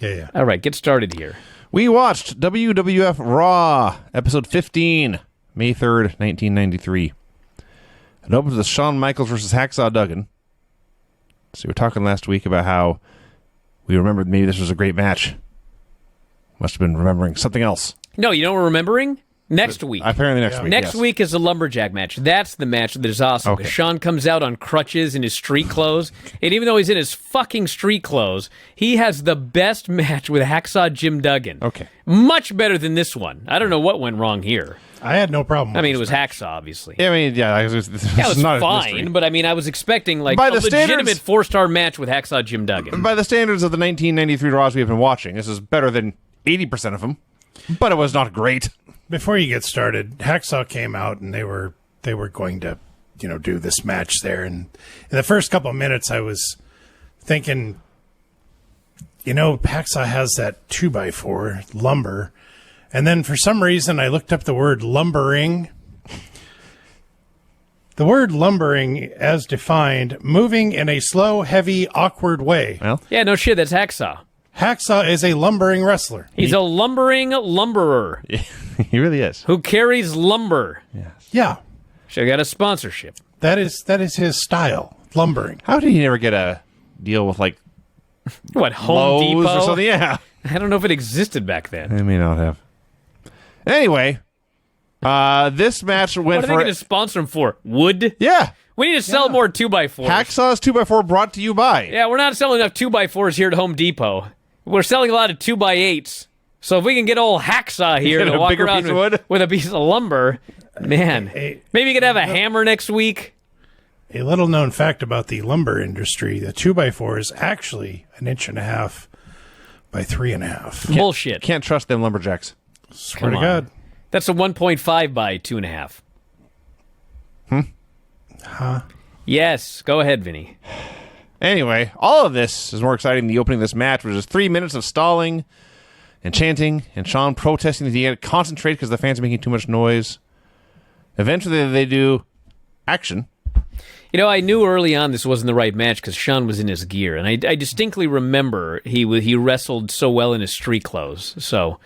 Yeah. All right, get started here. We watched WWF Raw, episode 15, May 3rd, 1993. It opens with Shawn Michaels versus Hacksaw Duggan. So we were talking last week about how we remembered maybe this was a great match. Must have been remembering something else. No, you know what we're remembering? Next week. Apparently next week, Next week is the lumberjack match. That's the match that is awesome. Okay. Shawn comes out on crutches in his street clothes, and even though he's in his fucking street clothes, he has the best match with Hacksaw Jim Duggan. Okay. Much better than this one. I don't know what went wrong here. I had no problem with I mean, it this was match. Hacksaw, obviously. Yeah, I mean, yeah, it was It not was a mystery. fine, but I mean, I was expecting like By a the legitimate standards- 4-star match with Hacksaw Jim Duggan. By the standards of the 1993 Raws we've been watching, this is better than 80% of them, but it was not great. Before you get started, Hacksaw came out and they were going to, do this match there. And in the first couple of minutes, I was thinking, Hacksaw has that 2x4 lumber. And then for some reason, I looked up the word lumbering. The word lumbering, as defined, moving in a slow, heavy, awkward way. Well, Yeah, no shit, that's Hacksaw. Hacksaw is a lumbering wrestler. He's a lumbering lumberer he really is. who carries lumber. Yeah, Should have got a sponsorship. that is his style, lumbering. How did he never get a deal with, like, What, Home Lowe's Depot? or something? Yeah. I don't know if it existed back then. I may not have. Anyway, this match What went are they for... going to sponsor him for? Wood? Yeah. We need to sell more 2x4s. Hacksaw's 2x4 brought to you by... Yeah, we're not selling enough 2x4s here at Home Depot. We're selling a lot of 2x8s. So if we can get old Hacksaw here Get to a walk bigger around piece of wood? with a piece of lumber, man, maybe you could have a hammer next week. A little known fact about the lumber industry: the 2x4 is actually 1.5 by 3.5. Bullshit. Can't trust them lumberjacks. Swear to on. God. That's a 1.5 by 2.5. Yes, go ahead, Vinny. Anyway, all of this is more exciting than the opening of this match, which is 3 minutes of stalling and chanting and Shawn protesting that he had to concentrate because the fans are making too much noise. Eventually, they do action. I knew early on this wasn't the right match because Shawn was in his gear, and I distinctly remember he wrestled so well in his street clothes. So,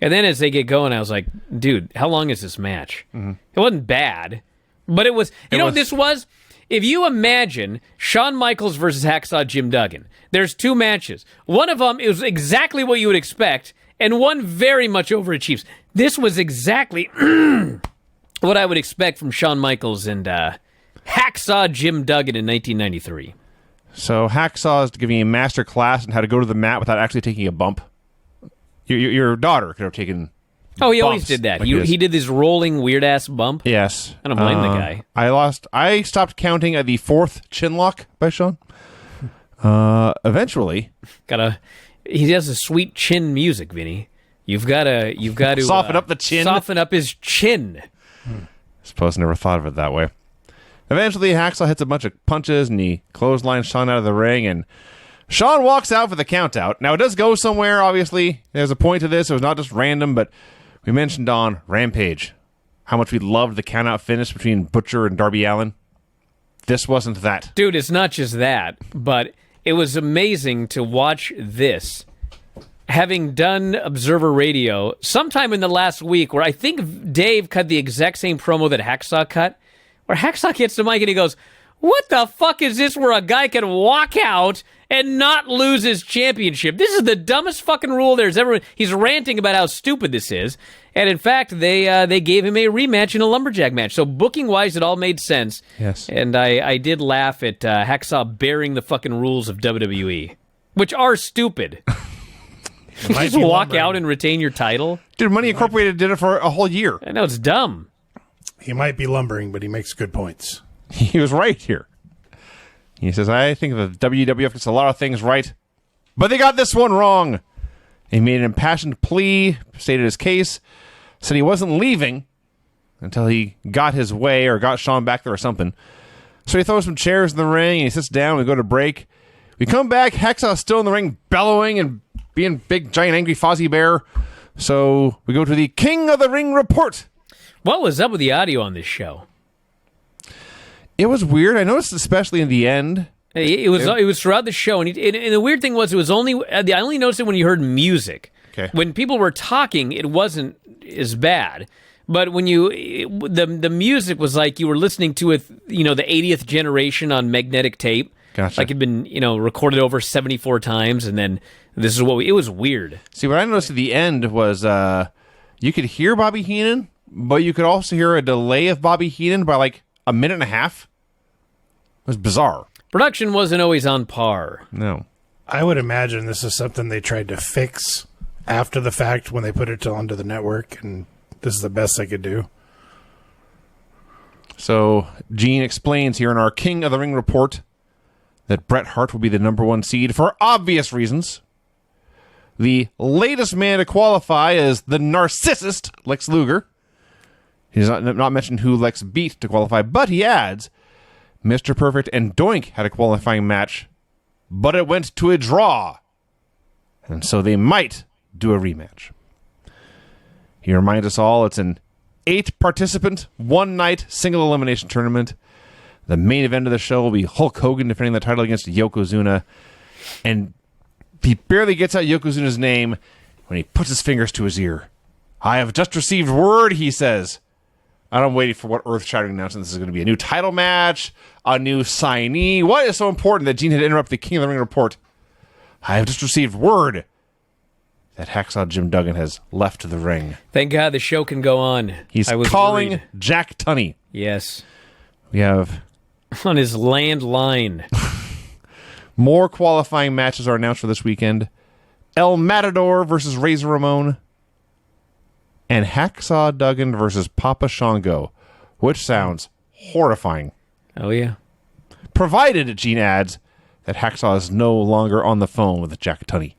and then as they get going, I was like, dude, how long is this match? Mm-hmm. It wasn't bad, but it was. What this was? If you imagine Shawn Michaels versus Hacksaw Jim Duggan, there's two matches. One of them is exactly what you would expect, and one very much overachieves. This was exactly what I would expect from Shawn Michaels and Hacksaw Jim Duggan in 1993. So Hacksaw is giving a master class on how to go to the mat without actually taking a bump. Your daughter could have taken Oh, he always bumps did that. like He this. did this rolling weird-ass bump. Yes. I don't blame the guy. I stopped counting at the 4th chin lock by Shawn. Eventually. He has a sweet chin music, Vinny. You've got to Soften up the chin. Soften up his chin. Suppose I never thought of it that way. Eventually, Hacksaw hits a bunch of punches, and he clotheslines Shawn out of the ring, and Shawn walks out for the count-out. Now, it does go somewhere, obviously. There's a point to this. It was not just random, but we mentioned on Rampage how much we loved the count-out finish between Butcher and Darby Allin. This wasn't that. Dude, it's not just that, but it was amazing to watch this. Having done Observer Radio sometime in the last week, where I think Dave cut the exact same promo that Hacksaw cut, where Hacksaw gets the mic and he goes, "What the fuck is this where a guy can walk out and not lose his championship? This is the dumbest fucking rule there's ever." He's ranting about how stupid this is. And in fact, they gave him a rematch in a lumberjack match. So booking-wise, it all made sense. Yes. And I did laugh at Hacksaw bearing the fucking rules of WWE, which are stupid. You just walk out and retain your title? Dude, Money Incorporated did it for a whole year. I know, it's dumb. He might be lumbering, but he makes good points. He was right here. He says, I think the WWF gets a lot of things right, but they got this one wrong. He made an impassioned plea, stated his case, said he wasn't leaving until he got his way or got Shawn back there or something. So he throws some chairs in the ring, and he sits down. We go to break. We come back. Hacksaw's still in the ring, bellowing and being big, giant, angry Fozzie Bear. So we go to the King of the Ring report. What was up with the audio on this show? It was weird. I noticed especially in the end It was throughout the show, and the weird thing was, it was only I only noticed it when you heard music. Okay. When people were talking, it wasn't as bad. But when the music was like you were listening to it, the 80th generation on magnetic tape. Gotcha. Like it'd been, recorded over 74 times, and then this is it was weird. See, what I noticed at the end was you could hear Bobby Heenan, but you could also hear a delay of Bobby Heenan by like a minute and a half. It was bizarre. Production wasn't always on par. No. I would imagine this is something they tried to fix after the fact when they put it onto the network, and this is the best they could do. So Gene explains here in our King of the Ring report that Bret Hart will be the number 1 seed for obvious reasons. The latest man to qualify is the narcissist Lex Luger. He's not mentioned who Lex beat to qualify, but he adds Mr. Perfect and Doink had a qualifying match, but it went to a draw. And so they might do a rematch. He reminds us all it's an 8-participant, one-night single elimination tournament. The main event of the show will be Hulk Hogan defending the title against Yokozuna. And he barely gets out Yokozuna's name when he puts his fingers to his ear. I have just received word, he says. I'm waiting for what earth-shattering announcement this is going to be. A new title match, a new signee. What is so important that Gene had to interrupt the King of the Ring report? I have just received word that Hacksaw Jim Duggan has left the ring. Thank God the show can go on. He's calling worried. Jack Tunney. Yes. We have... on his landline. More qualifying matches are announced for this weekend. El Matador versus Razor Ramon. And Hacksaw Duggan versus Papa Shango, which sounds horrifying. Oh, yeah. Provided, Gene adds, that Hacksaw is no longer on the phone with Jack Tunney.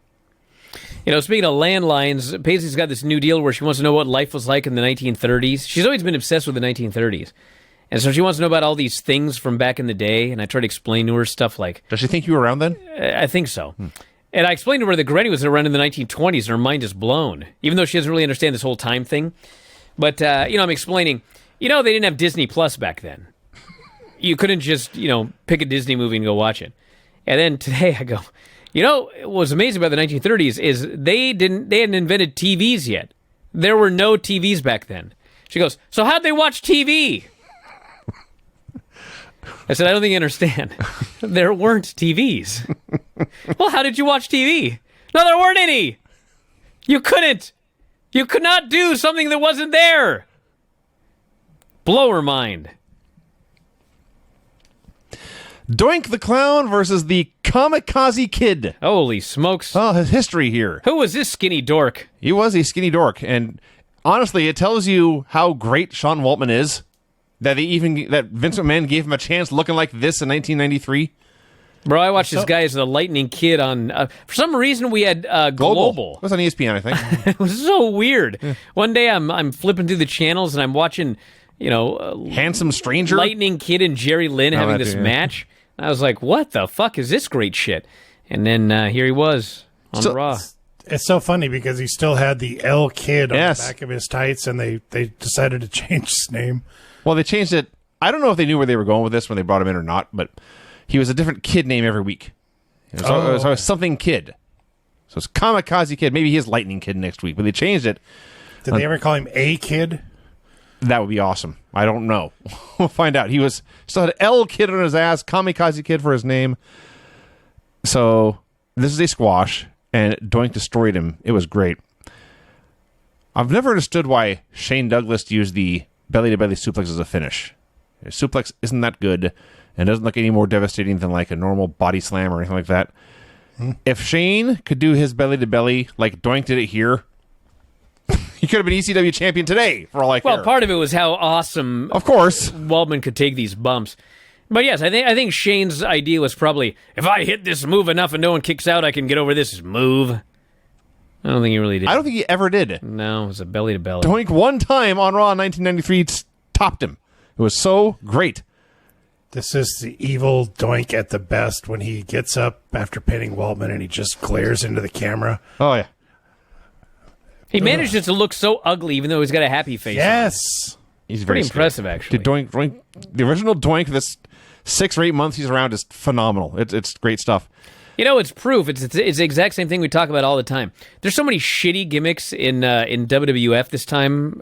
Speaking of landlines, Paisley's got this new deal where she wants to know what life was like in the 1930s. She's always been obsessed with the 1930s. And so she wants to know about all these things from back in the day, and I try to explain to her stuff like... Does she think you were around then? I think so. And I explained to her that Granny was around in the 1920s, and her mind is blown, even though she doesn't really understand this whole time thing. But, I'm explaining, they didn't have Disney Plus back then. You couldn't just, pick a Disney movie and go watch it. And then today I go, what was amazing about the 1930s is they hadn't invented TVs yet. There were no TVs back then. She goes, so how'd they watch TV? I said, I don't think you understand. There weren't TVs. Well, how did you watch TV? No, there weren't any. You couldn't. You could not do something that wasn't there. Blow her mind. Doink the Clown versus the Kamikaze Kid. Holy smokes. Oh, his history here. Who was this skinny dork? He was a skinny dork. And honestly, it tells you how great Sean Waltman is. That Vince McMahon gave him a chance looking like this in 1993. Bro, I watched this guy as the Lightning Kid on... for some reason, we had Global. It was on ESPN, I think. It was so weird. Yeah. One day, I'm flipping through the channels, and I'm watching, Handsome Stranger? Lightning Kid and Jerry Lynn having this match. And I was like, what the fuck is this great shit? And then here he was on Raw. It's so funny because he still had the L Kid on the back of his tights, and they decided to change his name. Well, they changed it. I don't know if they knew where they were going with this when they brought him in or not, but he was a different kid name every week. It was something Kid. So it's Kamikaze Kid. Maybe he is Lightning Kid next week, but they changed it. Did they ever call him A Kid? That would be awesome. I don't know. We'll find out. He still had L Kid on his ass, Kamikaze Kid for his name. So this is a squash, and Doink destroyed him. It was great. I've never understood why Shane Douglas used the belly-to-belly suplex as a finish. A suplex isn't that good and doesn't look any more devastating than like a normal body slam or anything like that. If Shane could do his belly-to-belly like Doink did it here, he could have been ECW champion today, for all I care. Well, part of it was how awesome, of course, Waldman could take these bumps. But yes, I think Shane's idea was probably, if I hit this move enough and no one kicks out, I can get over this move. I don't think he really did. I don't think he ever did. No, it was a belly-to-belly. Doink one time on Raw in 1993 topped him. It was so great. This is the evil Doink at the best when he gets up after pinning Waltman and he just glares into the camera. Oh, yeah. He managed it to look so ugly even though he's got a happy face. Yes. He's pretty very impressive, actually. Doink, the original Doink, this 6 or 8 months he's around is phenomenal. It's great stuff. You know, it's proof. It's the exact same thing we talk about all the time. There's so many shitty gimmicks in WWF this time.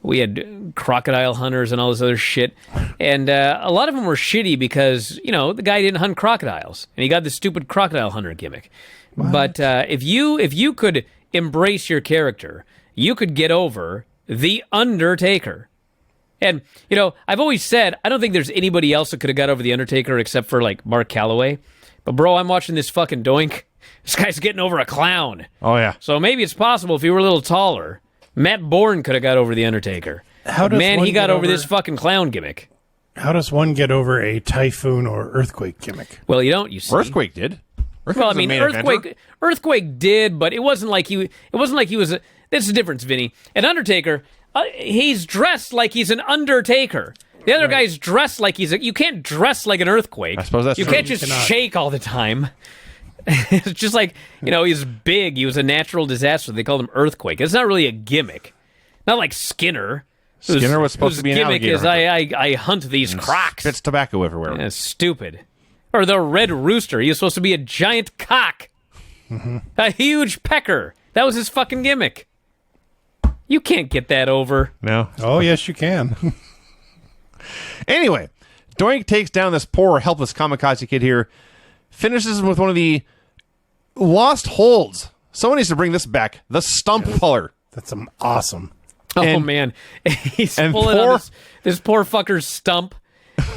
We had crocodile hunters and all this other shit, and a lot of them were shitty because the guy didn't hunt crocodiles, and he got the stupid crocodile hunter gimmick. What? But if you could embrace your character, you could get over the Undertaker. And I've always said I don't think there's anybody else that could have got over the Undertaker except for like Mark Calloway. But bro, I'm watching this fucking Doink. This guy's getting over a clown. Oh yeah. So maybe it's possible if he were a little taller. Matt Bourne could have got over the Undertaker. He got over this fucking clown gimmick. How does one get over a Typhoon or Earthquake gimmick? Well, you don't. You see, Earthquake did. Earthquake did, but it wasn't like he was. That's the difference, Vinny. An Undertaker, he's dressed like he's an Undertaker. The other guy's dressed like you can't dress like an Earthquake. I suppose that's true. You can't just shake all the time. It's just like, he's big. He was a natural disaster. They called him Earthquake. It's not really a gimmick. Not like Skinner. Skinner was supposed to be an alligator. His gimmick is I hunt these crocs. Spits tobacco everywhere. Yeah, stupid. Or the Red Rooster. He was supposed to be a giant cock. Mm-hmm. A huge pecker. That was his fucking gimmick. You can't get that over. No. Oh, yes, you can. Anyway, Doink takes down this poor, helpless Kamikaze Kid here. Finishes him with one of the lost holds. Someone needs to bring this back. The Stump puller. That's awesome. Oh, man. He's pulling on this poor fucker's stump.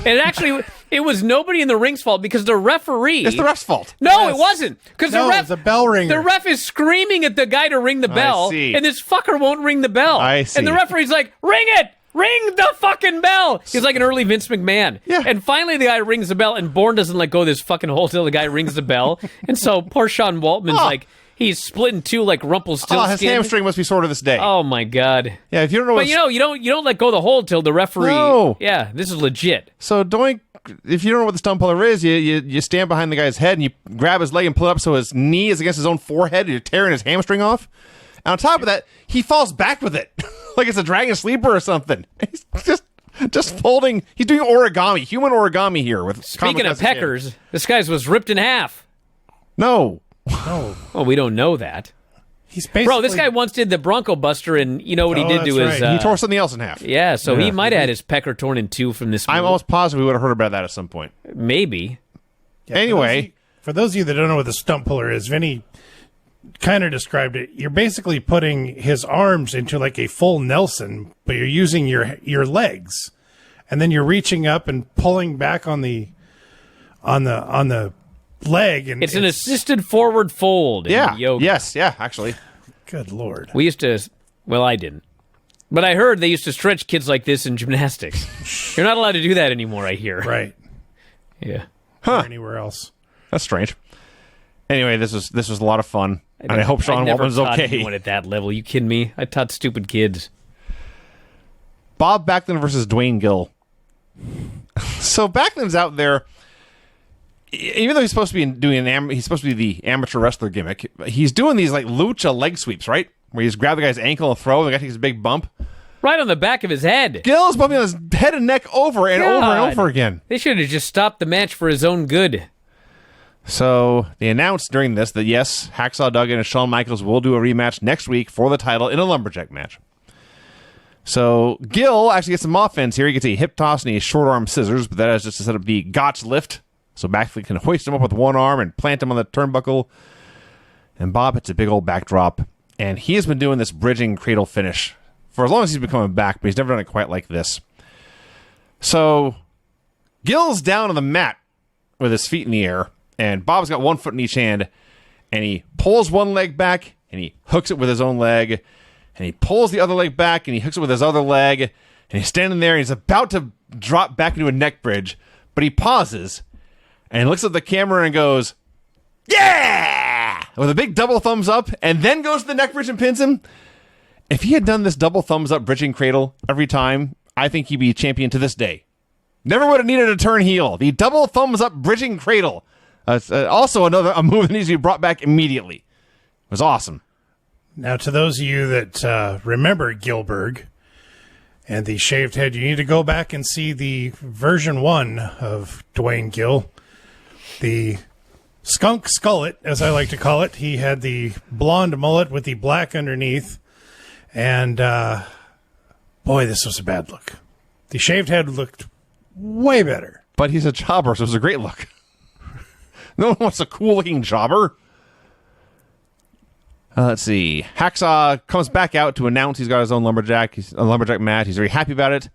And actually, it was nobody in the ring's fault because the referee... It's the ref's fault. No, it wasn't. Because the ref... It's a bell ringer. The ref is screaming at the guy to ring the bell. And this fucker won't ring the bell. I see. And the referee's like, ring it! Ring the fucking bell! He's like an early Vince McMahon. Yeah. And finally the guy rings the bell, and Bourne doesn't let go of this fucking hole till the guy rings the bell. And so poor Sean Waltman's like, he's split in two like Rumpelstiltskin. His hamstring must be sore to this day. Oh my god. Yeah, if you don't know. But you don't let go of the hold till the referee. No. Yeah, this is legit. So Doink, if you don't know what the stump puller is, you stand behind the guy's head and you grab his leg and pull it up so his knee is against his own forehead. And you're tearing his hamstring off. And on top of that, he falls back with it. Like it's a dragon sleeper or something. He's just folding. He's doing origami, human origami here. With Speaking of peckers, this guy's was ripped in half. No. Well, we don't know that. He's basically... Bro, this guy once did the Bronco Buster, and you know what he did to his... He tore something else in half. Yeah, so he might have had his pecker torn in two from this move. I'm almost positive we would have heard about that at some point. Maybe. Yeah, anyway. For those of you that don't know what the stump puller is, Vinny kind of described it. You're basically putting his arms into like a full Nelson, but you're using your legs, and then you're reaching up and pulling back on the leg, and it's an assisted forward fold. Yeah. Yoga. Yes. Yeah. Actually. Good Lord. We used to. Well, I didn't, but I heard they used to stretch kids like this in gymnastics. You're not allowed to do that anymore. I hear. Right. Yeah. Or anywhere else. That's strange. Anyway, this was a lot of fun, and I hope Sean Waltman's okay. I never taught anyone at that level. You kidding me? I taught stupid kids. Bob Backlund versus Dwayne Gill. So Backlund's out there. Even though he's supposed to be he's supposed to be the amateur wrestler gimmick. He's doing these like lucha leg sweeps, right? Where you just grab the guy's ankle and throw, and the guy takes a big bump. Right on the back of his head. Gill's bumping on his head and neck over and over and over again. They should have just stopped the match for his own good. So they announced during this that yes, Hacksaw Duggan and Shawn Michaels will do a rematch next week for the title in a lumberjack match. So Gill actually gets some offense here. He gets a hip toss and a short arm scissors, but that is just to set up the Gotch lift. So Backlund can hoist him up with one arm and plant him on the turnbuckle. And Bob hits a big old backdrop. And he has been doing this bridging cradle finish for as long as he's been coming back, but he's never done it quite like this. So Gill's down on the mat with his feet in the air. And Bob's got one foot in each hand, and he pulls one leg back, and he hooks it with his own leg, and he pulls the other leg back, and he hooks it with his other leg, and he's standing there, and he's about to drop back into a neck bridge, but he pauses, and looks at the camera and goes, yeah! With a big double thumbs up, and then goes to the neck bridge and pins him. If he had done this double thumbs up bridging cradle every time, I think he'd be champion to this day. Never would have needed to turn heel. The double thumbs up bridging cradle. Also a move that needs to be brought back immediately. It was awesome. Now, to those of you that remember Gilbert, And the shaved head, you need to go back and see the version 1 of Dwayne Gill. The skunk skullet, as I like to call it. He had the blonde mullet with the black underneath. And, boy, this was a bad look. The shaved head looked way better. But he's a jobber, so it was a great look. No one wants a cool-looking jobber. Let's see. Hacksaw comes back out to announce he's got his own lumberjack. He's a lumberjack match. He's very happy about it.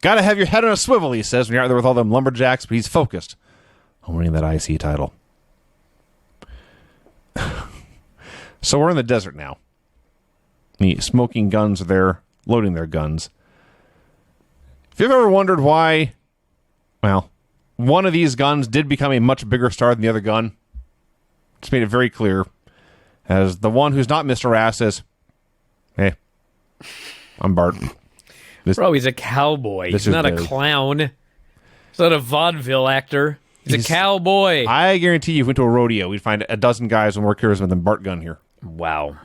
Gotta have your head on a swivel, he says, when you're out there with all them lumberjacks, but he's focused on winning that IC title. So we're in the desert now. The smoking guns are there, loading their guns. If you've ever wondered why, well, one of these guns did become a much bigger star than the other gun, just made it very clear. As the one who's not Mr. Ass says, hey, I'm Bart. Bro, he's a cowboy. He's not a clown. He's not a vaudeville actor. He's a cowboy. I guarantee you, if we went to a rodeo, we'd find a dozen guys with more charisma than Bart Gunn here. Wow.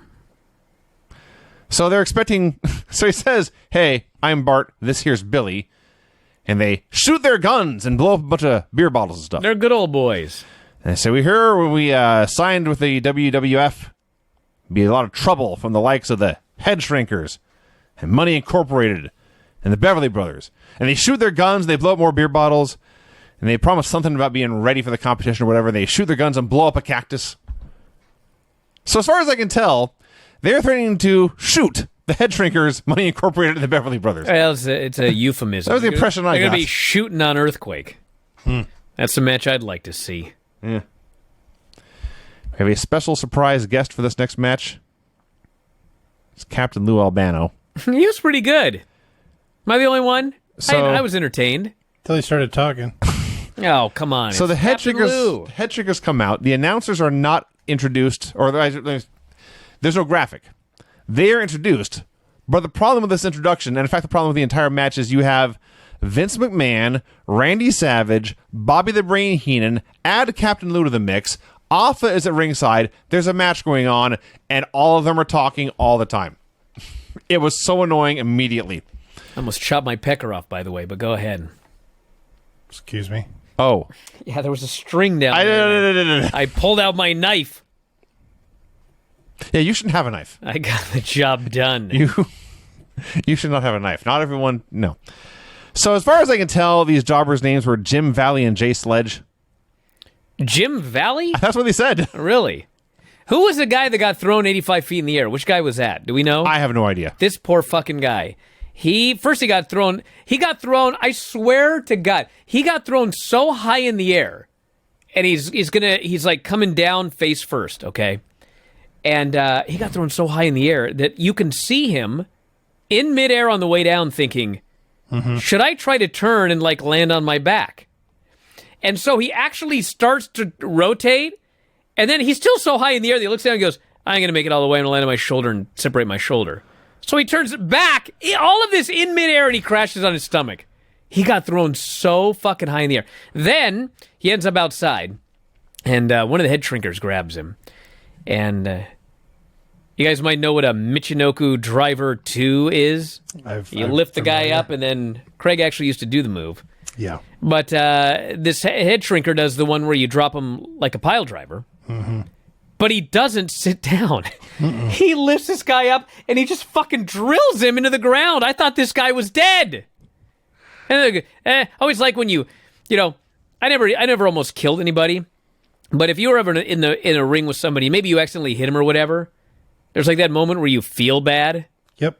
So they're expecting... So he says, hey, I'm Bart. This here's Billy. And they shoot their guns and blow up a bunch of beer bottles and stuff. They're good old boys. And so we hear when we signed with the WWF, be a lot of trouble from the likes of the Headshrinkers and Money Incorporated and the Beverly Brothers. And they shoot their guns, they blow up more beer bottles, and they promise something about being ready for the competition or whatever. And they shoot their guns and blow up a cactus. So as far as I can tell, they're threatening to shoot the Headshrinkers, Money Incorporated, and the Beverly Brothers. Well, it's a euphemism. That was the impression I got. They're going to be shooting on Earthquake. That's the match I'd like to see. Yeah. We have a special surprise guest for this next match. It's Captain Lou Albano. He was pretty good. Am I the only one? So, I was entertained. Until he started talking. Oh, come on. So the Headshrinkers Headshrinkers come out. The announcers are not introduced, or there's no graphic. They are introduced, but the problem with this introduction, and in fact the problem with the entire match, is you have Vince McMahon, Randy Savage, Bobby the Brain Heenan, add Captain Lou to the mix. Alpha is at ringside. There's a match going on, and all of them are talking all the time. It was so annoying immediately. I almost chopped my pecker off, by the way, but go ahead. Excuse me. Oh. Yeah, there was a string down there. No. I pulled out my knife. Yeah, you shouldn't have a knife. I got the job done. You should not have a knife. Not everyone, no. So as far as I can tell, these jobbers' names were Jim Valley and Jay Sledge. Jim Valley? That's what they said. Really? Who was the guy that got thrown 85 feet in the air? Which guy was that? Do we know? I have no idea. This poor fucking guy. He got thrown, I swear to God, he got thrown so high in the air, and he's like coming down face first, okay? And he got thrown so high in the air that you can see him in midair on the way down thinking, should I try to turn and like land on my back? And so he actually starts to rotate, and then he's still so high in the air that he looks down and goes, I ain't going to make it all the way. I'm going to land on my shoulder and separate my shoulder. So he turns back, all of this in midair, and he crashes on his stomach. He got thrown so fucking high in the air. Then he ends up outside, and one of the Headshrinkers grabs him. And you guys might know what a Michinoku Driver 2 is. You lift the guy up, and then Craig actually used to do the move. Yeah. But this Headshrinker does the one where you drop him like a pile driver. Mm-hmm. But he doesn't sit down. He lifts this guy up, and he just fucking drills him into the ground. I thought this guy was dead. And I always like when you know, I never almost killed anybody. But if you were ever in a ring with somebody, maybe you accidentally hit him or whatever, there's like that moment where you feel bad. Yep.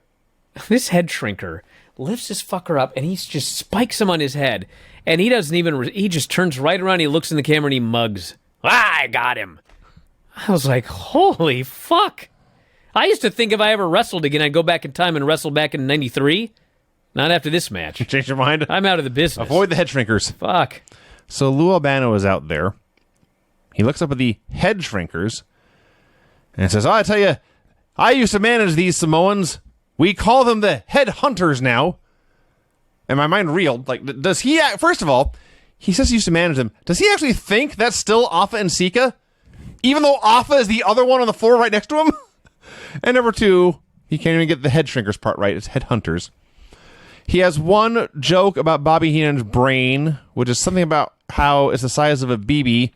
This Headshrinker lifts this fucker up, and he just spikes him on his head. And he doesn't even, he just turns right around, he looks in the camera, and he mugs. I got him. I was like, holy fuck. I used to think if I ever wrestled again, I'd go back in time and wrestle back in 93. Not after this match. Change your mind? I'm out of the business. Avoid the Headshrinkers. Fuck. So Lou Albano is out there. He looks up at the Headshrinkers and says, I tell you, I used to manage these Samoans. We call them the Headhunters now. And my mind reeled. Like, does he, first of all, he says he used to manage them. Does he actually think that's still Afa and Sika? Even though Afa is the other one on the floor right next to him? And number two, he can't even get the Headshrinkers part right. It's Headhunters. He has one joke about Bobby Heenan's brain, which is something about how it's the size of a BB.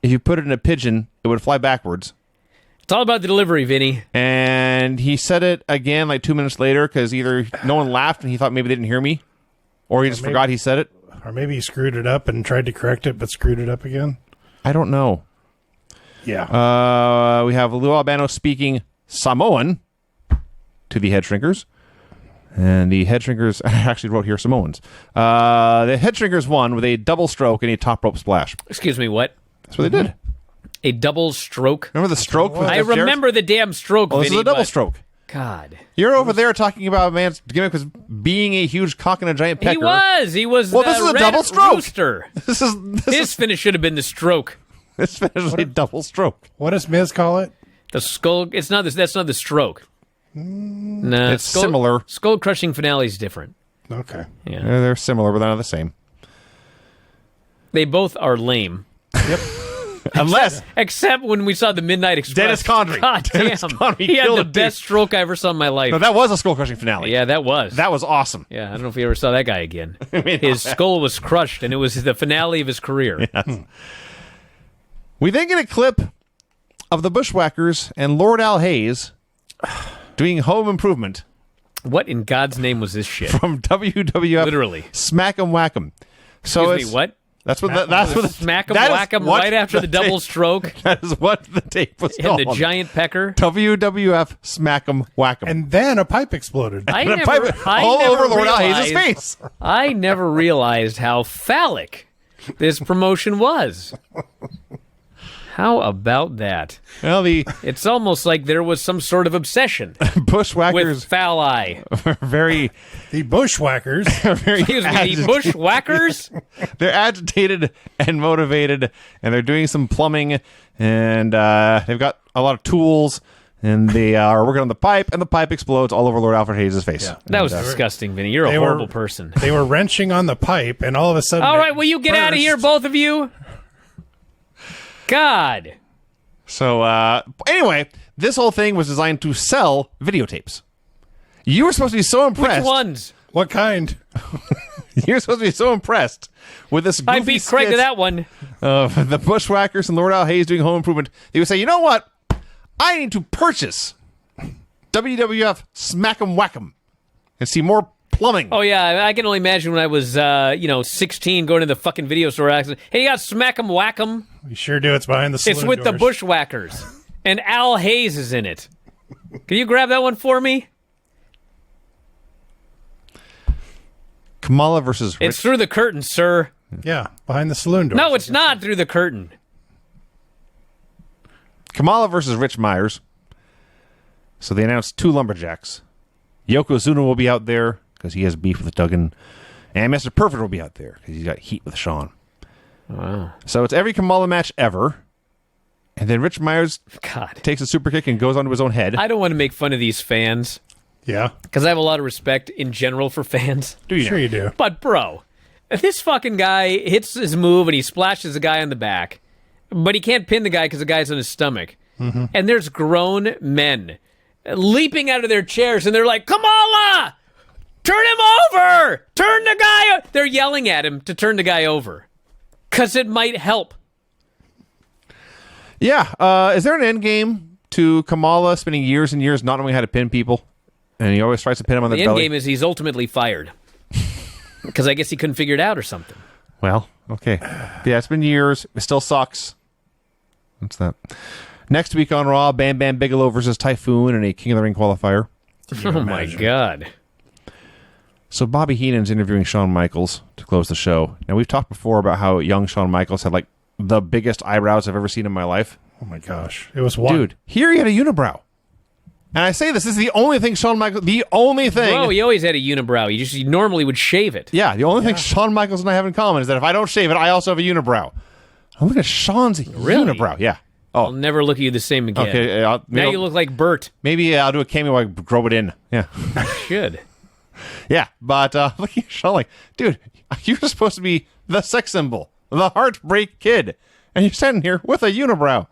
If you put it in a pigeon, it would fly backwards. It's all about the delivery, Vinny. And he said it again like 2 minutes later because either no one laughed and he thought maybe they didn't hear me, or he just forgot he said it. Or maybe he screwed it up and tried to correct it, but screwed it up again. I don't know. Yeah. We have Lou Albano speaking Samoan to the Headshrinkers. And the Headshrinkers, I actually wrote here Samoans. The Headshrinkers won with a double stroke and a top rope splash. Excuse me, what? That's what they did. A double stroke? Remember the stroke? I remember the damn stroke, Well, this Vinny. is a double stroke. God. You're over there talking about a man's gimmick was being a huge cock and a giant pecker. He was Well, the this is a red double stroke. Rooster. This His finish should have been the stroke. This is a double stroke. What does Miz call it? The skull. It's not. That's not the stroke. No, It's similar. Skull crushing finale is different. Okay. Yeah, They're similar, but they're not the same. they both are lame. Yep. Unless Except when we saw the Midnight Express. Dennis Condrey. God Dennis damn. Condrey He had killed the it, best dude. stroke I ever saw in my life. no, that was a skull crushing finale. Yeah, that was. That was awesome. Yeah, I don't know if you ever saw that guy again. mean, His skull was crushed, and it was the finale of his career. Yes. We then get a clip of the Bushwhackers and Lord Al Hayes doing Home Improvement What in God's name was this shit? from WWF. Literally. Smack 'em Whack 'em. So Excuse me, what? That's what. That's what. Smack 'em, that is whack 'em what right after the double tape- stroke That is what the tape was and called. the giant pecker. WWF Smack 'em Whack 'em. And then a pipe exploded. I And a never, pipe I all never over Lord Al realized, Hayes' face. I never realized how phallic this promotion was. How about that? Well, the It's almost like there was some sort of obsession with Bushwhackers foul eye. are very, The Bushwhackers. very. Excuse me, the Bushwhackers? They're agitated and motivated, and they're doing some plumbing, and they've got a lot of tools, and they are working on the pipe, and the pipe explodes all over Lord Alfred Hayes' face. Yeah. That was disgusting, Vinny. You're a They were- horrible person. They were wrenching on the pipe, and all of a sudden. All it right, will you get out of burst. here, both of you? God. So, anyway, this whole thing was designed to sell videotapes. You were supposed to be so impressed. Which ones? What kind? You were supposed to be so impressed with this goofy I beat Craig to skit that one. of the Bushwhackers and Lord Al Hayes doing Home Improvement. They would say, you know what? I need to purchase WWF Smack 'em Whack 'em and see more plumbing. Oh, yeah, I can only imagine when I was, 16 going to the fucking video store. Accident. Hey, you got Smack 'em Whack 'em? We sure do. It's behind the saloon It's with the doors. Bushwhackers. And Al Hayes is in it. Can you grab that one for me? Kamala versus Rich. It's through the curtain, sir. Yeah, behind the saloon doors. No, it's not through the curtain. Kamala versus Rich Myers. So they announced 2 lumberjacks. Yokozuna will be out there because he has beef with Duggan. And Mr. Perfect will be out there because he's got heat with Shawn. Wow. So it's every Kamala match ever. And then Rich Myers God. takes a super kick and goes onto his own head. I don't want to make fun of these fans Yeah, because I have a lot of respect in general for fans. Do you sure know? you do. But, bro, if this fucking guy hits his move and he splashes the guy on the back, but he can't pin the guy because the guy's on his stomach, and there's grown men leaping out of their chairs and they're like, Kamala! Turn him over! Turn the guy... They're yelling at him to turn the guy over because it might help. Yeah. Is there an end game to Kamala spending years and years not knowing how to pin people? And he always tries to pin him on the The end belly. game is he's ultimately fired because I guess he couldn't figure it out or something. Well, okay. Yeah, it's been years. It still sucks. What's that? Next week on Raw, Bam Bigelow versus Typhoon in a King of the Ring qualifier. Oh, my God. So Bobby Heenan's interviewing Shawn Michaels to close the show. Now, we've talked before about how young Shawn Michaels had, like, the biggest eyebrows I've ever seen in my life. Oh my gosh, it was one. Dude, here he had a unibrow. And I say this is the only thing Shawn Michaels... The only thing... Bro, he always had a unibrow. You normally would shave it. Yeah, the only thing Shawn Michaels and I have in common is that if I don't shave it, I also have a unibrow. Oh, look at Shawn's unibrow. Yeah. I'll Oh, never look at you the same again. okay. Now you look like Bert. Maybe I'll do a cameo where I grow it in. Yeah. Should. Yeah, but look at Shawn like, dude, you're supposed to be the sex symbol, the heartbreak kid, and you're standing here with a unibrow.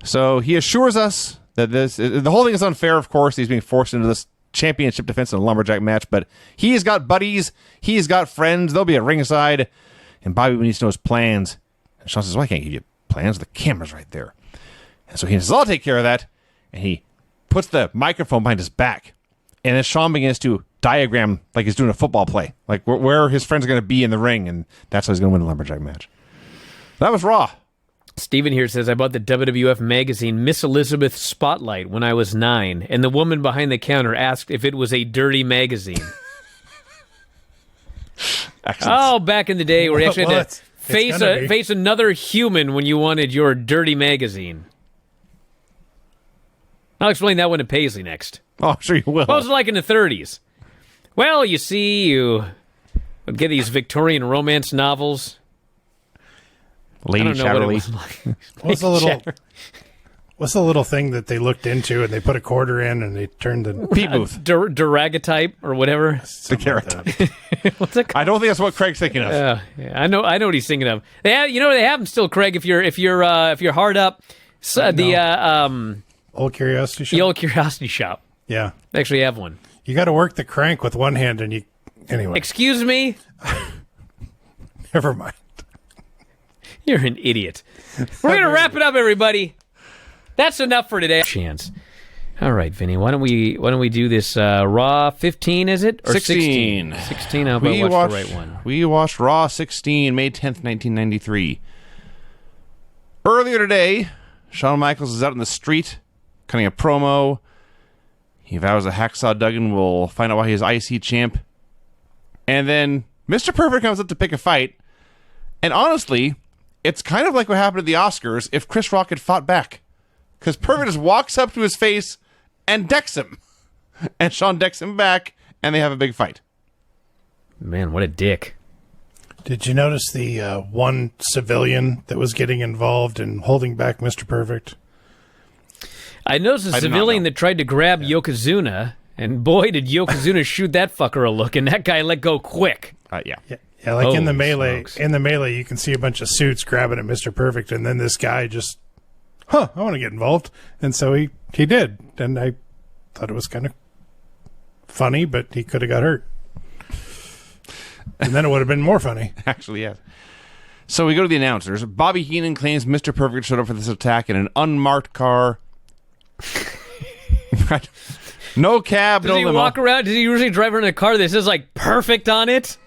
So he assures us that the whole thing is unfair, of course. He's being forced into this championship defense in a lumberjack match, but he's got buddies, he's got friends, they'll be at ringside, and Bobby needs to know his plans. And Shawn says, well, I can't give you plans, the camera's right there. And so he says, I'll take care of that, and he puts the microphone behind his back, and then Shawn begins to diagram like he's doing a football play, like where his friends are going to be in the ring, and that's how he's going to win the lumberjack match. That was Raw. Steven here says, I bought the WWF magazine Miss Elizabeth Spotlight when I was 9, and the woman behind the counter asked if it was a dirty magazine. Excellent. Oh, back in the day where you actually had to face another human when you wanted your dirty magazine. I'll explain that one to Paisley next. Oh, I'm sure you will. What was it like in the 30s? Well, you see, you would get these Victorian romance novels. Lady Chatterley. What's the little thing that they looked into and they put a quarter in and they turned the Pea booth. Daguerreotype or whatever. The carrot. What's it called? I don't think that's what Craig's thinking of. Yeah, I know what he's thinking of. They have them still, Craig. If you're hard up, the Old Curiosity Shop. the old curiosity shop. Yeah, They actually have one. you got to work the crank with one hand, and anyway. Excuse me. Never mind. You're an idiot. We're gonna wrap it up, everybody. That's enough for today. Chance. All right, Vinny. Why don't we do this Raw 15? Is it or 16? 16. I'll watch the right one. We watched Raw 16, May 10th, 1993. Earlier today, Shawn Michaels is out in the street cutting a promo. He vows a Hacksaw Duggan will find out why he's IC champ. And then Mr. Perfect comes up to pick a fight. And honestly, it's kind of like what happened at the Oscars if Chris Rock had fought back. Because Perfect just walks up to his face and decks him. And Shawn decks him back, and they have a big fight. Man, what a dick. Did you notice the one civilian that was getting involved in holding back Mr. Perfect? I noticed a civilian that tried to grab Yokozuna, and boy, did Yokozuna shoot that fucker a look, and that guy let go quick. Yeah. Yeah, like in the Holy melee. smokes. In the melee, you can see a bunch of suits grabbing at Mr. Perfect, and then this guy just, I want to get involved, and so he did, and I thought it was kind of funny, but he could have got hurt, and then it would have been more funny. Actually, yes. So we go to the announcers. Bobby Heenan claims Mr. Perfect showed up for this attack in an unmarked car. No cab, Does no he limo. walk around? Does he usually drive around in a car that says, like, perfect on it?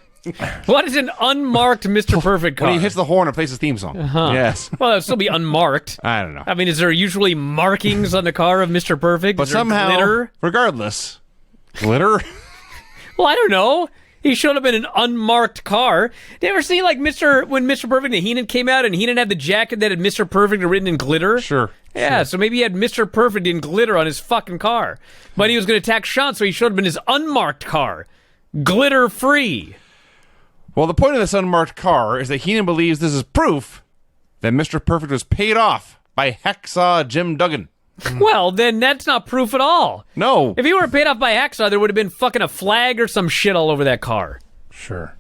What is an unmarked Mr. Perfect car? When he hits the horn and plays his theme song. Yes. Well, it'll still be unmarked. I don't know. I mean, is there usually markings on the car of Mr. Perfect? But Is there somehow, glitter? regardless, glitter? Well, I don't know. He showed up in an unmarked car. Did you ever see, like, when Mr. Perfect and Heenan came out and Heenan had the jacket that had Mr. Perfect written in glitter? Sure. Yeah, so maybe he had Mr. Perfect in glitter on his fucking car. But he was going to attack Shawn, so he showed up in his unmarked car. Glitter-free. Well, the point of this unmarked car is that Heenan believes this is proof that Mr. Perfect was paid off by Hacksaw Jim Duggan. Well, then that's not proof at all. No. If he were paid off by Hacksaw, there would have been fucking a flag or some shit all over that car. Sure.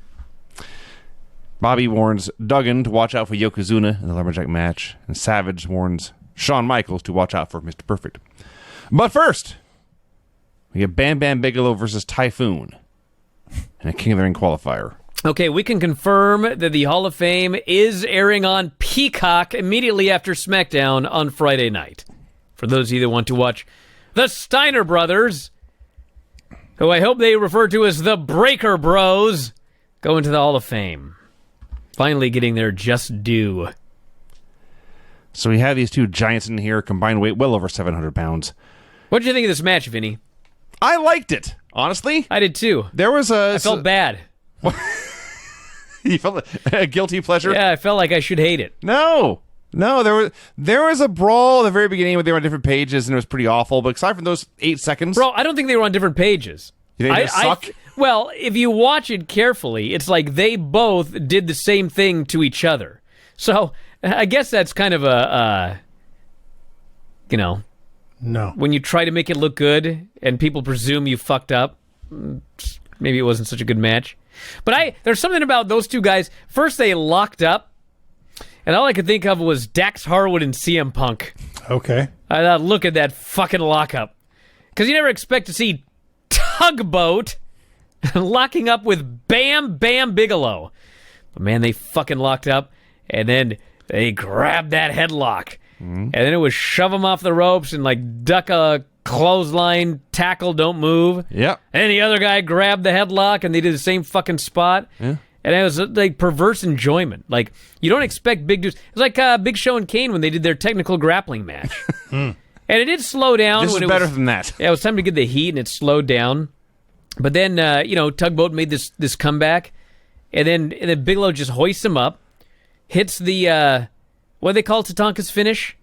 Bobby warns Duggan to watch out for Yokozuna in the lumberjack match, and Savage warns Shawn Michaels to watch out for Mr. Perfect. But first, we get Bam Bigelow versus Typhoon in a King of the Ring qualifier. Okay, we can confirm that the Hall of Fame is airing on Peacock immediately after SmackDown on Friday night. For those of you that want to watch the Steiner Brothers, who I hope they refer to as the Breaker Bros, go into the Hall of Fame. Finally getting their just due. So we have these two giants in here, combined weight well over 700 pounds. What did you think of this match, Vinny? I liked it, honestly. I did too. There was I felt bad. You felt a guilty pleasure? Yeah, I felt like I should hate it. No, there was a brawl at the very beginning where they were on different pages and it was pretty awful. But aside from those 8 seconds, Bro, I don't think they were on different pages. you think they suck? Well, if you watch it carefully, it's like they both did the same thing to each other. So I guess that's kind of No. when you try to make it look good and people presume you fucked up, maybe it wasn't such a good match. But there's something about those two guys. First, they locked up. And all I could think of was Dax Harwood and CM Punk. Okay. I thought, look at that fucking lockup. Because you never expect to see tugboat locking up with Bam Bigelow. But man, they fucking locked up, and then they grabbed that headlock. And then it was shove him off the ropes and like duck a clothesline, tackle, don't move. Yep. And then the other guy grabbed the headlock and they did the same fucking spot. Yeah. And it was like perverse enjoyment. Like, you don't expect big dudes. It was like Big Show and Kane when they did their technical grappling match. And it did slow down. This is better than that. Yeah, it was time to get the heat and it slowed down. But then, Tugboat made this comeback. And then Bigelow just hoists him up, hits the, what do they call Tatanka's finish?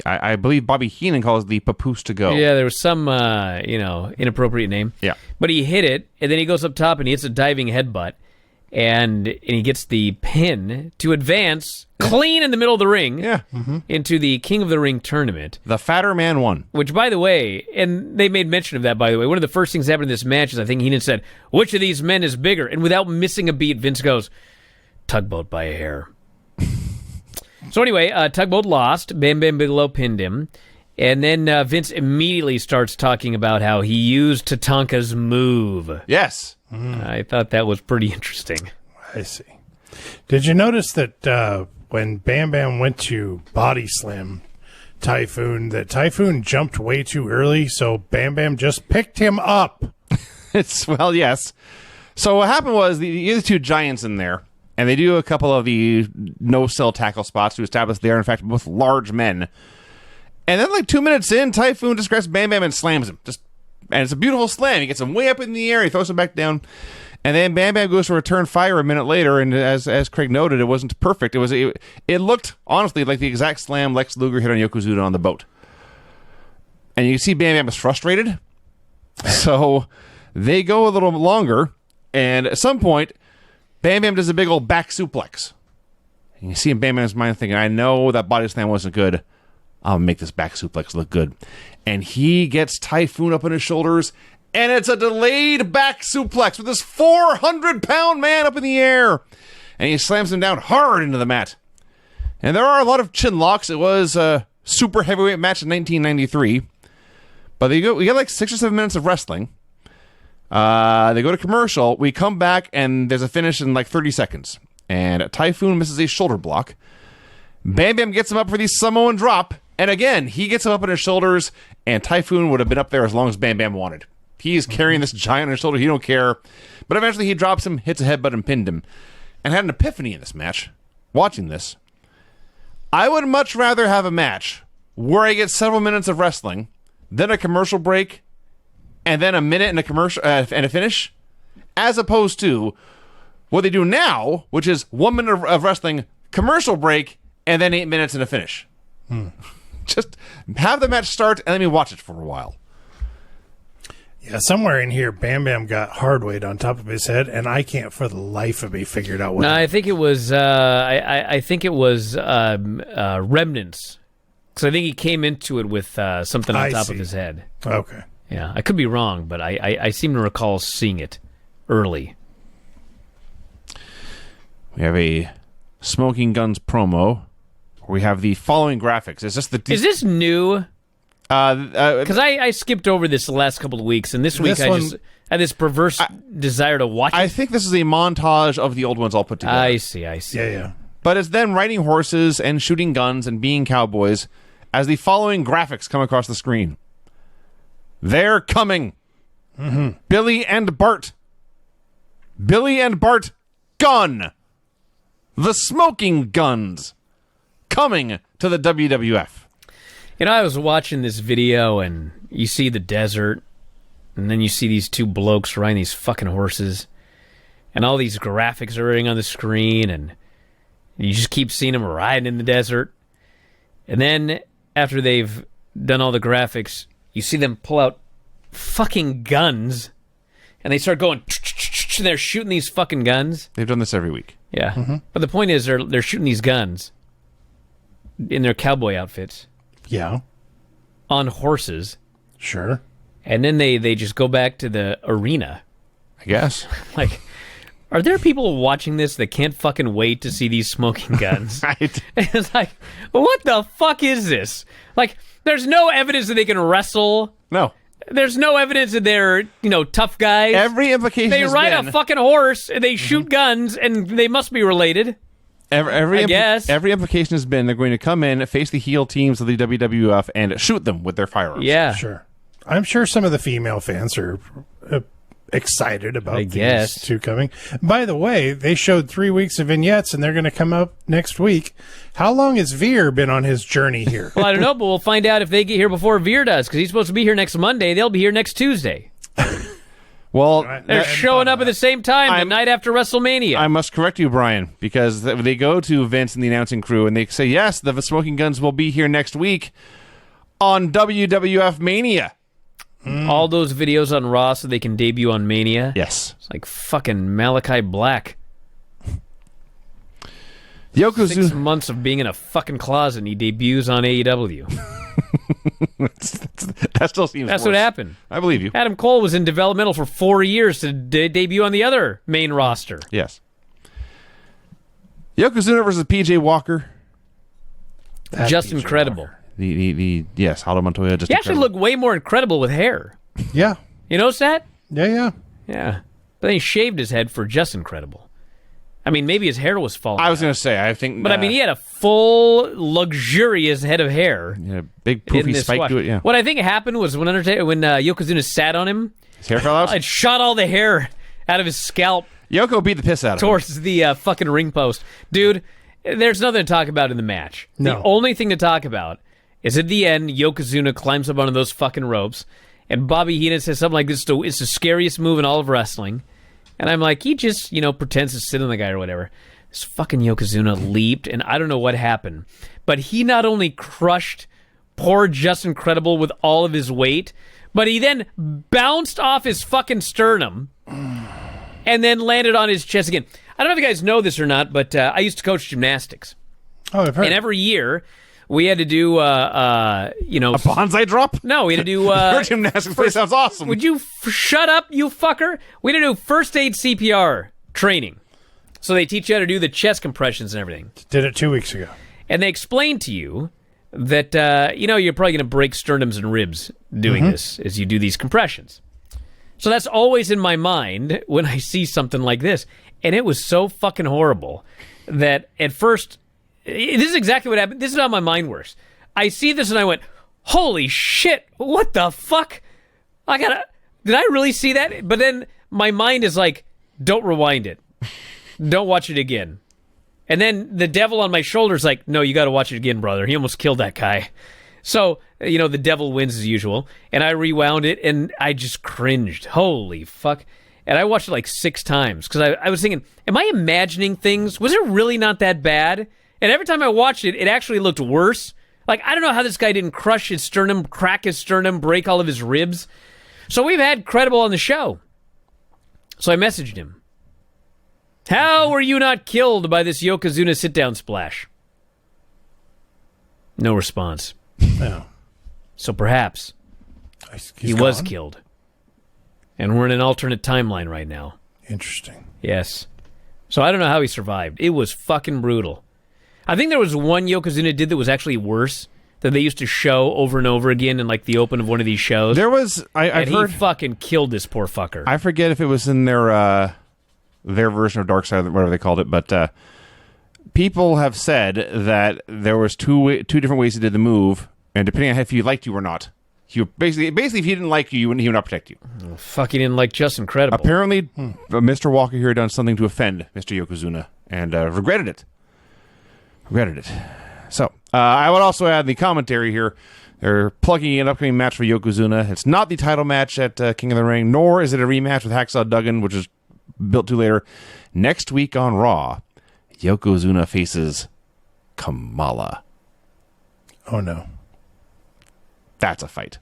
I believe Bobby Heenan calls the papoose to go. Yeah, there was some, inappropriate name. Yeah. But he hit it, and then he goes up top and he hits a diving headbutt, and he gets the pin to advance clean in the middle of the ring into the King of the Ring tournament. The fatter man won. Which, by the way, and they made mention of that, by the way, one of the first things that happened in this match is I think Heenan said, which of these men is bigger? And without missing a beat, Vince goes, Tugboat by a hair. So anyway, Tugboat lost. Bam Bigelow pinned him. And then Vince immediately starts talking about how he used Tatanka's move. Yes. I thought that was pretty interesting. I see. Did you notice that when Bam Bam went to body slam Typhoon, that Typhoon jumped way too early, so Bam Bam just picked him up? Yes. So what happened was the other two giants in there, and they do a couple of the no-sell tackle spots to establish they are, in fact, both large men. And then, like 2 minutes in, Typhoon just grabs Bam Bam and slams him. And it's a beautiful slam. He gets him way up in the air. He throws him back down. And then Bam Bam goes to return fire a minute later. And as Craig noted, it wasn't perfect. It looked, honestly, like the exact slam Lex Luger hit on Yokozuna on the boat. And you can see Bam Bam is frustrated. So they go a little longer. And at some point, Bam Bam does a big old back suplex. And you see in Bam Bam's mind thinking, I know that body slam wasn't good. I'll make this back suplex look good. And he gets Typhoon up on his shoulders, and it's a delayed back suplex with this 400-pound man up in the air. And he slams him down hard into the mat. And there are a lot of chin locks. It was a super heavyweight match in 1993. But we get like 6 or 7 minutes of wrestling. They go to commercial. We come back, and there's a finish in like 30 seconds. And Typhoon misses a shoulder block. Bam Bam gets him up for the Samoan drop. And again, he gets him up on his shoulders, and Typhoon would have been up there as long as Bam Bam wanted. He's carrying this giant on his shoulder. He don't care. But eventually he drops him, hits a headbutt, and pinned him. And had an epiphany in this match. Watching this. I would much rather have a match where I get several minutes of wrestling, then a commercial break, and then a minute and a commercial and a finish, as opposed to what they do now, which is 1 minute of wrestling, commercial break, and then 8 minutes and a finish. Just have the match start and let me watch it for a while. Yeah, somewhere in here, Bam Bam got hard weight on top of his head, and I can't for the life of me figure out what. No, I think it was. I think it was remnants, because I think he came into it with something on top of his head. Okay. Yeah, I could be wrong, but I seem to recall seeing it early. We have a Smoking Guns promo. We have the following graphics. Is this new? Because I skipped over this the last couple of weeks, and this week I just had this perverse desire to watch it. I think this is a montage of the old ones all put together. I see. Yeah. But it's them riding horses and shooting guns and being cowboys as the following graphics come across the screen. They're coming. Mm-hmm. Billy and Bart. Billy and Bart Gun. The Smoking Guns. Coming to the WWF. You know, I was watching this video, and you see the desert, and then you see these two blokes riding these fucking horses, and all these graphics are running on the screen, and you just keep seeing them riding in the desert. And then, after they've done all the graphics, you see them pull out fucking guns, and they start going, and they're shooting these fucking guns. They've done this every week. Yeah. Mm-hmm. But the point is, they're shooting these guns in their cowboy outfits. Yeah. On horses. Sure. And then they just go back to the arena. I guess. Like, are there people watching this that can't fucking wait to see these smoking guns? Right. It's like, what the fuck is this? Like, there's no evidence that they can wrestle. No. There's no evidence that they're, tough guys. Every implication They has ride been, a fucking horse, and they shoot guns, and they must be related. I guess. Every implication has been they're going to come in, face the heel teams of the WWF, and shoot them with their firearms. Yeah. Sure. I'm sure some of the female fans are excited about these two coming. By the way, they showed 3 weeks of vignettes, and they're going to come up next week. How long has Veer been on his journey here? Well, I don't know, but we'll find out if they get here before Veer does, because he's supposed to be here next Monday. They'll be here next Tuesday. Well, they're showing up at the same time the night after WrestleMania. I must correct you, Brian, because they go to Vince and the announcing crew, and they say, yes, the Smoking Guns will be here next week on WWF Mania. All those videos on Raw so they can debut on Mania? Yes. It's like fucking Malachi Black. Yokozuna. 6 months of being in a fucking closet and he debuts on AEW. That still seems That's worse. what happened. I believe you. Adam Cole was in developmental for 4 years to debut on the other main roster. Yes. Yokozuna versus PJ Walker. Just incredible. Yes, Aldo Montoya. Just He actually looked way more incredible with hair. Yeah. You notice that? Yeah. Yeah. But then he shaved his head for just incredible. I mean, maybe his hair was falling I was out. going to say, I think. But I mean, he had a full, luxurious head of hair. Yeah, big poofy spike watch. to it, yeah. What I think happened was when Yokozuna sat on him, His hair fell out? it shot all the hair out of his scalp Yoko beat the piss out of him. towards the fucking ring post. Dude, there's nothing to talk about in the match. No. The only thing to talk about is at the end, Yokozuna climbs up onto those fucking ropes, and Bobby Heenan says something like this, it's the scariest move in all of wrestling. And I'm like, he just, pretends to sit on the guy or whatever. This fucking Yokozuna leaped, and I don't know what happened. But he not only crushed poor Just Incredible with all of his weight, but he then bounced off his fucking sternum and then landed on his chest again. I don't know if you guys know this or not, but I used to coach gymnastics. Oh, I've heard. And every year, we had to do, A bonsai drop? No, we had to do... Your gymnastics play sounds awesome. Would you shut up, you fucker? We had to do first aid CPR training. So they teach you how to do the chest compressions and everything. Did it 2 weeks ago. And they explain to you that, you're probably going to break sternums and ribs doing this as you do these compressions. So that's always in my mind when I see something like this. And it was so fucking horrible that at first, this is exactly what happened. This is how my mind works. I see this and I went, holy shit, what the fuck? Did I really see that? But then my mind is like, don't rewind it. Don't watch it again. And then the devil on my shoulder is like, no, you got to watch it again, brother. He almost killed that guy. So, the devil wins as usual. And I rewound it, and I just cringed. Holy fuck. And I watched it like 6 times, because I was thinking, am I imagining things? Was it really not that bad? And every time I watched it, it actually looked worse. Like, I don't know how this guy didn't crush his sternum, crack his sternum, break all of his ribs. So we've had Credible on the show. So I messaged him. How were you not killed by this Yokozuna sit-down splash? No response. No. So perhaps he was killed. And we're in an alternate timeline right now. Interesting. Yes. So I don't know how he survived. It was fucking brutal. I think there was one Yokozuna did that was actually worse, that they used to show over and over again in like the open of one of these shows. There was... I've heard... he fucking killed this poor fucker. I forget if it was in their version of Dark Side, whatever they called it, but people have said that there was two different ways he did the move, and depending on if he liked you or not. Basically, if he didn't like you, he would not protect you. Oh, fuck, he didn't like Just Incredible. Apparently, Mr. Walker here done something to offend Mr. Yokozuna, and regretted it. So, I would also add the commentary here. They're plugging an upcoming match for Yokozuna. It's not the title match at King of the Ring, nor is it a rematch with Hacksaw Duggan, which is built to later. Next week on Raw, Yokozuna faces Kamala. Oh, no. That's a fight.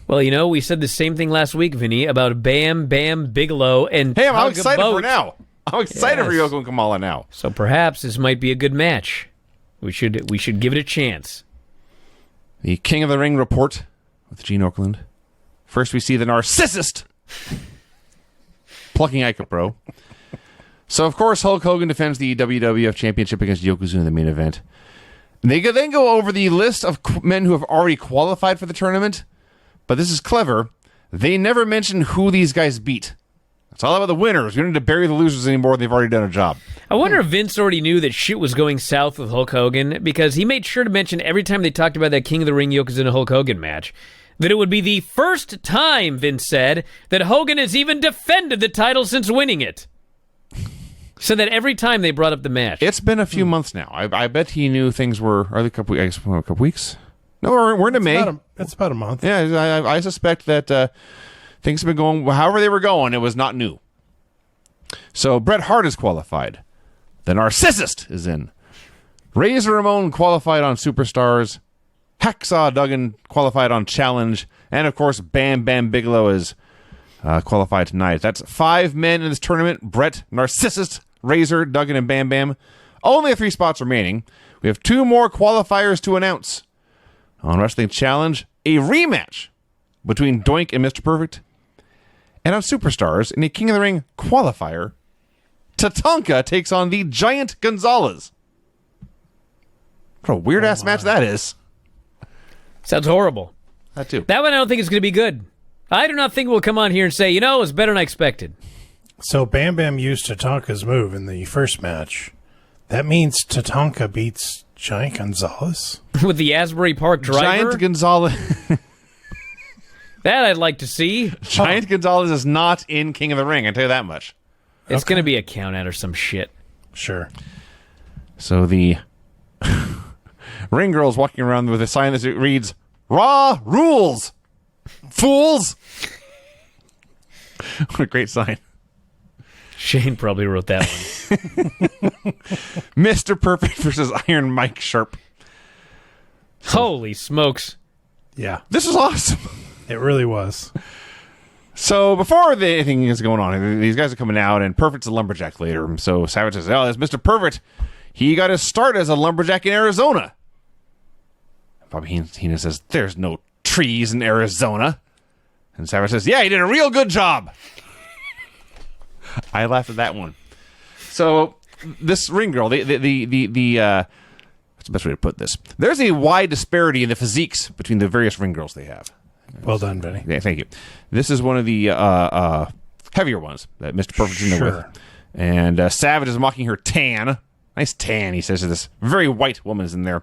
Well, we said the same thing last week, Vinny, about Bam Bigelow and Hey, I'm Tug excited Boat. for now. I'm excited for Yes. Yoko and Kamala now. So perhaps this might be a good match. We should give it a chance. The King of the Ring report with Gene Okerlund. First, we see the narcissist plucking Ike Bro. So, of course, Hulk Hogan defends the WWF Championship against Yokozuna in the main event. They then go over the list of men who have already qualified for the tournament. But this is clever. they never mention who these guys beat. It's all about the winners. We don't need to bury the losers anymore. They've already done a job. I wonder if Vince already knew that shit was going south with Hulk Hogan, because he made sure to mention every time they talked about that King of the Ring Yokozuna Hulk Hogan match that it would be the first time, Vince said, that Hogan has even defended the title since winning it. So that every time they brought up the match. It's been a few months now. I bet he knew things were. Are they a couple weeks? No, we're into May. It's about a month. Yeah, I suspect that things have been going however they were going. It was not new. So Bret Hart is qualified. The Narcissist is in. Razor Ramon qualified on Superstars. Hacksaw Duggan qualified on Challenge. And, of course, Bam Bigelow is qualified tonight. That's 5 men in this tournament. Bret, Narcissist, Razor, Duggan, and Bam Bam. Only 3 spots remaining. We have 2 more qualifiers to announce. On Wrestling Challenge, a rematch between Doink and Mr. Perfect. And on Superstars, in a King of the Ring qualifier, Tatanka takes on the Giant Gonzalez. What a weird-ass match that is. Sounds horrible. That too. That one I don't think is going to be good. I do not think we'll come on here and say, it was better than I expected. So Bam Bam used Tatanka's move in the first match. That means Tatanka beats Giant Gonzalez? With the Asbury Park driver? Giant Gonzalez. That I'd like to see. Giant Gonzalez is not in King of the Ring, I tell you that much. It's going to be a count out or some shit. Sure. So the ring girl's walking around with a sign that reads, Raw Rules! Fools! What a great sign. Shane probably wrote that one. Mr. Perfect versus Iron Mike Sharp. Holy smokes. Yeah. This is awesome. It really was. So before anything is going on, these guys are coming out, and Perfect's a lumberjack later. So Savage says, there's Mr. Perfect. He got his start as a lumberjack in Arizona. Bobby Heenan says, there's no trees in Arizona. And Savage says, yeah, he did a real good job. I laughed at that one. So this ring girl, what's the best way to put this? There's a wide disparity in the physiques between the various ring girls they have. Well done, Vinny. Yeah, thank you. This is one of the heavier ones that Mr. Perfect's in there with. And Savage is mocking her tan. Nice tan, he says to this very white woman is in there.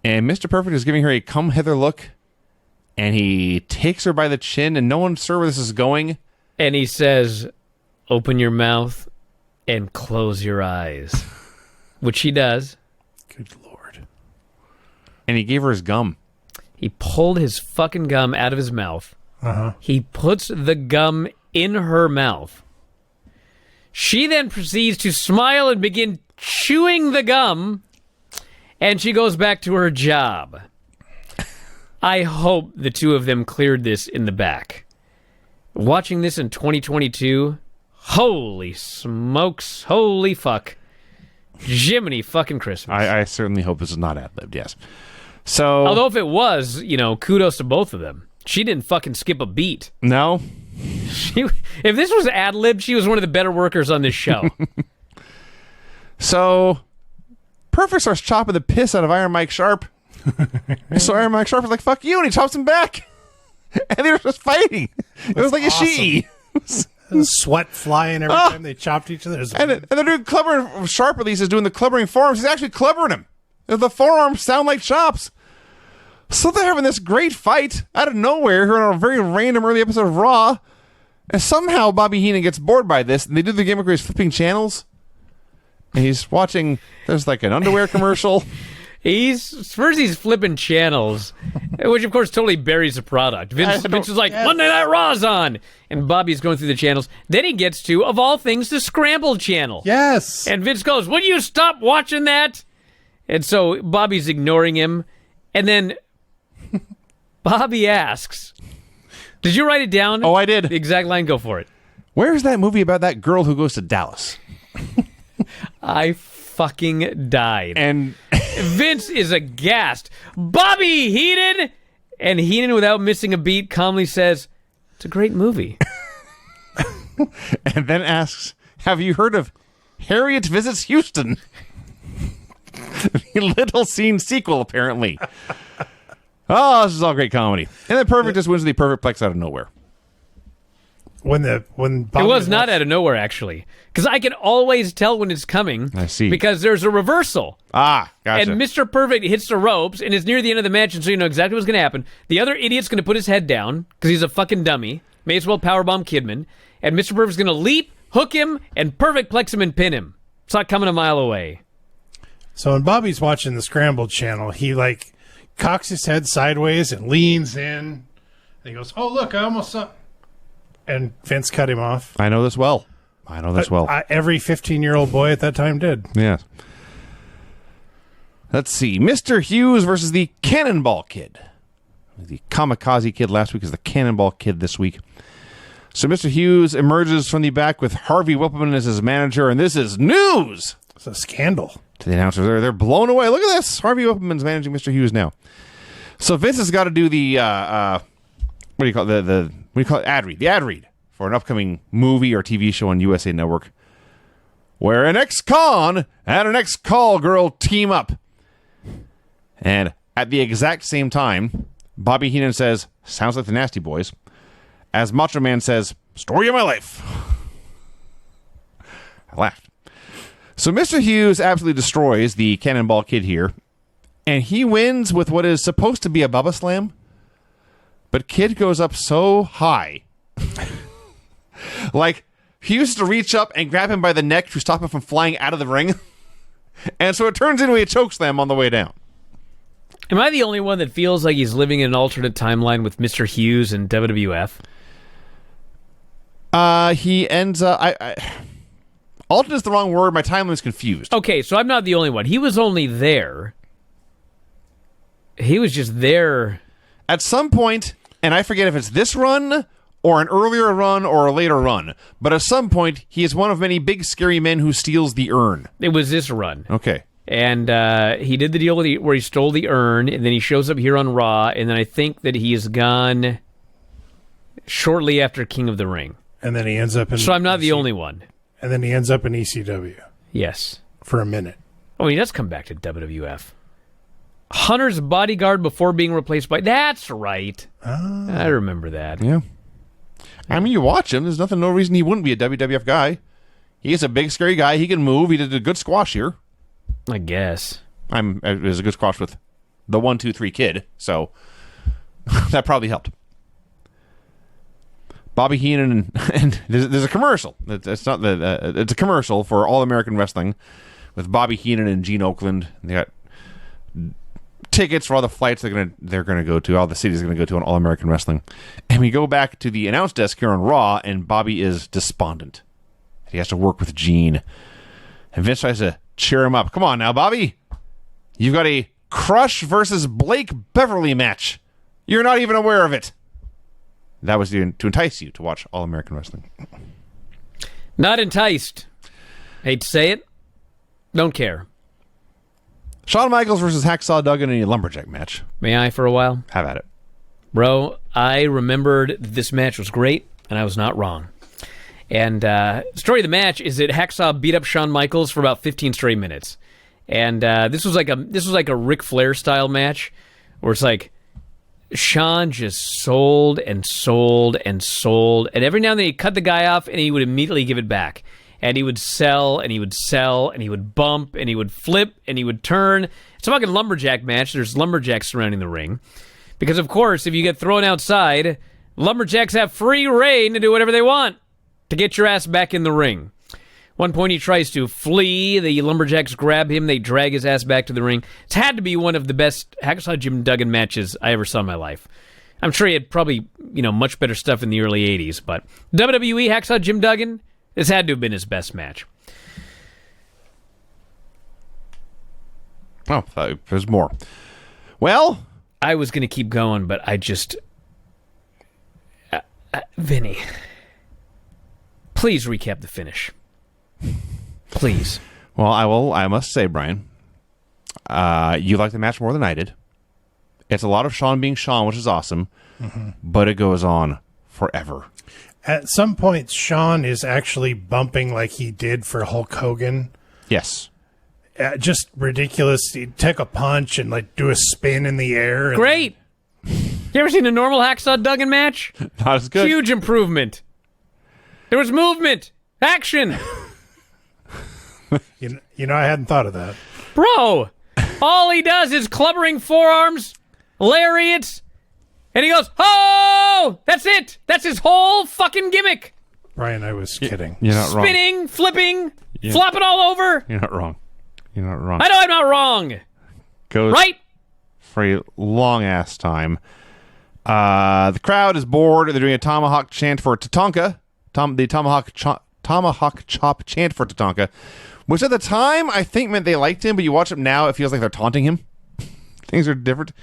And Mr. Perfect is giving her a come hither look. And he takes her by the chin, and no one's sure where this is going. And he says, open your mouth and close your eyes. Which he does. Good Lord. And he gave her his gum. He pulled his fucking gum out of his mouth. Uh-huh. He puts the gum in her mouth. She then proceeds to smile and begin chewing the gum, and she goes back to her job. I hope the two of them cleared this in the back. Watching this in 2022, holy smokes, holy fuck. Jiminy fucking Christmas. I certainly hope this is not ad-libbed, yes. So, although if it was, kudos to both of them. She didn't fucking skip a beat. No? If this was ad-libbed, she was one of the better workers on this show. So, Perfect starts chopping the piss out of Iron Mike Sharp. So Iron Mike Sharp is like, fuck you, and he chops him back. And they were just fighting. It was like awesome. a she. Sweat flying every time they chopped each other. And they're doing clubbering. Sharp, at least, is doing the clubbering forearms. He's actually clubbering him. The forearms sound like chops. So they're having this great fight out of nowhere here on a very random early episode of Raw. And somehow Bobby Heenan gets bored by this, and they do the gimmick where he's flipping channels. And he's watching, there's like an underwear commercial. He's flipping channels, which of course totally buries the product. Vince is like, Monday Night Raw's on, and Bobby's going through the channels. Then he gets to, of all things, the Scramble channel. Yes. And Vince goes, will you stop watching that? And so Bobby's ignoring him, and then Bobby asks, did you write it down? Oh, I did. The exact line, go for it. Where's that movie about that girl who goes to Dallas? I fucking died. And Vince is aghast. Bobby Heenan! And Heenan, without missing a beat, calmly says, it's a great movie. And then asks, have you heard of Harriet Visits Houston? The Little Scene sequel, apparently. Oh, this is all great comedy. And then Perfect just wins the Perfect Plex out of nowhere. when Bobby It was not out of nowhere, actually, because I can always tell when it's coming. I see. Because there's a reversal. Gotcha. And Mr. Perfect hits the ropes, and it's near the end of the match, and so you know exactly what's going to happen. The other idiot's going to put his head down, because he's a fucking dummy. May as well powerbomb Kidman. And Mr. Perfect's going to leap, hook him, and Perfect plex him and pin him. It's not coming a mile away. So when Bobby's watching the Scrambled channel, he like cocks his head sideways and leans in. And he goes, "Oh, look, I almost saw..." And Vince cut him off. I know this well. Every 15-year-old boy at that time did. Yeah. Let's see. Mr. Hughes versus the Cannonball Kid. The Kamikaze Kid last week is the Cannonball Kid this week. So Mr. Hughes emerges from the back with Harvey Whippleman as his manager, and this is news! It's a scandal. To the announcers, they're blown away. Look at this! Harvey Whippleman's managing Mr. Hughes now. So Vince has got to do the, what do you call it? What do you call it? Ad read. The ad read for an upcoming movie or TV show on USA Network, where an ex-con and an ex-call girl team up. And at the exact same time, Bobby Heenan says, "Sounds like the Nasty Boys," as Macho Man says, "Story of my life." I laughed. So Mr. Hughes absolutely destroys the Cannonball Kid here, and he wins with what is supposed to be a Bubba Slam, but Kid goes up so high. Like, he used to reach up and grab him by the neck to stop him from flying out of the ring. And so it turns into a chokeslam on the way down. Am I the only one that feels like he's living in an alternate timeline with Mr. Hughes and WWF? He ends up... alternate is the wrong word. My timeline's confused. Okay, so I'm not the only one. He was only there. He was just there. At some point, and I forget if it's this run or an earlier run or a later run, but at some point, he is one of many big scary men who steals the urn. It was this run. Okay. And he did the deal where he stole the urn, and then he shows up here on Raw, and then I think that he is gone shortly after King of the Ring. And then he ends up in... So I'm not the only one. And then he ends up in ECW. Yes. For a minute. Oh, he does come back to WWF. Hunter's bodyguard before being replaced by... That's right. Oh. I remember that. Yeah. I mean, you watch him. There's no reason he wouldn't be a WWF guy. He's a big, scary guy. He can move. He did a good squash here. I guess. It was a good squash with the 1-2-3 Kid, so that probably helped. Bobby Heenan and there's a commercial. It's not it's a commercial for All American Wrestling with Bobby Heenan and Gene Oakland. They got tickets for all the flights they're gonna go to, all the cities they're gonna go to on All American Wrestling. And we go back to the announce desk here on Raw, and Bobby is despondent. He has to work with Gene, and Vince tries to cheer him up. Come on now, Bobby. You've got a Crush versus Blake Beverly match. You're not even aware of it. That was to entice you to watch All American Wrestling. Not enticed. Hate to say it. Don't care. Shawn Michaels versus Hacksaw Duggan in a lumberjack match. May I for a while? Have at it. Bro, I remembered this match was great, and I was not wrong. And the story of the match is that Hacksaw beat up Shawn Michaels for about 15 straight minutes. And this was like a Ric Flair style match where it's like Shawn just sold and sold and sold, and every now and then he'd cut the guy off and he would immediately give it back. And he would sell, and he would sell, and he would bump, and he would flip, and he would turn. It's a fucking lumberjack match. There's lumberjacks surrounding the ring. Because, of course, if you get thrown outside, lumberjacks have free reign to do whatever they want to get your ass back in the ring. One point he tries to flee. The lumberjacks grab him. They drag his ass back to the ring. It's had to be one of the best Hacksaw Jim Duggan matches I ever saw in my life. I'm sure he had probably, much better stuff in the early 80s, but WWE Hacksaw Jim Duggan, this had to have been his best match. Oh, there's more. Well, I was going to keep going, but I just... Vinny, please recap the finish. Please. Well, I must say, Brian, you like the match more than I did. It's a lot of Shawn being Shawn, which is awesome, but it goes on forever. At some point, Shawn is actually bumping like he did for Hulk Hogan. Yes. Just ridiculous. He'd take a punch and do a spin in the air. Great. You ever seen a normal Hacksaw Duggan match? Not as good. Huge improvement. There was movement. Action. You know, I hadn't thought of that. Bro, all he does is clubbering forearms, lariats, and he goes, oh! That's it. That's his whole fucking gimmick. Brian, I was kidding. You're not wrong. Spinning, flipping, flopping all over. You're not wrong. You're not wrong. I know I'm not wrong. Goes Right? for a long-ass time. The crowd is bored. They're doing a tomahawk chant for Tatanka. The tomahawk chop chant for Tatanka, which at the time I think meant they liked him, but you watch him now, it feels like they're taunting him. Things are different.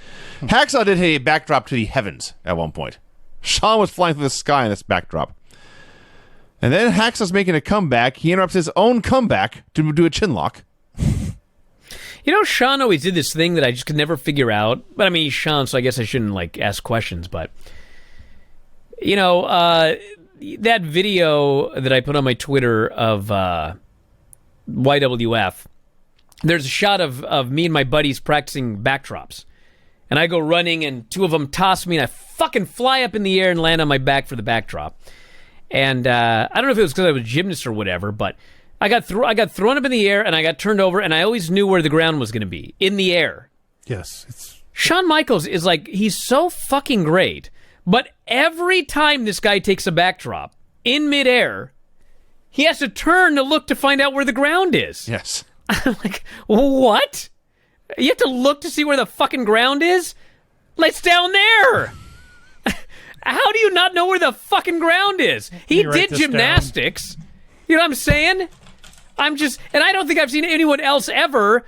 Hacksaw did hit a backdrop to the heavens at one point. Shawn was flying through the sky in this backdrop. And then Hacksaw's making a comeback. He interrupts his own comeback to do a chin lock. You know, Shawn always did this thing that I just could never figure out. But I mean, he's Shawn, so I guess I shouldn't ask questions. But you know, that video that I put on my Twitter of YWF, there's a shot of me and my buddies practicing backdrops, and I go running, and two of them toss me, and I fucking fly up in the air and land on my back for the backdrop. And I don't know if it was because I was a gymnast or whatever, but I got thrown up in the air, and I got turned over, and I always knew where the ground was going to be, in the air. Yes. Shawn Michaels is he's so fucking great, but every time this guy takes a backdrop in midair, he has to turn to look to find out where the ground is. Yes. I'm like, what? You have to look to see where the fucking ground is? It's down there. How do you not know where the fucking ground is? He did gymnastics. You know what I'm saying? And I don't think I've seen anyone else ever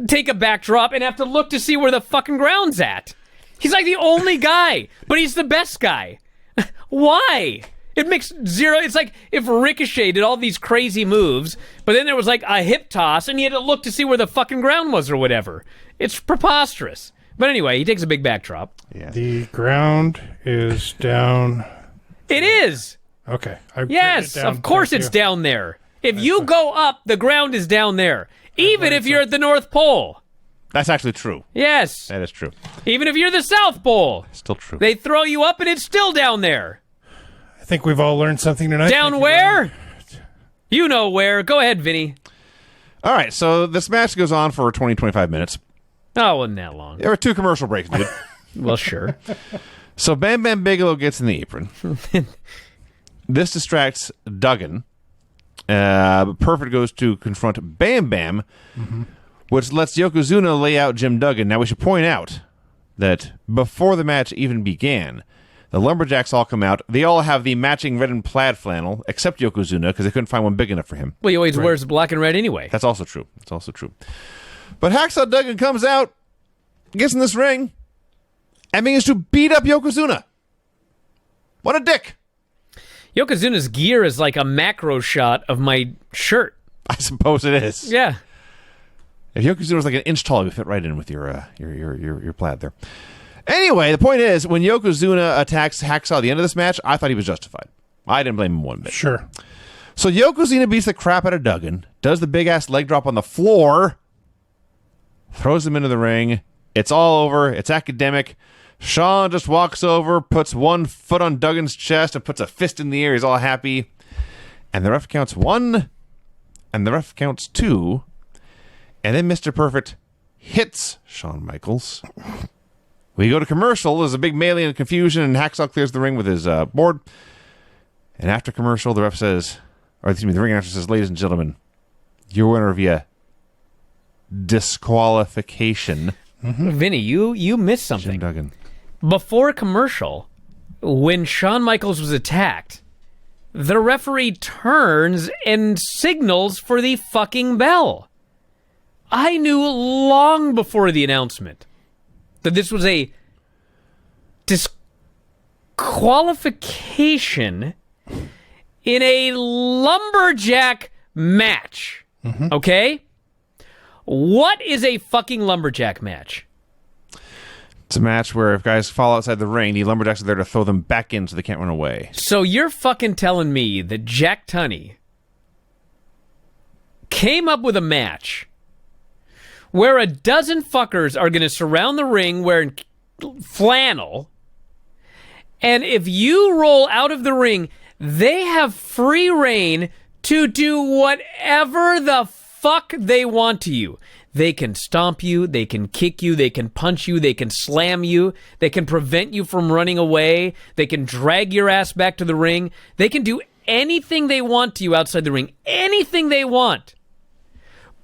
take a backdrop and have to look to see where the fucking ground's at. He's like the only guy, but he's the best guy. Why? It makes zero. It's like if Ricochet did all these crazy moves, but then there was a hip toss, and he had to look to see where the fucking ground was or whatever. It's preposterous. But anyway, he takes a big backdrop. Yeah. The ground is down. It is. Okay. Yes, of course it's down there. If you go up, the ground is down there. Even if you're at the North Pole. That's actually true. Yes. That is true. Even if you're the South Pole. Still true. They throw you up and it's still down there. I think we've all learned something tonight. Down where? You know where. Go ahead, Vinny. All right, so this match goes on for 20, 25 minutes. Oh, it wasn't that long. There were 2 commercial breaks, dude. Well, sure. So Bam Bigelow gets in the apron. This distracts Duggan. Perfect goes to confront Bam Bam, which lets Yokozuna lay out Jim Duggan. Now, we should point out that before the match even began, the lumberjacks all come out. They all have the matching red and plaid flannel, except Yokozuna, because they couldn't find one big enough for him. Well, he always wears black and red anyway. That's also true. But Hacksaw Duggan comes out, gets in this ring, and begins to beat up Yokozuna. What a dick. Yokozuna's gear is like a macro shot of my shirt. I suppose it is. Yeah. If Yokozuna was like an inch tall, it would fit right in with your plaid there. Anyway, the point is, when Yokozuna attacks Hacksaw at the end of this match, I thought he was justified. I didn't blame him one bit. Sure. So Yokozuna beats the crap out of Duggan, does the big-ass leg drop on the floor, throws him into the ring. It's all over. It's academic. Shawn just walks over, puts one foot on Duggan's chest, and puts a fist in the air. He's all happy. And the ref counts 1, and the ref counts 2, and then Mr. Perfect hits Shawn Michaels. We go to commercial. There's a big melee and confusion, and Hacksaw clears the ring with his board. And after commercial, the ref says, or excuse me, the ring announcer says, "Ladies and gentlemen, your winner via disqualification." Vinny, you missed Jim something. Duggan. Before commercial, when Shawn Michaels was attacked, the referee turns and signals for the fucking bell. I knew long before the announcement that this was a disqualification in a lumberjack match. Okay? What is a fucking lumberjack match? It's a match where if guys fall outside the ring, the lumberjacks are there to throw them back in so they can't run away. So you're fucking telling me that Jack Tunney came up with a match where a dozen fuckers are going to surround the ring wearing flannel, and if you roll out of the ring, they have free reign to do whatever the fuck they want to you. They can stomp you, they can kick you, they can punch you, they can slam you, they can prevent you from running away, they can drag your ass back to the ring, they can do anything they want to you outside the ring, anything they want.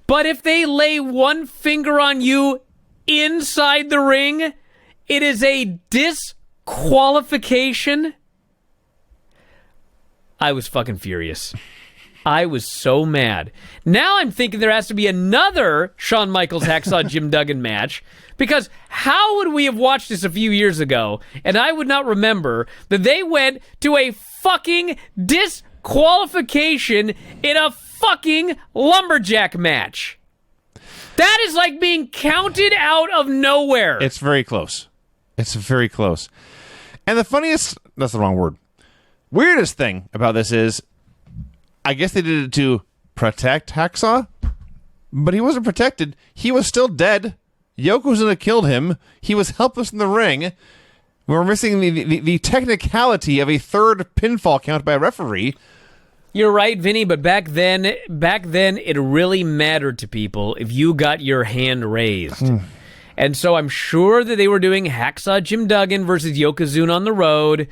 But if they lay one finger on you inside the ring, it is a disqualification. I was fucking furious. I was so mad. Now I'm thinking there has to be another Shawn Michaels Hacksaw Jim Duggan match, because how would we have watched this a few years ago and I would not remember that they went to a fucking disqualification in a fucking lumberjack match? That is like being counted out of nowhere. It's very close. It's very close. And the funniest, that's the wrong word, weirdest thing about this is, I guess they did it to protect Hacksaw, but he wasn't protected. He was still dead. Yokozuna killed him. He was helpless in the ring. We were missing the technicality of a third pinfall count by a referee. You're right, Vinny, but back then it really mattered to people if you got your hand raised. And so I'm sure that they were doing Hacksaw Jim Duggan versus Yokozuna on the road.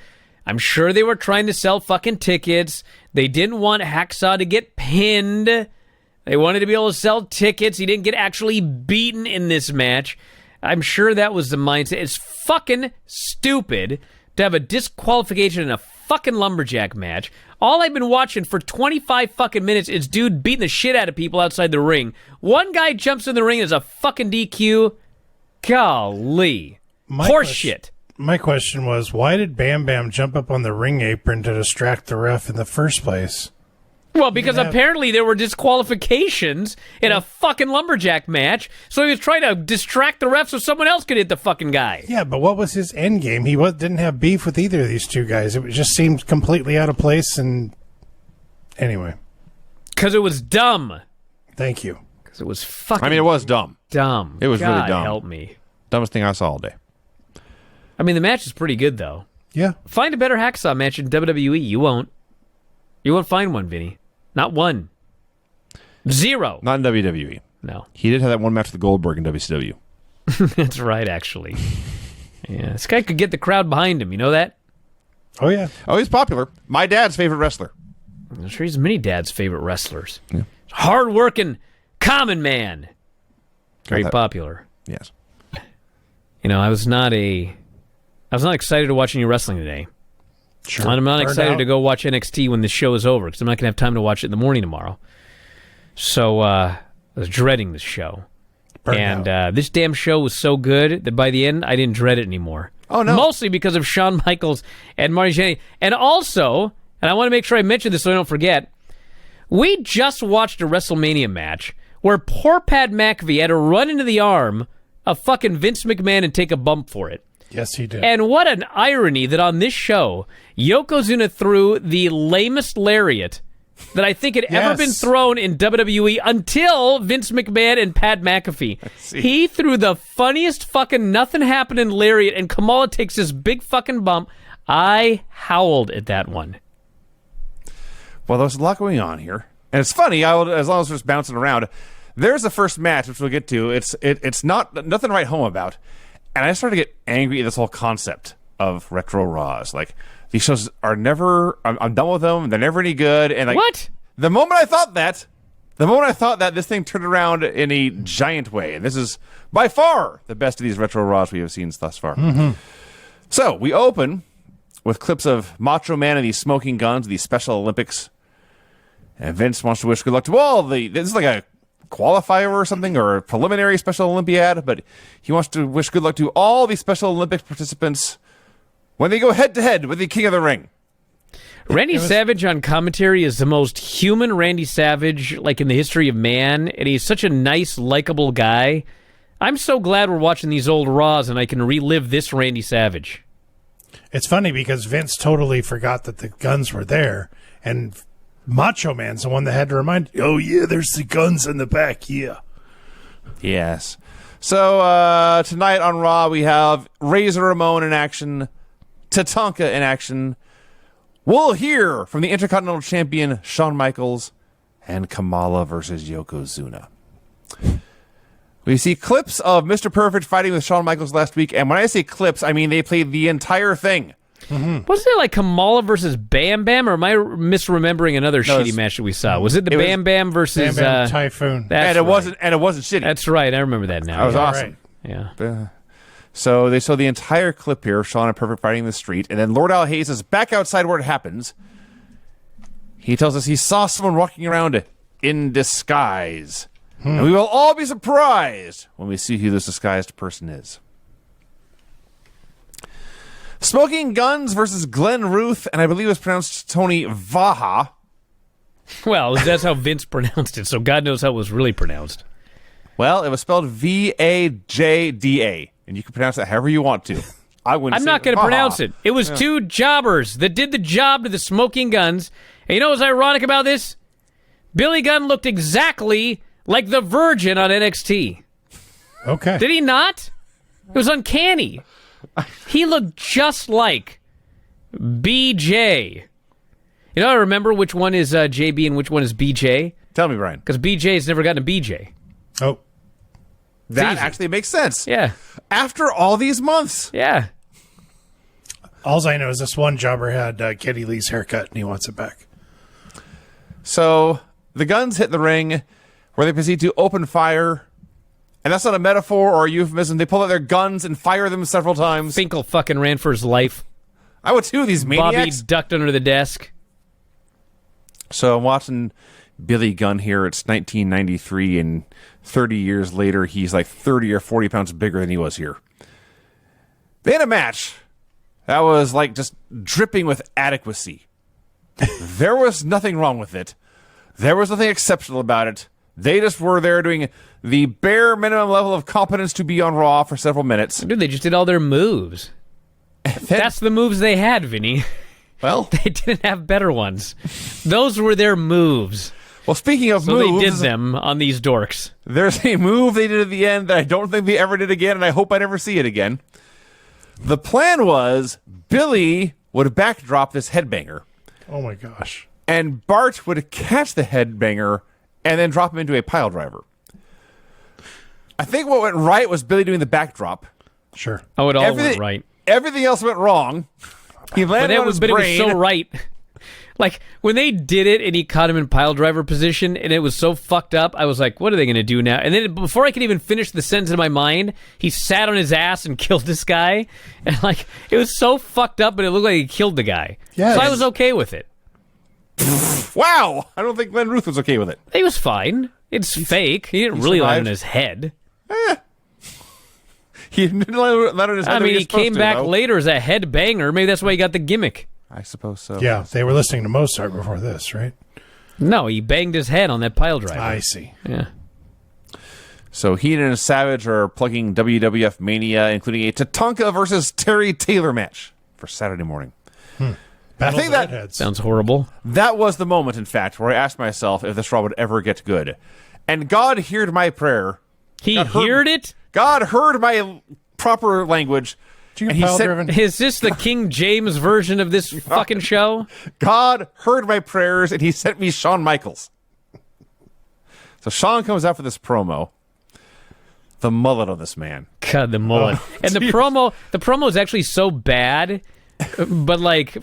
I'm sure they were trying to sell fucking tickets. They didn't want Hacksaw to get pinned. They wanted to be able to sell tickets. He didn't get actually beaten in this match. I'm sure that was the mindset. It's fucking stupid to have a disqualification in a fucking lumberjack match. All I've been watching for 25 fucking minutes is dude beating the shit out of people outside the ring. One guy jumps in the ring as a fucking DQ. Golly. Horse shit. My question was, why did Bam Bam jump up on the ring apron to distract the ref in the first place? Well, because apparently there were disqualifications in a fucking lumberjack match, so he was trying to distract the ref so someone else could hit the fucking guy. Yeah, but what was his end game? He didn't have beef with either of these two guys. It just seemed completely out of place, and anyway. Because it was dumb. Thank you. Because it was fucking I mean, it was dumb. Dumb. It was God really dumb. Help me. Dumbest thing I saw all day. I mean, the match is pretty good, though. Yeah. Find a better Hacksaw match in WWE. You won't. You won't find one, Vinny. Not one. Zero. Not in WWE. No. He did have that one match with Goldberg in WCW. That's right, actually. Yeah, this guy could get the crowd behind him. You know that? Oh, yeah. Oh, he's popular. My dad's favorite wrestler. I'm sure he's many dads' favorite wrestlers. Yeah. Hard-working, common man. Very popular. Yes. You know, I was not excited to watch any wrestling today. Sure. I'm not excited to go watch NXT when this show is over, because I'm not going to have time to watch it in the morning tomorrow. So I was dreading this show. This damn show was so good that by the end, I didn't dread it anymore. Oh, no. Mostly because of Shawn Michaels and Marty Jannetty. And also, and I want to make sure I mention this so I don't forget, we just watched a WrestleMania match where poor Pat McAfee had to run into the arm of fucking Vince McMahon and take a bump for it. Yes, he did. And what an irony that on this show, Yokozuna threw the lamest lariat that I think had ever been thrown in WWE until Vince McMahon and Pat McAfee. He threw the funniest fucking nothing happening lariat, and Kamala takes this big fucking bump. I howled at that one. Well, there's a lot going on here. And it's funny, as long as we're just bouncing around. There's the first match, which we'll get to. It's not nothing to write home about. And I started to get angry at this whole concept of retro Raws. Like, these shows are never, I'm done with them. They're never any good. And like, what? The moment I thought that, this thing turned around in a giant way. And this is by far the best of these retro Raws we have seen thus far. Mm-hmm. So we open with clips of Macho Man and these smoking guns, these Special Olympics. And Vince wants to wish good luck to all this is like a qualifier or something, or a preliminary Special Olympiad, but he wants to wish good luck to all the Special Olympics participants when they go head-to-head with the King of the Ring. Randy Savage on commentary is the most human Randy Savage, like, in the history of man, and he's such a nice, likable guy. I'm so glad we're watching these old Raws and I can relive this Randy Savage. It's funny because Vince totally forgot that the guns were there, and Macho Man's the one that had to remind, oh, yeah, there's the guns in the back, yeah. Yes. So tonight on Raw, we have Razor Ramon in action, Tatanka in action. we'll hear from the Intercontinental Champion Shawn Michaels and Kamala versus Yokozuna. We see clips of Mr. Perfect fighting with Shawn Michaels last week, and when I say clips, I mean they played the entire thing. Wasn't it like Kamala versus Bam Bam, or am I misremembering another shitty match that we saw? Was it the Bam Bam versus Bam Bam Typhoon? That's and it right. wasn't shitty. That's right. I remember that now. That was Yeah. awesome. Right. Yeah. So they saw the entire clip here of Shawn and Perfect fighting in the street, and then Lord Al Hayes is back outside where it happens. He tells us he saw someone walking around in disguise. And we will all be surprised when we see who this disguised person is. Smoking Guns versus Glenn Ruth, and I believe it's pronounced Tony Vaha. Well, that's how Vince pronounced it, so God knows how it was really pronounced. Well, it was spelled Vajda, and you can pronounce it however you want to. I'm not going to pronounce it. It was two jobbers that did the job to the Smoking Guns. And you know what's ironic about this? Billy Gunn looked exactly like the Virgin on NXT. Okay. Did he not? It was uncanny. He looked just like BJ. You know, I remember which one is JB and which one is BJ. Tell me, Brian. Because BJ's never gotten a BJ. Oh. That easy. actually makes sense. Yeah. After all these months. Yeah. All I know is this one jobber had Kitty Lee's haircut, and he wants it back. So the Guns hit the ring, where they proceed to open fire. And that's not a metaphor or a euphemism. They pull out their guns and fire them several times. Finkel fucking ran for his life. I would too, these Bobby maniacs. ducked under the desk. So I'm watching Billy Gunn here. It's 1993, and 30 years later, he's like 30 or 40 pounds bigger than he was here. They had a match that was like just dripping with adequacy. There was nothing wrong with it. There was nothing exceptional about it. They just were there doing the bare minimum level of competence to be on Raw for several minutes. Dude, they just did all their moves. That's the moves they had, Vinny. Well, They didn't have better ones. Those were their moves. well, speaking of So moves, they did them on these dorks. there's a move they did at the end that I don't think they ever did again, and I hope I never see it again. The plan was Billy would backdrop this headbanger, Oh, my gosh. and Bart would catch the headbanger and then drop him into a pile driver. I think what went right was Billy doing the backdrop. Sure. Oh, it all went right. Everything else went wrong. He landed on his But brain. it was so right. Like, when they did it and he caught him in pile driver position and it was so fucked up, I was like, what are they going to do now? And then before I could even finish the sentence in my mind, he sat on his ass and killed this guy. And, like, it was so fucked up, but it looked like he killed the guy. Yes. So I was okay with it. Wow! I don't think Glenn Ruth was okay with it. He was fine. It's fake. He didn't really land on survived. his head. He didn't let on his head. I the way mean, he he was supposed came to, back though. later as a head banger. Maybe that's why he got the gimmick. I suppose so. Yeah, they were listening to Mozart before this, right? No, he banged his head on that pile driver. I see. Yeah. So Heenan and Savage are plugging WWF Mania, including a Tatanka versus Terry Taylor match for Saturday morning. Battle think of the that- Redheads. Sounds horrible. That was the moment, in fact, where I asked myself if this Raw would ever get good. And God heard my prayer. He God heard it? God heard my proper language. Did you and get he pile said- driven? Is this the King James version of this fucking show? God heard my prayers, and he sent me Shawn Michaels. So Shawn comes out for this promo. The mullet on this man. God, the mullet. And the promo is actually so bad, but like,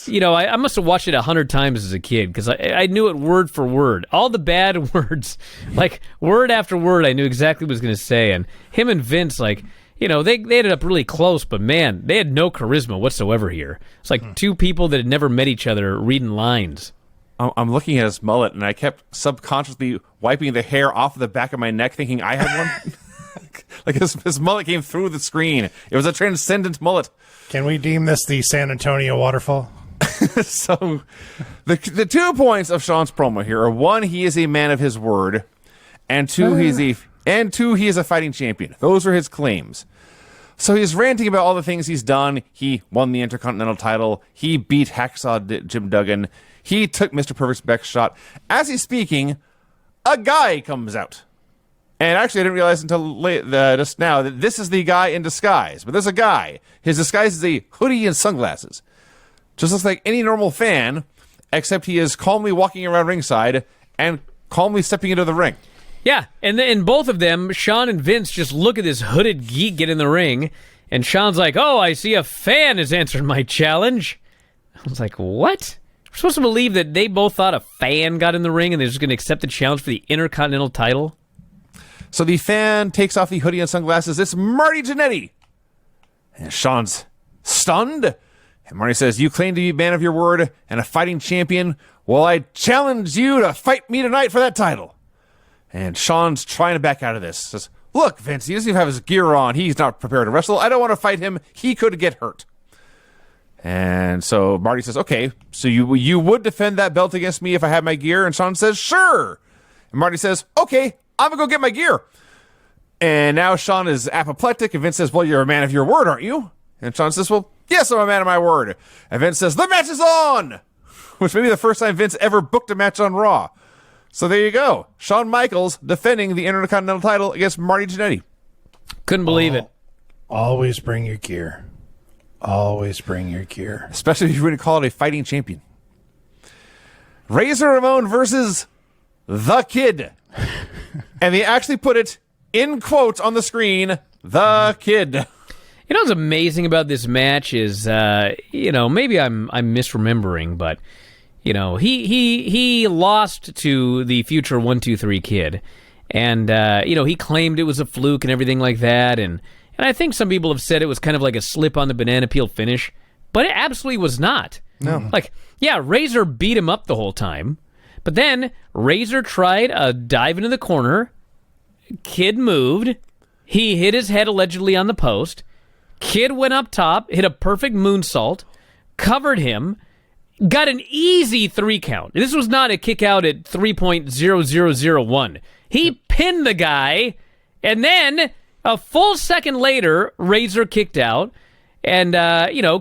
you know, I must have watched it 100 times as a kid because I knew it word for word. All the bad words, like word after word, I knew exactly what he was going to say. And him and Vince, like, you know, they ended up really close, but man, they had no charisma whatsoever here. It's like two people that had never met each other reading lines. I'm looking at his mullet, and I kept subconsciously wiping the hair off the back of my neck, thinking I had one. Like his mullet came through the screen. It was a transcendent mullet. Can we deem this the San Antonio waterfall? So the 2 points of Shawn's promo here are: one, he is a man of his word, and two, he is a fighting champion. Those are his claims. So he's ranting about all the things he's done. He won the Intercontinental title. He beat Hacksaw Jim Duggan. He took Mr. Perfect's back shot. As he's speaking, a guy comes out. And actually, I didn't realize until just now that this is the guy in disguise. But there's a guy. His disguise is a hoodie and sunglasses. Just looks like any normal fan, except he is calmly walking around ringside and calmly stepping into the ring. Yeah, and in both of them, Shawn and Vince just look at this hooded geek get in the ring, and Shawn's like, "Oh, I see a fan has answered my challenge." I was like, what? We're supposed to believe that they both thought a fan got in the ring and they're just going to accept the challenge for the Intercontinental title? So the fan takes off the hoodie and sunglasses. It's Marty Jannetty. And Shawn's stunned. And Marty says, "You claim to be man of your word and a fighting champion. Well, I challenge you to fight me tonight for that title." And Shawn's trying to back out of this. Says, "Look, Vince, he doesn't even have his gear on. He's not prepared to wrestle. I don't want to fight him. He could get hurt." And so Marty says, "Okay, so you would defend that belt against me if I had my gear?" And Shawn says, "Sure." And Marty says, "Okay, I'm going to go get my gear." And now Shawn is apoplectic. And Vince says, "Well, you're a man of your word, aren't you?" And Shawn says, "Well, yes, I'm a man of my word." And Vince says, "The match is on!" Which may be the first time Vince ever booked a match on Raw. So there you go. Shawn Michaels defending the Intercontinental title against Marty Jannetty. Couldn't believe it. Always bring your gear. Always bring your gear. Especially if you're going to call it a fighting champion. Razor Ramon versus The Kid. And they actually put it in quotes on the screen, The Kid. You know what's amazing about this match is, maybe I'm misremembering, but he lost to the future 1-2-3 Kid, and he claimed it was a fluke and everything like that, and I think some people have said it was kind of like a slip on the banana peel finish, but it absolutely was not. No, Razor beat him up the whole time, but then Razor tried a dive into the corner. Kid moved. He hit his head allegedly on the post. Kid went up top, hit a perfect moonsault, covered him, got an easy 3 count. This was not a kick out at 3.0001. He pinned the guy, and then a full second later, Razor kicked out, and,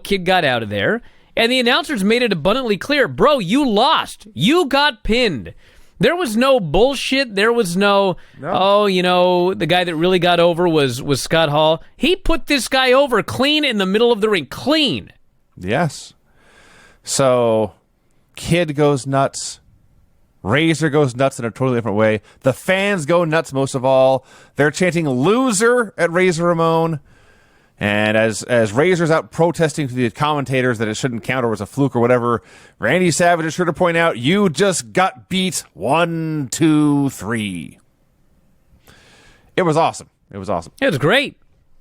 Kid got out of there. And the announcers made it abundantly clear, bro, you lost. You got pinned. There was no bullshit. There was no, the guy that really got over was Scott Hall. He put this guy over clean in the middle of the ring. Clean. Yes. So, Kid goes nuts. Razor goes nuts in a totally different way. The fans go nuts most of all. They're chanting "loser" at Razor Ramon. And as Razor's out protesting to the commentators that it shouldn't count or was a fluke or whatever, Randy Savage is sure to point out, "You just got beat 1, 2, 3." It was awesome. It was great.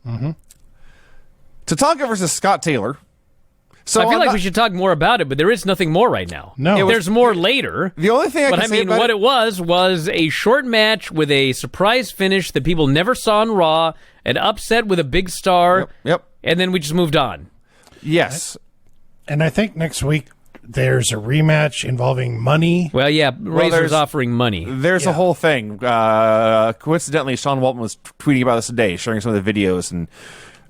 Mm-hmm. Tatanka versus Scott Taylor. So I feel like we should talk more about it, but there is nothing more right now. No. There's more later. The only thing what it was a short match with a surprise finish that people never saw on Raw, an upset with a big star, Yep. And then we just moved on. Yes. And I think next week there's a rematch involving money. Well, yeah, Razor's offering money. There's a whole thing. Coincidentally, Sean Waltman was tweeting about this today, sharing some of the videos, and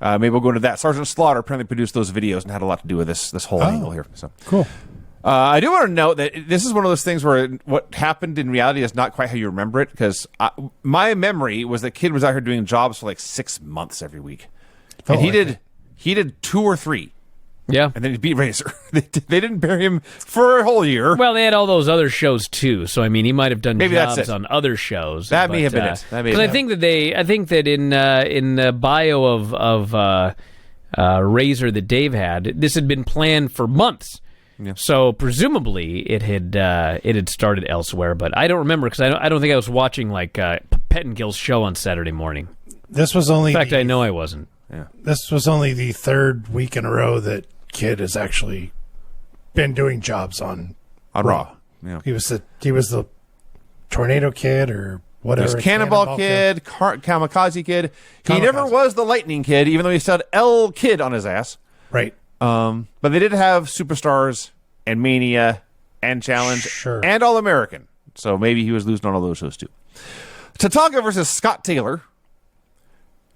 maybe we'll go into that. Sergeant Slaughter apparently produced those videos and had a lot to do with this whole angle here. So cool. I do want to note that this is one of those things where what happened in reality is not quite how you remember it, because my memory was that Kid was out here doing jobs for like 6 months every week. And he did 2 or 3. Yeah. And then he beat Razor. They didn't bury him for a whole year. Well, they had all those other shows too, so I mean, he might have done jobs on other shows. That may have been it. Because I think that in the bio of Razor that Dave had, this had been planned for months. Yeah. So presumably it had started elsewhere, but I don't remember because I don't think I was watching like Pet and Gill's show on Saturday morning. This was only. In fact, I know I wasn't. Yeah. This was only the 3rd week in a row that Kid has actually been doing jobs on Raw. Yeah. He was the Tornado Kid or whatever. There's Cannonball Kid, Kamikaze Kid. He never was the Lightning Kid, even though he still had L Kid on his ass. Right. But they did have Superstars and Mania and Challenge and All American. So maybe he was losing on all those shows too. Tatanka versus Scott Taylor.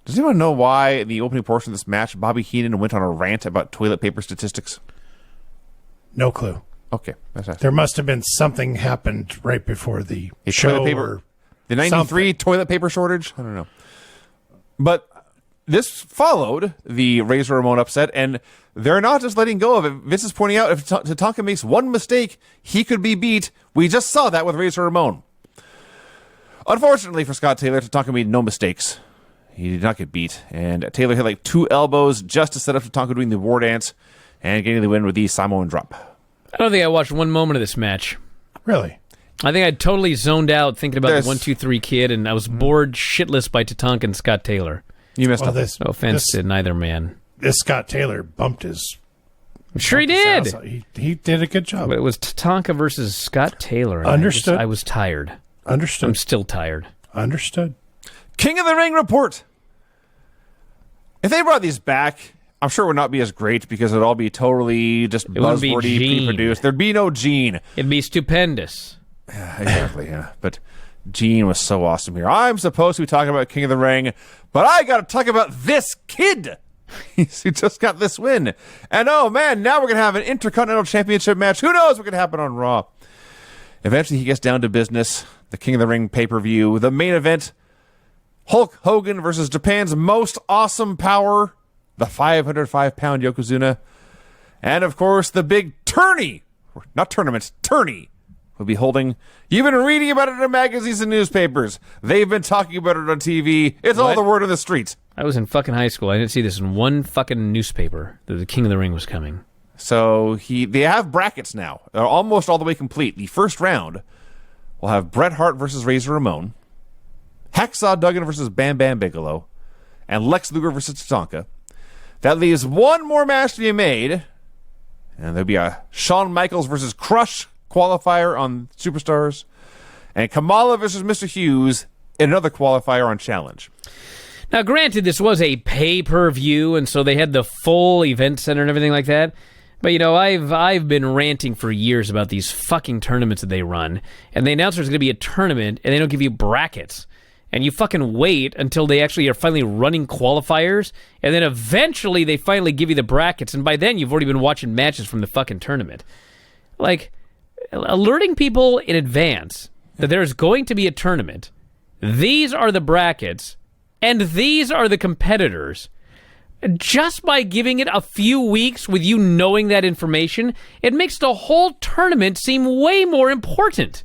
Does anyone know why in the opening portion of this match, Bobby Heenan went on a rant about toilet paper statistics? No clue. Okay. There must have been something happened right before the show. The 93 toilet paper shortage? I don't know. But this followed the Razor Ramon upset, and they're not just letting go of it. Vince is pointing out if Tatanka makes one mistake, he could be beat. We just saw that with Razor Ramon. Unfortunately for Scott Taylor, Tatanka made no mistakes. He did not get beat, and Taylor hit like 2 elbows just to set up Tatanka doing the war dance and getting the win with the Samoan drop. I don't think I watched one moment of this match. Really? I think I totally zoned out thinking about the 1-2-3 Kid, and I was bored shitless by Tatanka and Scott Taylor. You missed out. No offense to neither man. This Scott Taylor bumped his... I'm sure he did. He did a good job. But it was Tatanka versus Scott Taylor. Understood. I was tired. Understood. I'm still tired. Understood. King of the Ring report. If they brought these back, I'm sure it would not be as great because it would all be totally just buzzwordy, pre-produced. There'd be no Gene. It'd be stupendous. Exactly, yeah. But Gene was so awesome here. I'm supposed to be talking about King of the Ring, but I got to talk about this kid who just got this win. And oh man, now we're going to have an Intercontinental Championship match. Who knows what could happen on Raw? Eventually he gets down to business. The King of the Ring pay-per-view. The main event, Hulk Hogan versus Japan's most awesome power, the 505-pound Yokozuna. And of course, the big tourney, not tournaments, tourney, will be holding. You've been reading about it in magazines and newspapers. They've been talking about it on TV. It's all the word on the street. I was in fucking high school. I didn't see this in one fucking newspaper that the King of the Ring was coming. So they have brackets now. They're almost all the way complete. The first round will have Bret Hart versus Razor Ramon, Hacksaw Duggan versus Bam Bigelow, and Lex Luger versus Tatanka. That leaves one more match to be made, and there'll be a Shawn Michaels versus Crush qualifier on Superstars, and Kamala versus Mr. Hughes in another qualifier on Challenge. Now, granted, this was a pay-per-view, and so they had the full event center and everything like that. But, you know, I've been ranting for years about these fucking tournaments that they run, and they announce there's going to be a tournament, and they don't give you brackets. And you fucking wait until they actually are finally running qualifiers, and then eventually they finally give you the brackets, and by then you've already been watching matches from the fucking tournament. Like, alerting people in advance that there's going to be a tournament, these are the brackets, and these are the competitors. Just by giving it a few weeks with you knowing that information, it makes the whole tournament seem way more important.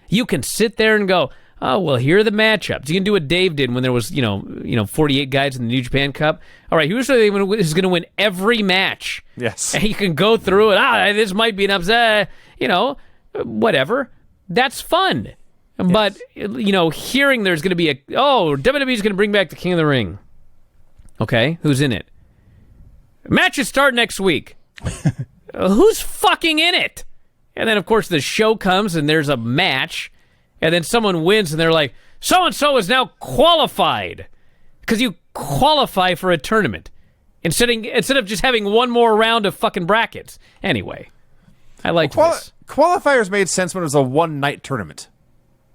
You can sit there and go, oh, well, here are the matchups. You can do what Dave did when there was, 48 guys in the New Japan Cup. All right, who's going to win every match? Yes. And you can go through it. This might be an upset, whatever. That's fun. Yes. But, hearing there's going to be WWE's going to bring back the King of the Ring. Okay, who's in it? Matches start next week. Who's fucking in it? And then, of course, the show comes and there's a match, and then someone wins and they're like, so-and-so is now qualified. Because you qualify for a tournament instead of just having one more round of fucking brackets. Anyway, I like this. Qualifiers made sense when it was a one-night tournament.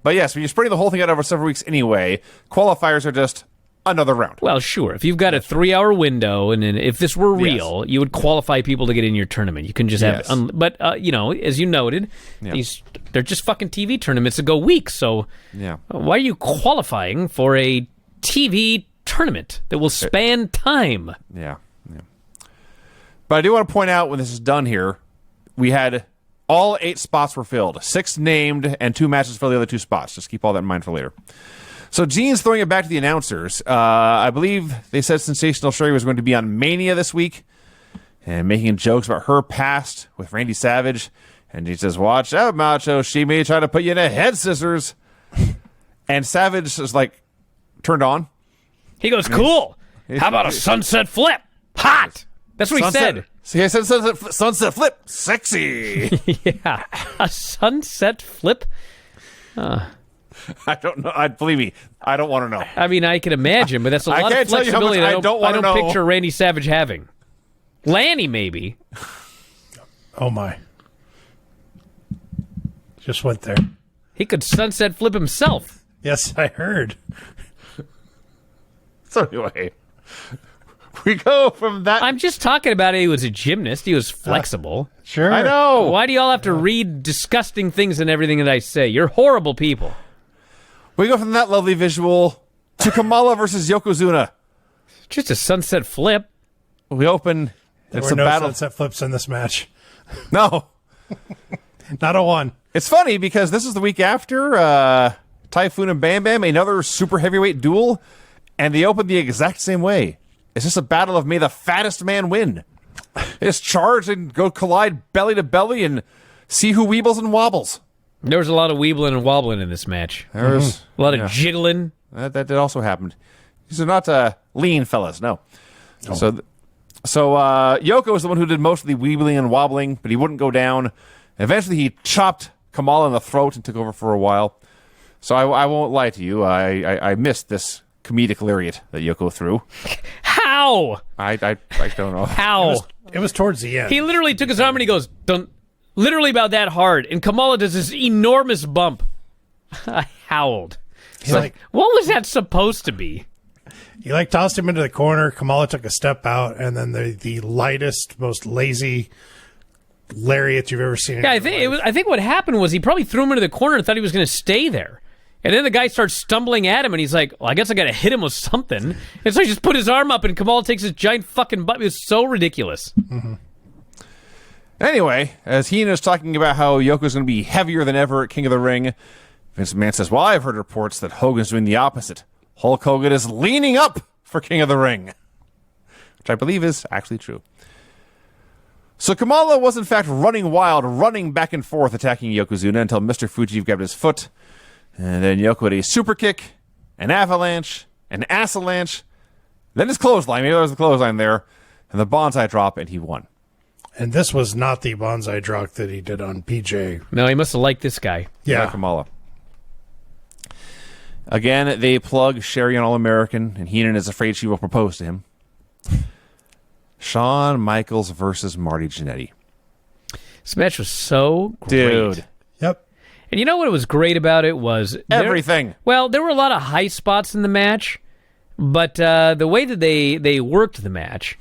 But yes, when you're spreading the whole thing out over several weeks anyway, qualifiers are just another round. Well, sure. If you've got a 3-hour window, and if this were real, you would qualify people to get in your tournament. You can just have, but as you noted, they're just fucking TV tournaments that go weeks. So, why are you qualifying for a TV tournament that will span time? Yeah. But I do want to point out when this is done here, we had all 8 spots were filled, 6 named, and 2 matches for the other 2 spots. Just keep all that in mind for later. So Gene's throwing it back to the announcers. I believe they said Sensational Sherry was going to be on Mania this week and making jokes about her past with Randy Savage. And he says, watch out, Macho. She may try to put you in a head scissors. And Savage is like, turned on. He goes, cool. How about a sunset flip? Hot. That's what he said. See, I said sunset flip. Sexy. Yeah. A sunset flip? I don't know. Believe me, I don't want to know. I mean, I can imagine, but that's a lot of flexibility I don't picture Randy Savage having. Lanny, maybe. Oh, my. Just went there. He could sunset flip himself. Yes, I heard. So anyway, we go from that. I'm just talking about it. He was a gymnast. He was flexible. Sure. I know. Why do y'all have to read disgusting things in everything that I say? You're horrible people. We go from that lovely visual to Kamala versus Yokozuna. Just a sunset flip. We open. There It's were a no battle. sunset flips in this match. No. Not a one. It's funny because this is the week after Typhoon and Bam Bam, another super heavyweight duel, and they open the exact same way. It's just a battle of may the fattest man win. They just charge and go collide belly to belly and see who weebles and wobbles. There was a lot of weebling and wobbling in this match. There's A lot of jiggling. that also happened. These are not lean fellas, no. So Yoko was the one who did most of the weebling and wobbling, but he wouldn't go down. Eventually, he chopped Kamala in the throat and took over for a while. So I won't lie to you. I missed this comedic lariat that Yoko threw. How? I don't know. How? It was towards the end. He literally took his arm and he goes, dun, literally about that hard. And Kamala does this enormous bump. I howled. He's like, what was that supposed to be? he like tossed him into the corner. Kamala took a step out, and then the lightest, most lazy lariat you've ever seen. Yeah, I think what happened was he probably threw him into the corner and thought he was going to stay there. And then the guy starts stumbling at him, and he's like, well, I guess I got to hit him with something. And so he just put his arm up, and Kamala takes his giant fucking butt. It was so ridiculous. Mm-hmm. Anyway, as Heenan is talking about how Yoko's going to be heavier than ever at King of the Ring, Vince McMahon says, well, I've heard reports that Hogan's doing the opposite. Hulk Hogan is leaning up for King of the Ring, which I believe is actually true. So Kamala was in fact running wild, running back and forth, attacking Yokozuna until Mr. Fuji grabbed his foot. And then Yoko had a super kick, an avalanche, an ass-alanche, then his clothesline. Maybe there was a clothesline there. And the bonsai drop, and he won. And this was not the bonsai drop that he did on PJ. No, he must have liked this guy. Yeah, Kamala. Again, they plug Sherry on All-American, and Heenan is afraid she will propose to him. Shawn Michaels versus Marty Jannetty. This match was so great. Dude. Yep. And you know what was great about it was... Everything. Well, there were a lot of high spots in the match, but the way that they worked the match,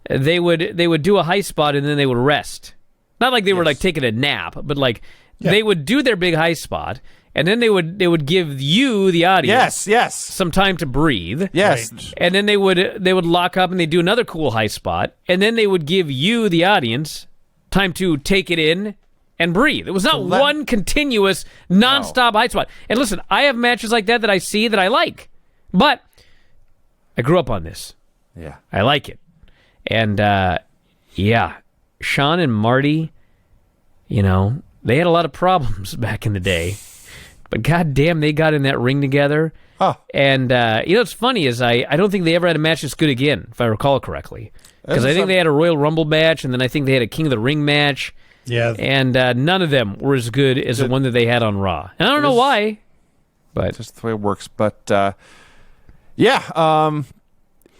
they would do a high spot and then they would rest. Not like they were like taking a nap, but like they would do their big high spot, and then they would give you, the audience, some time to breathe. Yes. Right. And then they would lock up and they'd do another cool high spot, and then they would give you, the audience, time to take it in and breathe. It was not one continuous, nonstop high spot. And listen, I have matches like that I see that I like, but I grew up on this. Yeah. I like it. And, Shawn and Marty, they had a lot of problems back in the day. But goddamn, they got in that ring together. Huh. And, what's funny is I don't think they ever had a match that's good again, if I recall correctly. Because I think they had a Royal Rumble match, and then I think they had a King of the Ring match. Yeah. And none of them were as good as the one that they had on Raw. And I don't know why, but Just the way it works. But,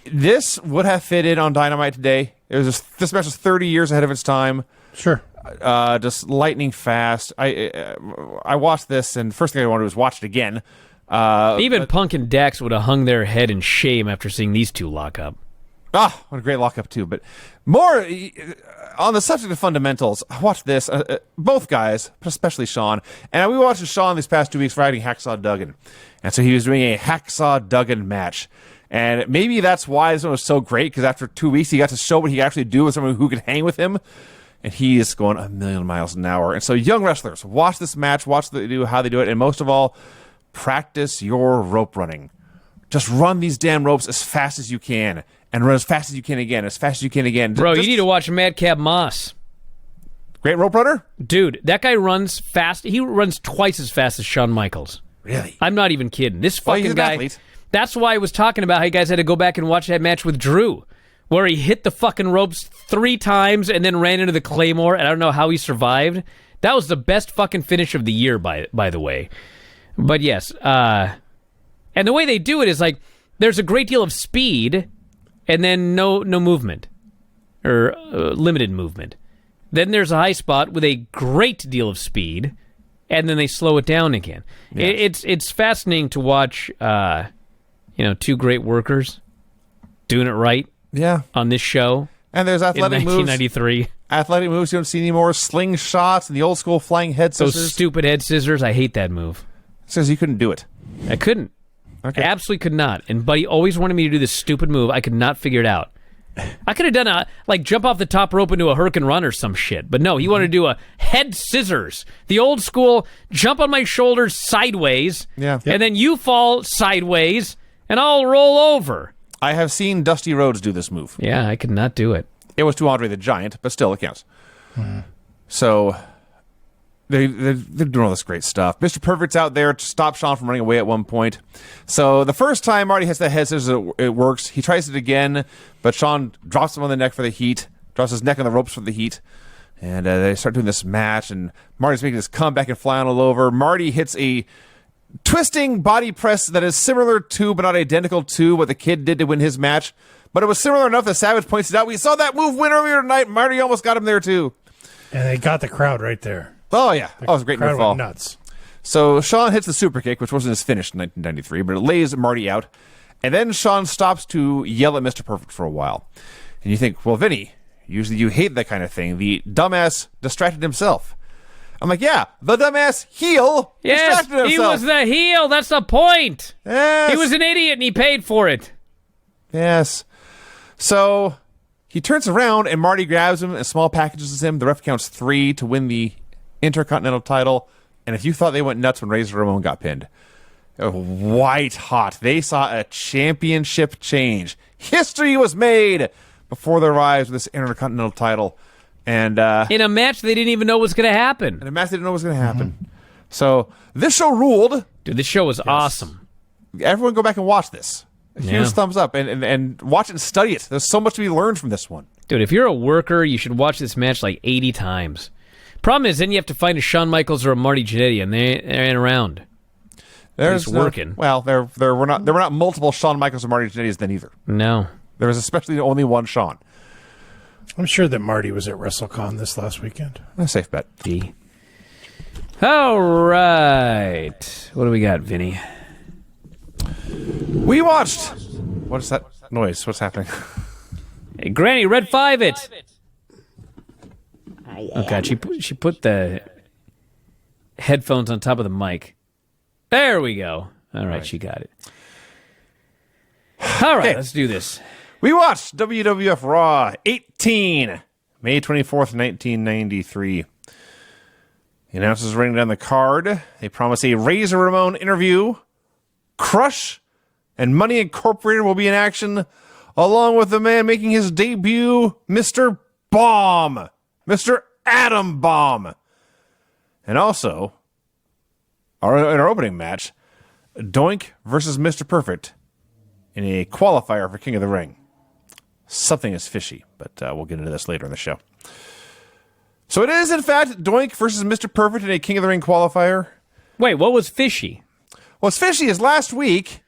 this would have fit in on Dynamite today. This match was 30 years ahead of its time. Sure. Just lightning fast. I watched this, and the first thing I wanted to do was watch it again. even Punk and Dax would have hung their head in shame after seeing these two lock up. Ah, what a great lockup, too. But more on the subject of fundamentals, I watched this, both guys, but especially Shawn. And we watched Shawn these past 2 weeks fighting Hacksaw Duggan. And so he was doing a Hacksaw Duggan match. And maybe that's why this one was so great, because after 2 weeks, he got to show what he could actually do with someone who could hang with him. And he is going a million miles an hour. And so young wrestlers, watch this match, watch how they do it, and most of all, practice your rope running. Just run these damn ropes as fast as you can. And run as fast as you can again, as fast as you can again. Bro, you need to watch Madcap Moss. Great rope runner? Dude, that guy runs fast. He runs twice as fast as Shawn Michaels. Really? I'm not even kidding. This fucking he's an guy. athlete. That's why I was talking about how you guys had to go back and watch that match with Drew, where he hit the fucking ropes 3 times and then ran into the Claymore, and I don't know how he survived. That was the best fucking finish of the year, by the way. But yes, and the way they do it is like there's a great deal of speed and then no movement or limited movement. Then there's a high spot with a great deal of speed, and then they slow it down again. Yes. It's fascinating to watch. 2 great workers doing it right. Yeah. On this show. And there's athletic in moves. 1993. Athletic moves you don't see anymore. Slingshots and the old school flying head scissors. Those stupid head scissors. I hate that move. Says you couldn't do it. I couldn't. I absolutely could not. And Buddy always wanted me to do this stupid move. I could not figure it out. I could have done jump off the top rope into a hurricane run or some shit. But no, he wanted to do a head scissors. The old school, jump on my shoulders sideways. Yeah. And then you fall sideways, and I'll roll over. I have seen Dusty Rhodes do this move. Yeah, I could not do it. It was to Andre the Giant, but still, it counts. So they're doing all this great stuff. Mr. Perfect's out there to stop Shawn from running away at one point. So the first time Marty hits the head scissors, it works. He tries it again, but Shawn drops him on the neck for the heat, drops his neck on the ropes for the heat, and they start doing this match, and Marty's making this comeback and flying all over. Marty hits a twisting body press that is similar to, but not identical to, what the Kid did to win his match. But it was similar enough that Savage points it out. We saw that move win earlier tonight. Marty almost got him there, too. And they got the crowd right there. Oh, yeah. That was a great crowd fall. went nuts. So Shawn hits the super kick, which wasn't his finish in 1993, but it lays Marty out. And then Shawn stops to yell at Mr. Perfect for a while. And you think, well, Vinny, usually you hate that kind of thing. The dumbass distracted himself. I'm like, yeah, the dumbass heel distracted himself. He was the heel. That's the point. Yes. He was an idiot, and he paid for it. Yes. So he turns around, and Marty grabs him and small packages him. The ref counts 3 to win the Intercontinental title. And if you thought they went nuts when Razor Ramon got pinned, white hot. They saw a championship change. History was made before their eyes with this Intercontinental title. And in a match they didn't even know was going to happen. in a match they didn't know was going to happen. So this show ruled. Dude, this show was awesome. Everyone go back and watch this. Yeah. Huge thumbs up and watch it and study it. There's so much to be learned from this one. Dude, if you're a worker, you should watch this match like 80 times. Problem is, then you have to find a Shawn Michaels or a Marty Jannetty, and they ain't around. There's working. Well, there were not multiple Shawn Michaels or Marty Jannettys then either. No. There was especially only one Shawn. I'm sure that Marty was at WrestleCon this last weekend. A safe bet. D. All right. What do we got, Vinny? We watched. What is that noise? What's happening? Hey, Granny, Red 5 it. Oh, God, she put the headphones on top of the mic. There we go. All right, she got it. All right, let's do this. We watched WWF Raw 18, May 24th, 1993. The announcers running down the card. They promise a Razor Ramon interview. Crush and Money Incorporated will be in action, along with the man making his debut, Mr. Bomb. Mr. Atom Bomb. And also, in our opening match, Doink versus Mr. Perfect in a qualifier for King of the Ring. Something is fishy, but we'll get into this later in the show. So it is, in fact, Doink versus Mr. Perfect in a King of the Ring qualifier. Wait, what was fishy? What's fishy is last week,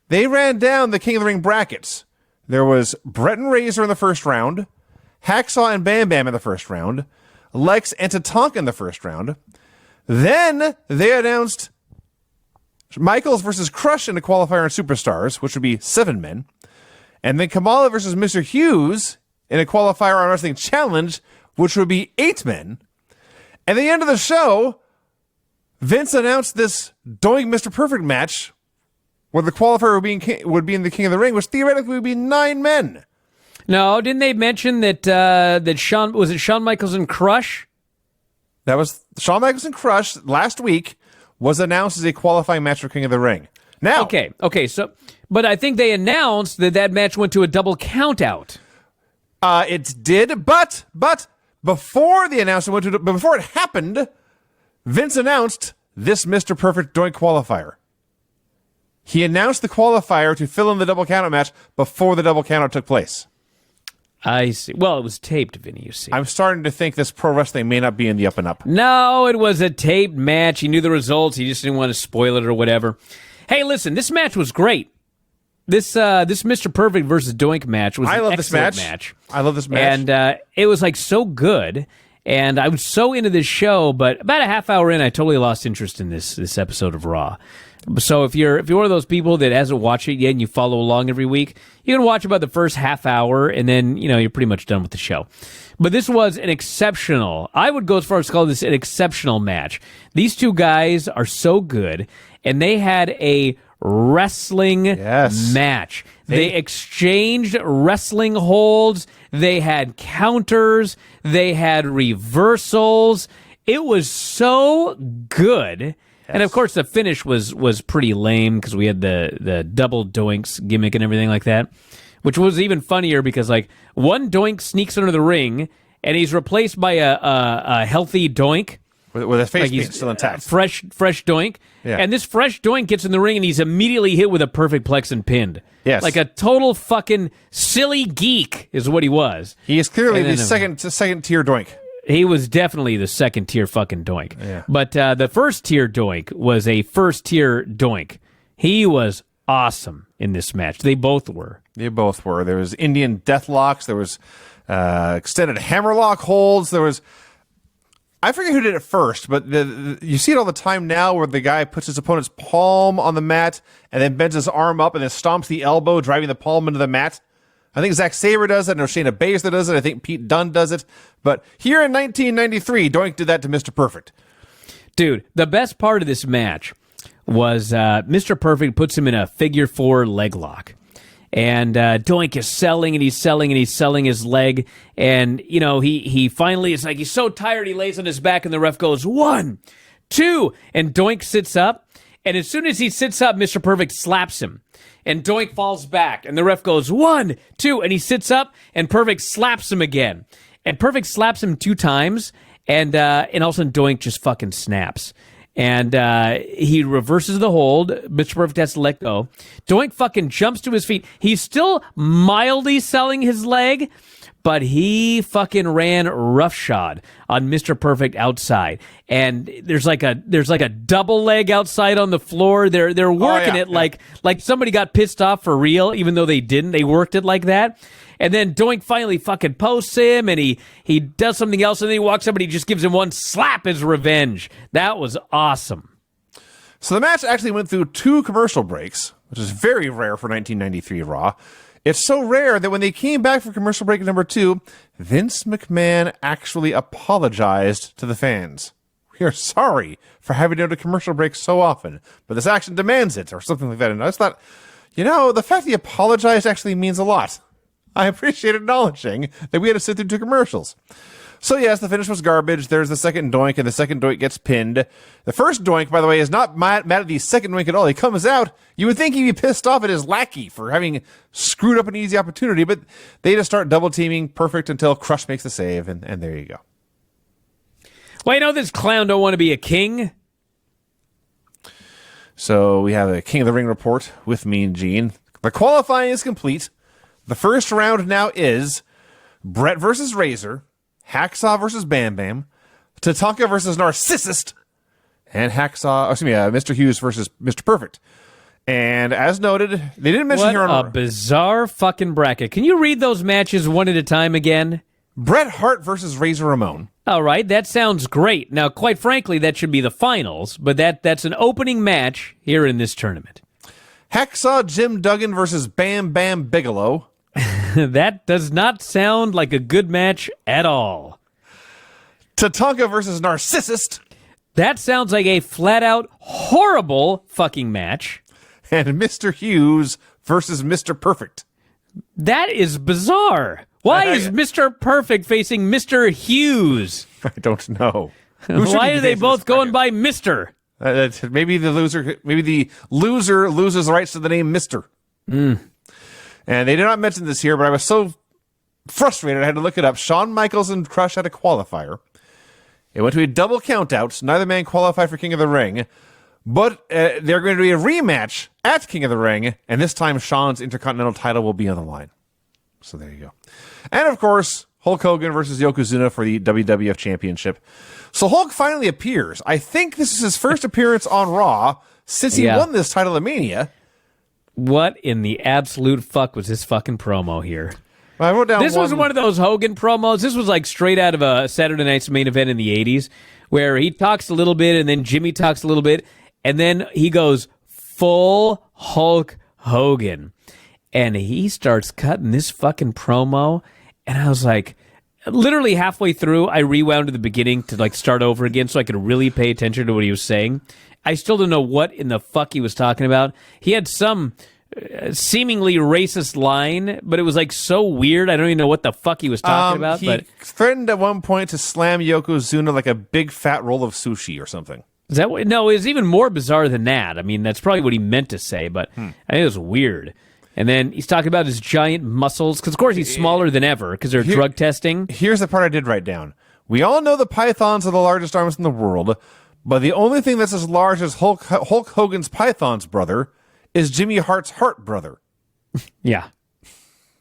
they ran down the King of the Ring brackets. There was Brett and Razor in the first round, Hacksaw and Bam Bam in the first round, Lex and Tatanka in the first round. Then they announced Michaels versus Crush in a qualifier on Superstars, which would be 7 men. And then Kamala versus Mr. Hughes in a qualifier on Wrestling Challenge, which would be 8 men. At the end of the show, Vince announced this Doink Mr. Perfect match where the qualifier would be in the King of the Ring, which theoretically would be 9 men. No, didn't they mention that Shawn Michaels and Crush? That was Shawn Michaels and Crush last week was announced as a qualifying match for King of the Ring. Now, okay, so but I think they announced that match went to a double count out. It did, but before the announcement before it happened, Vince announced this Mr. Perfect Doink qualifier. He announced the qualifier to fill in the double countout match before the double countout took place. I see. Well, it was taped, Vinny, you see. I'm starting to think this pro wrestling may not be in the up and up. No, it was a taped match. He knew the results. He just didn't want to spoil it or whatever. Hey, listen, this match was great. This Mr. Perfect versus Doink match was an excellent match. I love this match. And it was like so good. And I was so into this show, but about a half hour in, I totally lost interest in this episode of Raw. So if you're one of those people that hasn't watched it yet and you follow along every week, you can watch about the first half hour and then, you're pretty much done with the show. But this was an exceptional, I would go as far as to call this an exceptional match. These two guys are so good, and they had a wrestling match. They exchanged wrestling holds. They had counters. They had reversals. It was so good. Yes. And of course, the finish was pretty lame because we had the double doinks gimmick and everything like that, which was even funnier because like one doink sneaks under the ring and he's replaced by a healthy doink. With his face being still intact. Fresh doink. Yeah. And this fresh doink gets in the ring and he's immediately hit with a perfect plex and pinned. Yes. Like a total fucking silly geek is what he was. He is clearly the second tier doink. He was definitely the second tier fucking doink. Yeah. But the first tier doink was a first tier doink. He was awesome in this match. They both were. There was Indian deathlocks. There was extended hammerlock holds. There was... I forget who did it first, but you see it all the time now where the guy puts his opponent's palm on the mat and then bends his arm up and then stomps the elbow, driving the palm into the mat. I think Zack Sabre does it, and Shayna Baszler does it. I think Pete Dunne does it. But here in 1993, Doink did that to Mr. Perfect. Dude, the best part of this match was Mr. Perfect puts him in a figure 4 leg lock. And Doink is selling and he's selling and he's selling his leg. And, you know, he finally, it's like he's so tired he lays on his back and the ref goes, 1, 2. And Doink sits up. And as soon as he sits up, Mr. Perfect slaps him. And Doink falls back. And the ref goes, 1, 2. And he sits up and Perfect slaps him again. And Perfect slaps him 2 times. And all of a sudden Doink just fucking snaps. And he reverses the hold. Mr. Perfect has to let go. Doink fucking jumps to his feet. He's still mildly selling his leg, but he fucking ran roughshod on Mr. Perfect outside. And there's like a double leg outside on the floor. They're working it like somebody got pissed off for real, even though they didn't. They worked it like that. And then Doink finally fucking posts him, and he does something else, and then he walks up and he just gives him one slap as revenge. That was awesome. So the match actually went through 2 commercial breaks, which is very rare for 1993 Raw. It's so rare that when they came back for commercial break number 2, Vince McMahon actually apologized to the fans. We are sorry for having to go to commercial break so often, but this action demands it, or something like that. And I just thought, the fact that he apologized actually means a lot. I appreciate acknowledging that we had to sit through 2 commercials. So yes, the finish was garbage. There's the second doink, and the second doink gets pinned. The first doink, by the way, is not mad at the second doink at all. He comes out. You would think he'd be pissed off at his lackey for having screwed up an easy opportunity, but they just start double teaming perfect until Crush makes the save, and there you go. Well, this clown don't want to be a king. So we have a King of the Ring report with Mean Gene. The qualifying is complete. The first round now is Brett versus Razor, Hacksaw versus Bam Bam, Tatanka versus Narcissist, and Mr. Hughes versus Mr. Perfect. And as noted, they didn't mention here on... What a bizarre fucking bracket. Can you read those matches one at a time again? Bret Hart versus Razor Ramon. All right, that sounds great. Now, quite frankly, that should be the finals, but that's an opening match here in this tournament. Hacksaw Jim Duggan versus Bam Bam Bigelow. That does not sound like a good match at all. Tatanka versus Narcissist. That sounds like a flat-out horrible fucking match. And Mr. Hughes versus Mr. Perfect. That is bizarre. Why is Mr. Perfect facing Mr. Hughes? I don't know. Why are they both going by Mr.? Maybe the loser loses the rights to the name Mr. And they did not mention this here, but I was so frustrated I had to look it up. Shawn Michaels and Crush had a qualifier. It went to a double countout. Neither man qualified for King of the Ring. But they're going to be a rematch at King of the Ring, and this time Shawn's Intercontinental title will be on the line. So there you go. And of course, Hulk Hogan versus Yokozuna for the WWF Championship. So Hulk finally appears. I think this is his first appearance on Raw since he won this title at Mania. What in the absolute fuck was this fucking promo here? I wrote down this was one of those Hogan promos. This was like straight out of a Saturday Night's Main Event in the 80s, where he talks a little bit and then Jimmy talks a little bit, and then he goes full Hulk Hogan. And he starts cutting this fucking promo, and I was like, literally halfway through, I rewound to the beginning to like start over again so I could really pay attention to what he was saying. I still don't know what in the fuck he was talking about. He had some seemingly racist line, but it was like so weird. I don't even know what the fuck he was talking about. He but threatened at one point to slam Yokozuna like a big fat roll of sushi or something. is that what? No, it was even more bizarre than that. I mean, that's probably what he meant to say, but I think it was weird. And then he's talking about his giant muscles, because of course he's smaller than ever because they're drug testing. Here's the part I did write down. We all know the pythons are the largest arms in the world, but the only thing that's as large as Hulk Hogan's python's brother is Jimmy Hart's Hart brother. Yeah.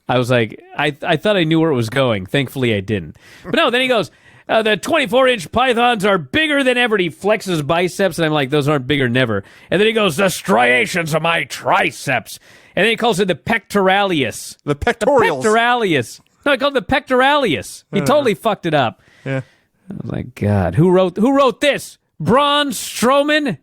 I was like, I thought I knew where it was going. Thankfully, I didn't. But no, then he goes, the 24-inch pythons are bigger than ever. And he flexes biceps, and I'm like, those aren't bigger than ever. And then he goes, the striations of my triceps. And then he calls it the pectoralis. The pectorials. The pectoralis. No, he called it the pectoralis. He totally fucked it up. Yeah. I was like, God, who wrote this? Braun Strowman?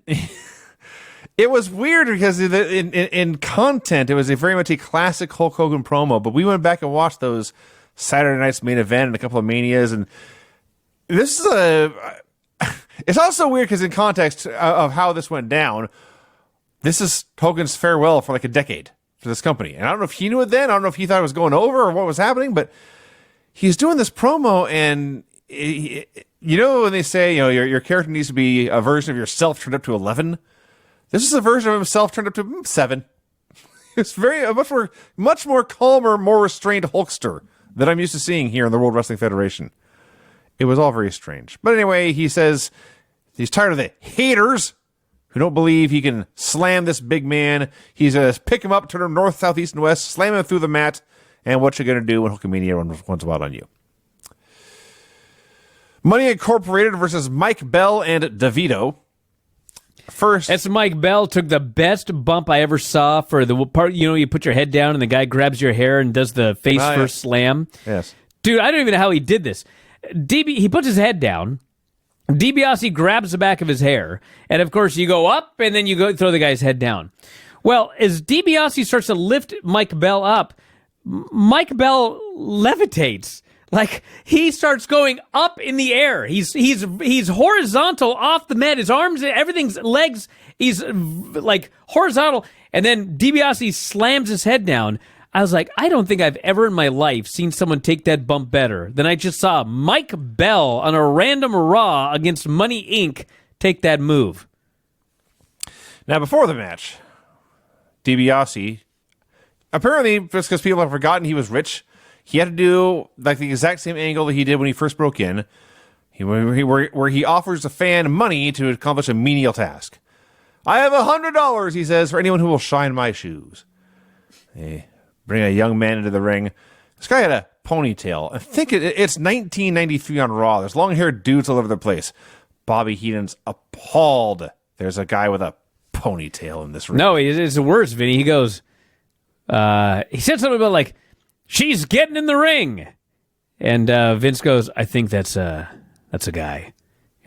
It was weird because in content, it was very much a classic Hulk Hogan promo, but we went back and watched those Saturday Night's Main Event and a couple of Manias, and this is it's also weird because in context of how this went down, this is Hogan's farewell for like a decade for this company. And I don't know if he knew it then, I don't know if he thought it was going over or what was happening, but he's doing this promo, and you know when they say, you know, your character needs to be a version of yourself turned up to 11? This is a version of himself turned up to 7. It's very a much more calmer, more restrained Hulkster that I'm used to seeing here in the World Wrestling Federation. It was all very strange. But anyway, he says he's tired of the haters who don't believe he can slam this big man. He's going to pick him up, turn him north, south, east, and west, slam him through the mat, and what you're going to do when Hulkamania runs wild on you. Money Incorporated versus Mike Bell and DeVito. First, that's Mike Bell took the best bump I ever saw for the part. You know, you put your head down and the guy grabs your hair and does the face first slam. Yes, dude, I don't even know how he did this. He puts his head down. DiBiase grabs the back of his hair, and of course you go up and then you go throw the guy's head down. Well, as DiBiase starts to lift Mike Bell up, Mike Bell levitates. Like, he starts going up in the air. He's horizontal off the mat. His arms, everything's legs. He's like horizontal. And then DiBiase slams his head down. I was like, I don't think I've ever in my life seen someone take that bump better than I just saw Mike Bell on a random Raw against Money Inc. take that move. Now, before the match, DiBiase, apparently, just because people have forgotten he was rich, he had to do like the exact same angle that he did when he first broke in, where he offers a fan money to accomplish a menial task. I have $100, he says, for anyone who will shine my shoes. They bring a young man into the ring. This guy had a ponytail. I think it's 1993 on Raw. There's long-haired dudes all over the place. Bobby Heenan's appalled. There's a guy with a ponytail in this ring. No, it's the worst, Vinny. He goes, he said something about like, she's getting in the ring. And Vince goes, I think that's a guy.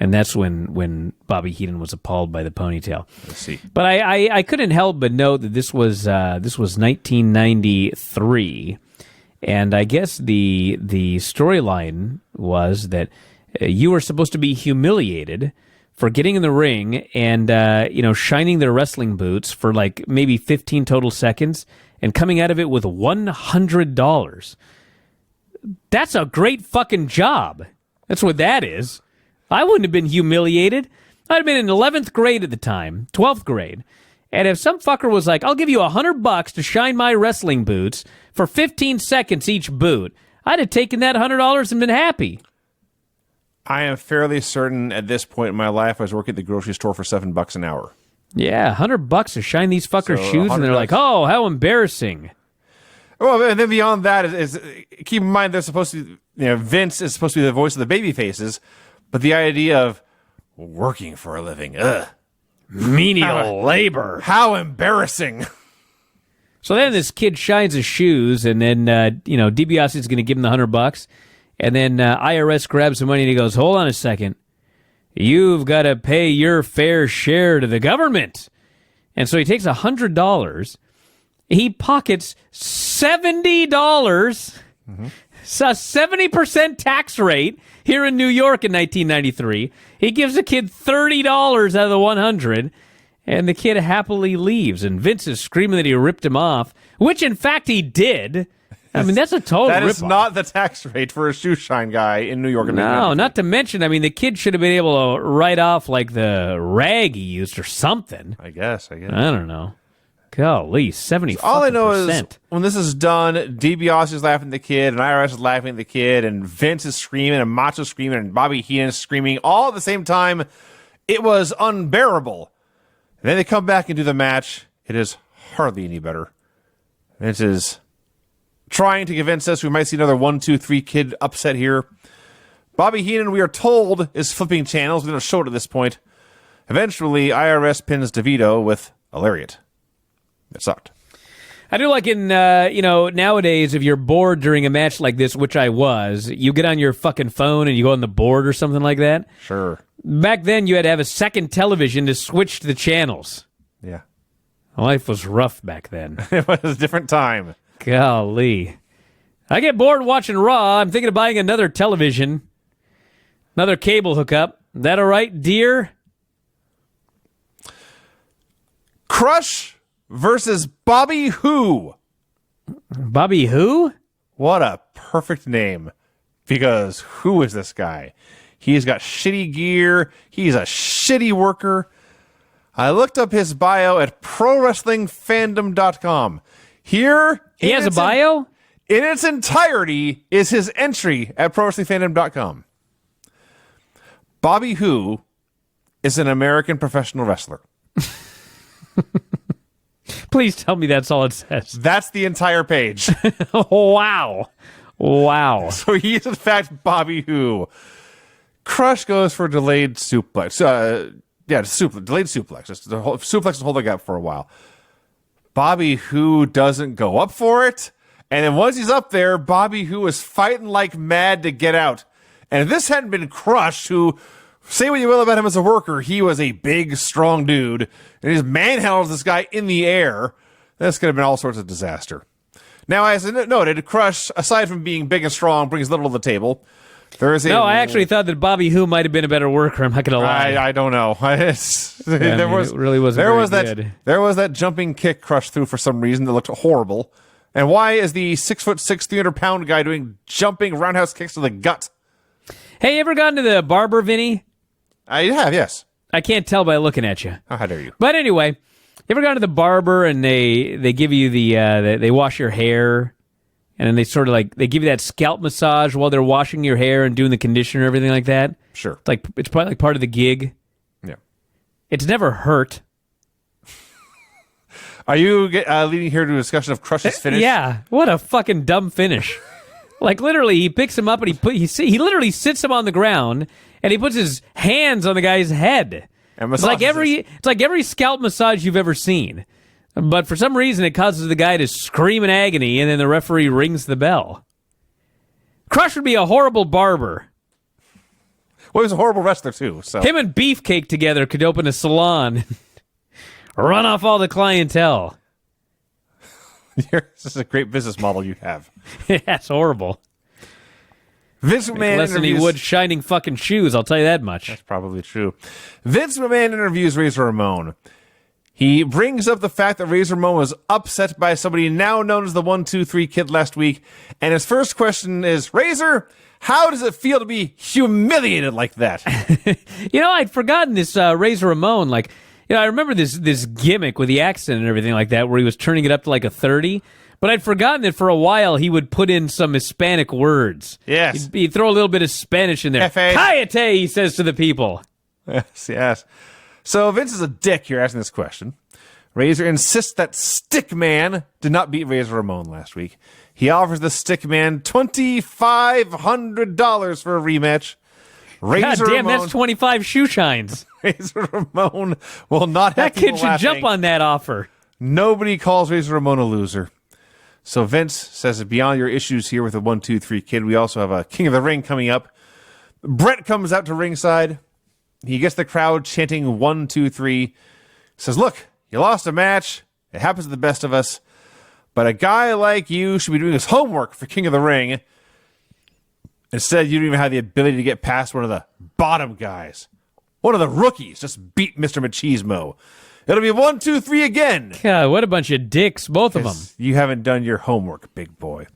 And that's when Bobby Heenan was appalled by the ponytail. Let's see. But I couldn't help but note that this was 1993. And I guess the storyline was that you were supposed to be humiliated for getting in the ring and shining their wrestling boots for like maybe 15 total seconds and coming out of it with $100. That's a great fucking job. That's what that is. I wouldn't have been humiliated. I'd have been in 11th grade at the time, 12th grade. And if some fucker was like, I'll give you $100 to shine my wrestling boots for 15 seconds each boot, I'd have taken that $100 and been happy. I am fairly certain at this point in my life I was working at the grocery store for $7 an hour. Yeah, $100 to shine these fuckers' shoes, and they're like, oh, how embarrassing. Well, and then beyond that is keep in mind they're supposed to, Vince is supposed to be the voice of the baby faces, but the idea of working for a living, menial labor. How embarrassing. So then this kid shines his shoes, and then, DiBiase is going to give him the $100, and then IRS grabs the money, and he goes, hold on a second. You've got to pay your fair share to the government. And so he takes $100. He pockets $70. So 70% tax rate here in New York in 1993. He gives the kid $30 out of the 100, and the kid happily leaves. And Vince is screaming that he ripped him off, which in fact he did. I mean, that's a total That rip-off. is not the tax rate for a shoe shine guy in New York. No, not to mention, I mean, the kid should have been able to write off like the rag he used or something. I guess. I don't know. Golly, 70%. All I know is when this is done, DiBiase is laughing at the kid, and IRS is laughing at the kid, and Vince is screaming, and Macho's screaming, and Bobby Heenan is screaming, all at the same time. It was unbearable. And then they come back and do the match. It is hardly any better. Vince is trying to convince us we might see another 1, 2, 3 kid upset here. Bobby Heenan, we are told, is flipping channels. We don't show it at this point. Eventually, IRS pins DeVito with a lariat. It sucked. I do like in, nowadays, if you're bored during a match like this, which I was, you get on your fucking phone and you go on the board or something like that. Sure. Back then, you had to have a second television to switch the channels. Yeah. Life was rough back then. It was a different time. Golly. I get bored watching Raw. I'm thinking of buying another television. Another cable hookup. That all right, dear? Crush versus Bobby Who. Bobby who? What a perfect name. Because who is this guy? He's got shitty gear. He's a shitty worker. I looked up his bio at ProWrestlingFandom.com. Here... He has a bio? In its entirety is his entry at ProWrestlingFandom.com. Bobby Who is an American professional wrestler. Please tell me that's all it says. That's the entire page. Wow. So he is, in fact, Bobby Who. Crush goes for delayed suplex. Delayed suplex. Suplex is holding up for a while. Bobby Who doesn't go up for it. And then once he's up there, Bobby Who is fighting like mad to get out. And if this hadn't been Crush, who, say what you will about him as a worker, he was a big, strong dude, and he just manhandles this guy in the air, this could have been all sorts of disaster. Now, as I noted, Crush, aside from being big and strong, brings little to the table. I actually thought that Bobby Who might have been a better worker. I'm not going to lie. I don't know. It really wasn't very good. There was that jumping kick Crush through for some reason that looked horrible. And why is the 6'6", 300-pound guy doing jumping roundhouse kicks to the gut? Hey, you ever gone to the barber, Vinny? I have, yes. I can't tell by looking at you. Oh, how dare you? But anyway, you ever gone to the barber and they give you they wash your hair, and then they sort of they give you that scalp massage while they're washing your hair and doing the conditioner and everything like that? Sure. It's probably part of the gig. Yeah. It's never hurt. Are you leading here to a discussion of Crush's finish? Yeah. What a fucking dumb finish. Literally, he picks him up and he literally sits him on the ground and he puts his hands on the guy's head. And it's like every scalp massage you've ever seen. But for some reason, it causes the guy to scream in agony, and then the referee rings the bell. Crush would be a horrible barber. Well, he was a horrible wrestler, too. So him and Beefcake together could open a salon, run off all the clientele. This is a great business model you have. Yeah, it's horrible. Vince McMahon less than he would shining fucking shoes, I'll tell you that much. That's probably true. Vince McMahon interviews Razor Ramon. He brings up the fact that Razor Ramon was upset by somebody now known as the 1-2-3 Kid last week, and his first question is, Razor, how does it feel to be humiliated like that? I'd forgotten this Razor Ramon. I remember this gimmick with the accent and everything like that, where he was turning it up to a 30. But I'd forgotten that for a while he would put in some Hispanic words. Yes. He'd throw a little bit of Spanish in there. F.A. Cállate, he says to the people. Yes. So Vince is a dick here asking this question. Razor insists that Stickman did not beat Razor Ramon last week. He offers the Stickman $2,500 for a rematch. God damn, that's 25 shoe shines. Razor Ramon will not have that kid should jump on that offer. Nobody calls Razor Ramon a loser. So Vince says that beyond your issues here with the 1-2-3 Kid, we also have a King of the Ring coming up. Brett comes out to ringside. He gets the crowd chanting 1-2-3. Says, look, you lost a match. It happens to the best of us. But a guy like you should be doing his homework for King of the Ring. Instead, you don't even have the ability to get past one of the bottom guys. One of the rookies just beat Mr. Machismo. It'll be 1, 2, 3 again. God, what a bunch of dicks, both of them. You haven't done your homework, big boy.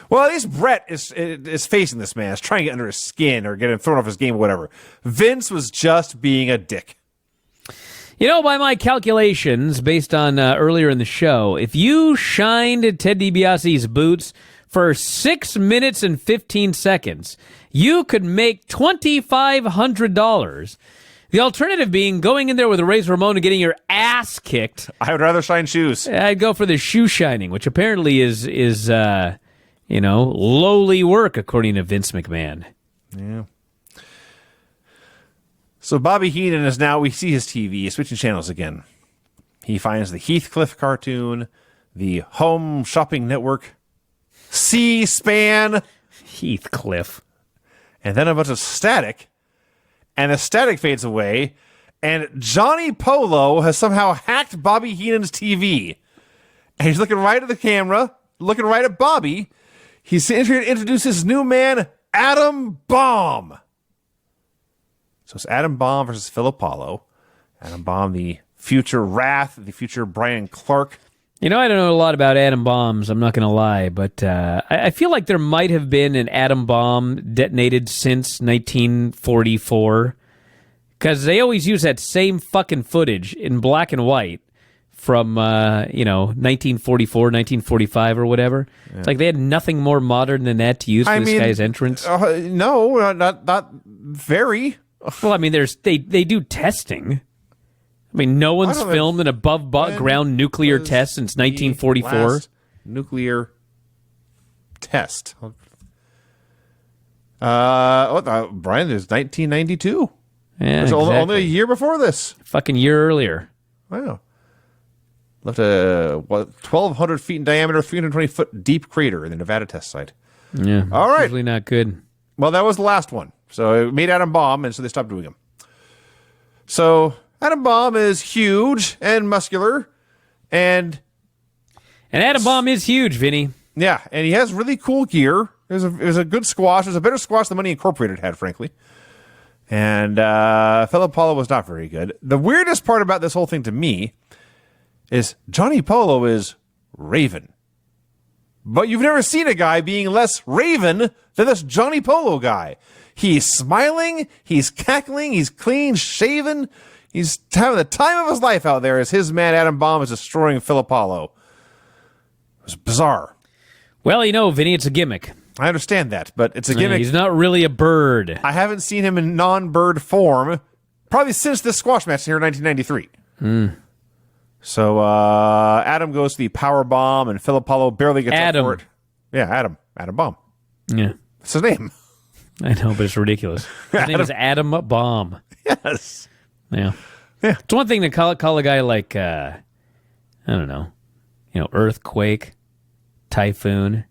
Well, at least Brett is facing this man. Is trying to get under his skin or get him thrown off his game or whatever. Vince was just being a dick. You know, by my calculations, based on earlier in the show, if you shined Ted DiBiase's boots for 6 minutes and 15 seconds, you could make $2,500. The alternative being going in there with a Razor Ramon and getting your ass kicked. I would rather shine shoes. I'd go for the shoe shining, which apparently is lowly work, according to Vince McMahon. Yeah. So Bobby Heenan is now, we see his TV, he's switching channels again. He finds the Heathcliff cartoon, the Home Shopping Network, C-SPAN. Heathcliff. And then a bunch of static. And the static fades away, and Johnny Polo has somehow hacked Bobby Heenan's TV. And he's looking right at the camera, looking right at Bobby. He's here to introduce his new man, Adam Bomb. So it's Adam Bomb versus Phil Apollo. Adam Bomb, the future Wrath, the future Brian Clark. You know, I don't know a lot about atom bombs, I'm not going to lie, but I feel like there might have been an atom bomb detonated since 1944, because they always use that same fucking footage in black and white from, 1944, 1945 or whatever. Yeah. It's like they had nothing more modern than that to use for this guy's entrance. No, not very. Well, I mean, they do testing. I mean, no one's filmed an above-ground nuclear test since 1944. Nuclear test. Brian, is 1992. Yeah, exactly. Only a exactly. year before this. Fucking year earlier. Wow. Left a 1,200 feet in diameter, 320 foot deep crater in the Nevada test site. Yeah. All right. Usually not good. Well, that was the last one. So it made Adam Bomb, and so they stopped doing them. So Adam Bomb is huge and muscular, and Adam Bomb is huge, Vinny. Yeah, and he has really cool gear. It was a good squash. It was a better squash than Money Incorporated had, frankly. And Phil Apollo was not very good. The weirdest part about this whole thing to me is Johnny Polo is Raven. But you've never seen a guy being less Raven than this Johnny Polo guy. He's smiling, he's cackling, he's clean shaven. He's having the time of his life out there as his man Adam Bomb is destroying Phil Apollo. It was bizarre. Well, Vinny, it's a gimmick. I understand that, but it's a gimmick. He's not really a bird. I haven't seen him in non-bird form probably since this squash match here in 1993. So Adam goes to the power bomb, and Phil Apollo barely gets up for it. Yeah, Adam Bomb. Yeah, that's his name. I know, but it's ridiculous. His name is Adam Bomb. Yes. Yeah. It's one thing to call a guy like I don't know, Earthquake, Typhoon,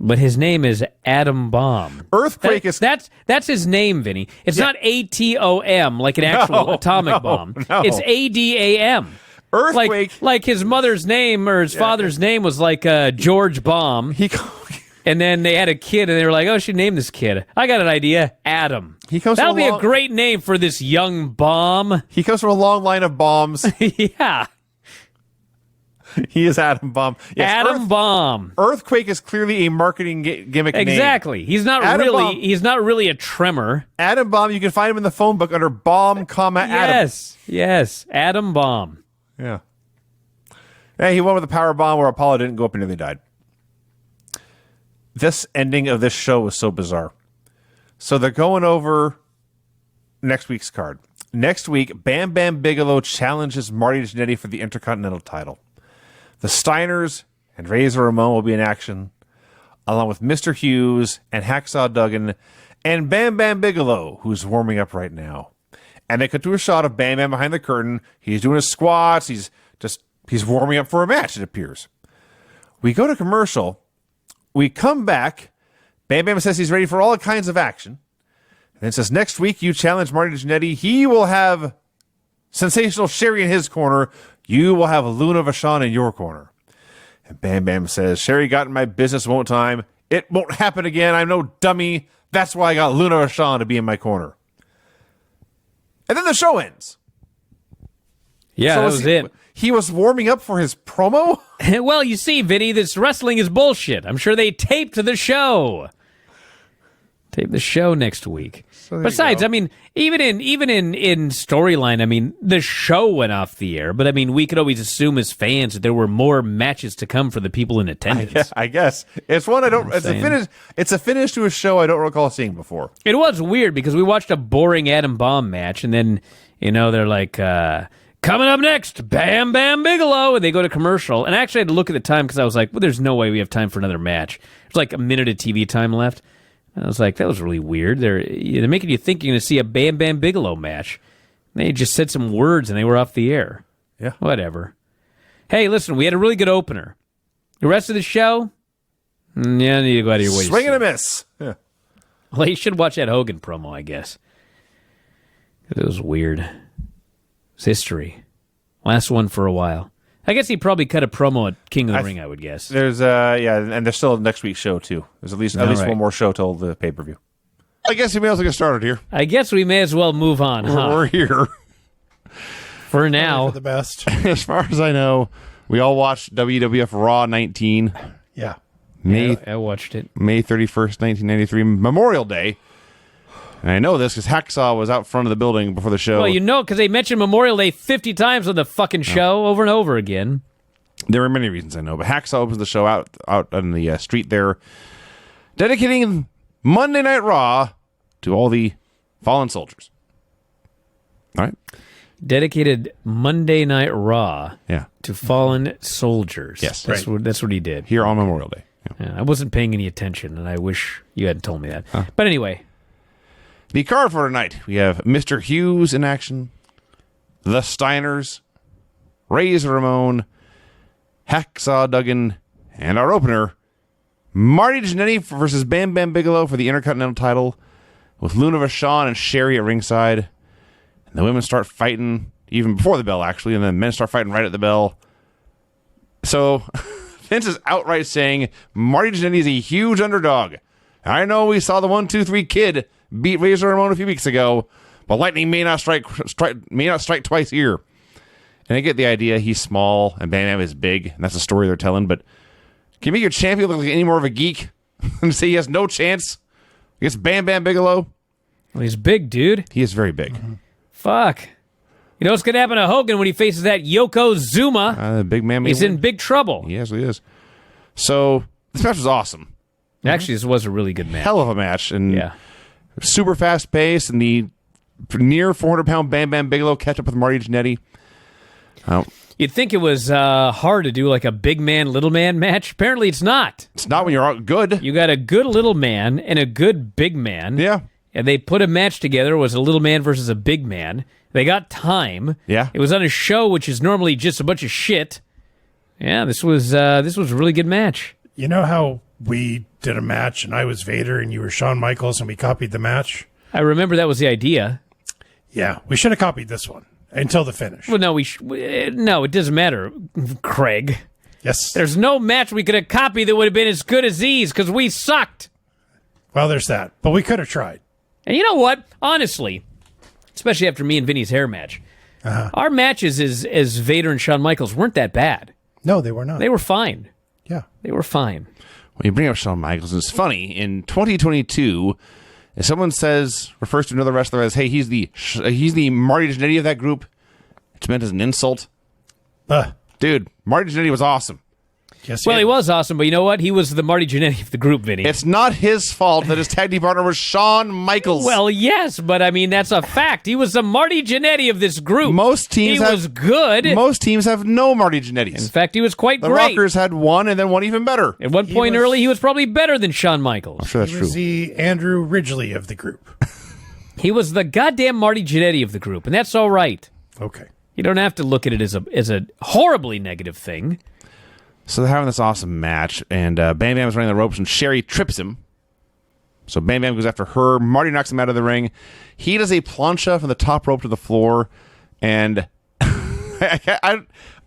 but his name is Adam Bomb. Earthquake that's his name, Vinny. It's not ATOM like an actual atomic bomb. No. It's ADAM. Earthquake, like his mother's name or his father's name was like George Bomb. And then they had a kid, and they were like, "Oh, should name this kid." I got an idea, Adam. That'll be a great name for this young bomb. He comes from a long line of bombs. Yeah, he is Adam Bomb. Yes, Adam Bomb. Earthquake is clearly a marketing gimmick. Exactly. Name. He's not He's not really a tremor. Adam Bomb. You can find him in the phone book under Bomb, Adam. Yes, Adam Bomb. Yeah. Hey, he won with the power bomb where Apollo didn't go up and nearly died. This ending of this show was so bizarre. So they're going over next week's card. Next week, Bam Bam Bigelow challenges Marty Jannetty for the Intercontinental title. The Steiners and Razor Ramon will be in action, along with Mr. Hughes and Hacksaw Duggan and Bam Bam Bigelow, who's warming up right now. And they cut to a shot of Bam Bam behind the curtain. He's doing his squats. He's warming up for a match, it appears. We go to commercial. We come back. Bam Bam says he's ready for all kinds of action. And then says, next week you challenge Marty Jannetty. He will have Sensational Sherry in his corner. You will have Luna Vachon in your corner. And Bam Bam says, Sherry got in my business one time. It won't happen again. I'm no dummy. That's why I got Luna or Shawn to be in my corner. And then the show ends. Yeah, So that was it. He was warming up for his promo? Well, you see, Vinny, this wrestling is bullshit. I'm sure they taped the show. Tape the show next week. Besides, I mean, even in storyline, I mean, the show went off the air, but I mean, we could always assume as fans that there were more matches to come for the people in attendance. I guess. It's one I don't. It's a finish to a show I don't recall seeing before. It was weird because we watched a boring Atom Bomb match, and then they're like, coming up next, Bam Bigelow, and they go to commercial. And I actually had to look at the time because I was like, well, there's no way we have time for another match. There's like a minute of TV time left. I was like, that was really weird. They're making you think you're going to see a Bam Bigelow match. They just said some words and they were off the air. Yeah. Whatever. Hey, listen, we had a really good opener. The rest of the show, I need to go out of your way. Swing and a miss. Yeah. Well, you should watch that Hogan promo, I guess. It was weird. It's history. Last one for a while. I guess he probably cut a promo at King of the Ring, I would guess. There's and there's still next week's show too. There's at least one more show till the pay-per-view. I guess we may as well get started here. I guess we may as well move on, huh? We're here. For now. For the best. As far as I know, we all watched WWF Raw 19. Yeah. I watched it. May 31st, 1993, Memorial Day. And I know this because Hacksaw was out front of the building before the show. Well, because they mentioned Memorial Day 50 times on the fucking show over and over again. There were many reasons I know, but Hacksaw opens the show out on the street there, dedicating Monday Night Raw to all the fallen soldiers. All right? Dedicated Monday Night Raw Yeah. to fallen soldiers. Yes. That's what he did. Here on Memorial Day. Yeah. Yeah, I wasn't paying any attention, and I wish you hadn't told me that. But anyway. The card for tonight, we have Mr. Hughes in action, the Steiners, Razor Ramon, Hacksaw Duggan, and our opener, Marty Jannetty versus Bam Bigelow for the Intercontinental title, with Luna Vachon and Sherry at ringside. And the women start fighting even before the bell, actually, and then men start fighting right at the bell. So Vince is outright saying Marty Jannetty is a huge underdog. I know we saw the 1-2-3 Kid beat Razor Ramon a few weeks ago, but lightning may not strike twice here. And I get the idea. He's small and Bam Bam is big, and that's the story they're telling. But can you make your champion look like any more of a geek and say he has no chance against Bam Bigelow? Well, he's big, dude. He is very big. Mm-hmm. Fuck. You know what's going to happen to Hogan when he faces that Yokozuna? Big man. He's in big trouble. He actually is. So this match was awesome. Actually, this was a really good match. Hell of a match. And yeah. Super fast pace, and the near 400-pound Bam Bigelow catch up with Marty Jannetty. You'd think it was hard to do like a big man, little man match. Apparently, it's not. It's not when you're out good. You got a good little man and a good big man. Yeah. And they put a match together. It was a little man versus a big man. They got time. Yeah. It was on a show which is normally just a bunch of shit. Yeah, this was a really good match. You know how we did a match and I was Vader and you were Shawn Michaels and we copied the match? I remember that was the idea. Yeah, we should have copied this one until the finish. Well, no, no, it doesn't matter, Craig. Yes. There's no match we could have copied that would have been as good as these because we sucked. Well, there's that. But we could have tried. And you know what? Honestly, especially after me and Vinny's hair match, our matches as Vader and Shawn Michaels weren't that bad. No, they were not. They were fine. Yeah. They were fine. When you bring up Shawn Michaels, it's funny. In 2022, if someone refers to another wrestler as, hey, he's the Marty Jannetty of that group, it's meant as an insult. Dude, Marty Jannetty was awesome. Yes, Well, he was awesome, but you know what? He was the Marty Jannetty of the group, Vinny. It's not his fault that his tag team partner was Shawn Michaels. Well, yes, but I mean, that's a fact. He was the Marty Jannetty of this group. Most teams was good. Most teams have no Marty Jannetty's. In fact, he was quite the great. Rockers had one and then one even better. At one point early, he was probably better than Shawn Michaels. I'm sure that's He was true. the Andrew Ridgely of the group. He was the goddamn Marty Jannetty of the group, and that's all right. Okay. You don't have to look at it as a horribly negative thing. So they're having this awesome match, and Bam Bam is running the ropes, and Sherry trips him. So Bam Bam goes after her. Marty knocks him out of the ring. He does a plancha from the top rope to the floor, and I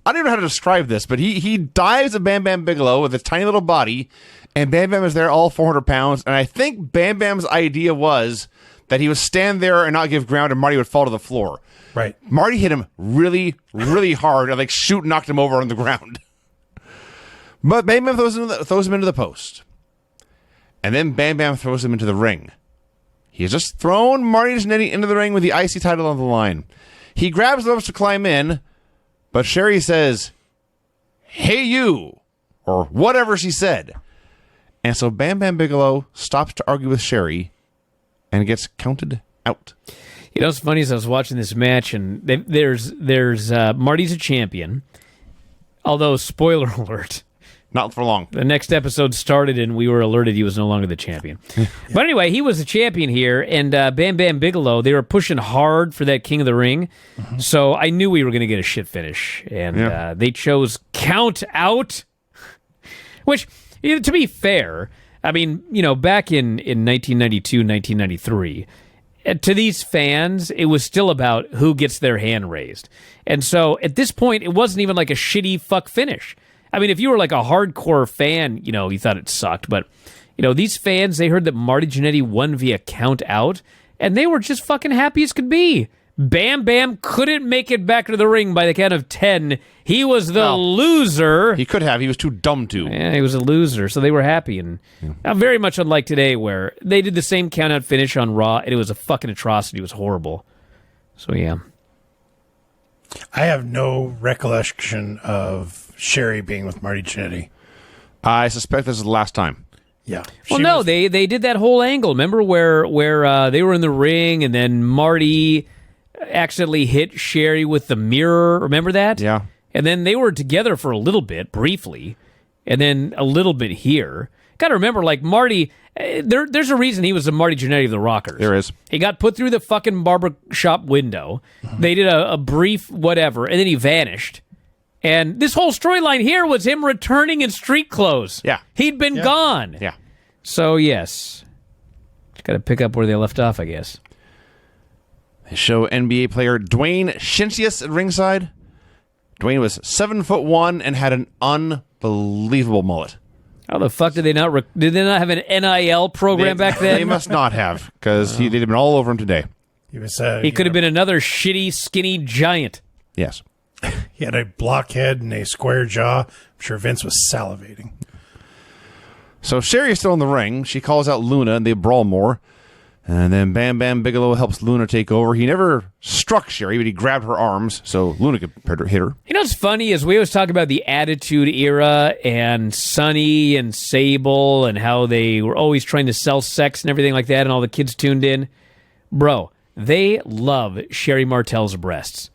I don't even know how to describe this, but he dives at Bam Bam Bigelow with his tiny little body, and Bam Bam is there all 400 pounds, and I think Bam Bam's idea was that he would stand there and not give ground, and Marty would fall to the floor. Right. Marty hit him really, really hard, and knocked him over on the ground. But Bam Bam throws him into the post. And then Bam Bam throws him into the ring. He has just thrown Marty Jannetty into the ring with the IC title on the line. He grabs the ropes to climb in, but Sherry says, "Hey you," or whatever she said. And so Bam Bam Bigelow stops to argue with Sherry and gets counted out. You know what's funny is I was watching this match, and there's Marty's a champion, although, spoiler alert, Not for long. the next episode started and we were alerted he was no longer the champion. But anyway, he was the champion here, and Bam Bam Bigelow, they were pushing hard for that King of the Ring, so I knew we were going to get a shit finish, and they chose count out, which, to be fair, I mean, back in 1992, 1993, to these fans, it was still about who gets their hand raised. And so at this point, it wasn't even like a shitty fuck finish. I mean, if you were like a hardcore fan, you thought it sucked. But, these fans, they heard that Marty Jannetty won via count out, and they were just fucking happy as could be. Bam Bam couldn't make it back to the ring by the count of 10. He was the loser. He could have. He was too dumb to. Yeah, he was a loser, so they were happy. And very much unlike today, where they did the same count-out finish on Raw, and it was a fucking atrocity. It was horrible. So, yeah. I have no recollection of Sherry being with Marty Jannetty. I suspect this is the last time. Yeah. Well, no, they did that whole angle. Remember where they were in the ring, and then Marty accidentally hit Sherry with the mirror. Remember that? Yeah. And then they were together for a little bit, briefly, and then a little bit here. Got to remember, like, Marty, there's a reason he was the Marty Jannetty of the Rockers. There is. He got put through the fucking barbershop window. They did a brief whatever, and then he vanished. And this whole storyline here was him returning in street clothes. Yeah. He'd been gone. Yeah. So, yes. Got to pick up where they left off, I guess. They show NBA player Dwayne Shinsius at ringside. Dwayne was 7'1" and had an unbelievable mullet. How the fuck did they not have an NIL program back then? They must not have, because they'd have been all over him today. He could have been another shitty, skinny giant. Yes. He had a blockhead and a square jaw. I'm sure Vince was salivating. So Sherry is still in the ring. She calls out Luna, and they brawl more. And then Bam Bam Bigelow helps Luna take over. He never struck Sherry, but he grabbed her arms so Luna could hit her. You know what's funny is we always talk about the Attitude Era and Sonny and Sable and how they were always trying to sell sex and everything like that, and all the kids tuned in. Bro, they love Sherry Martel's breasts.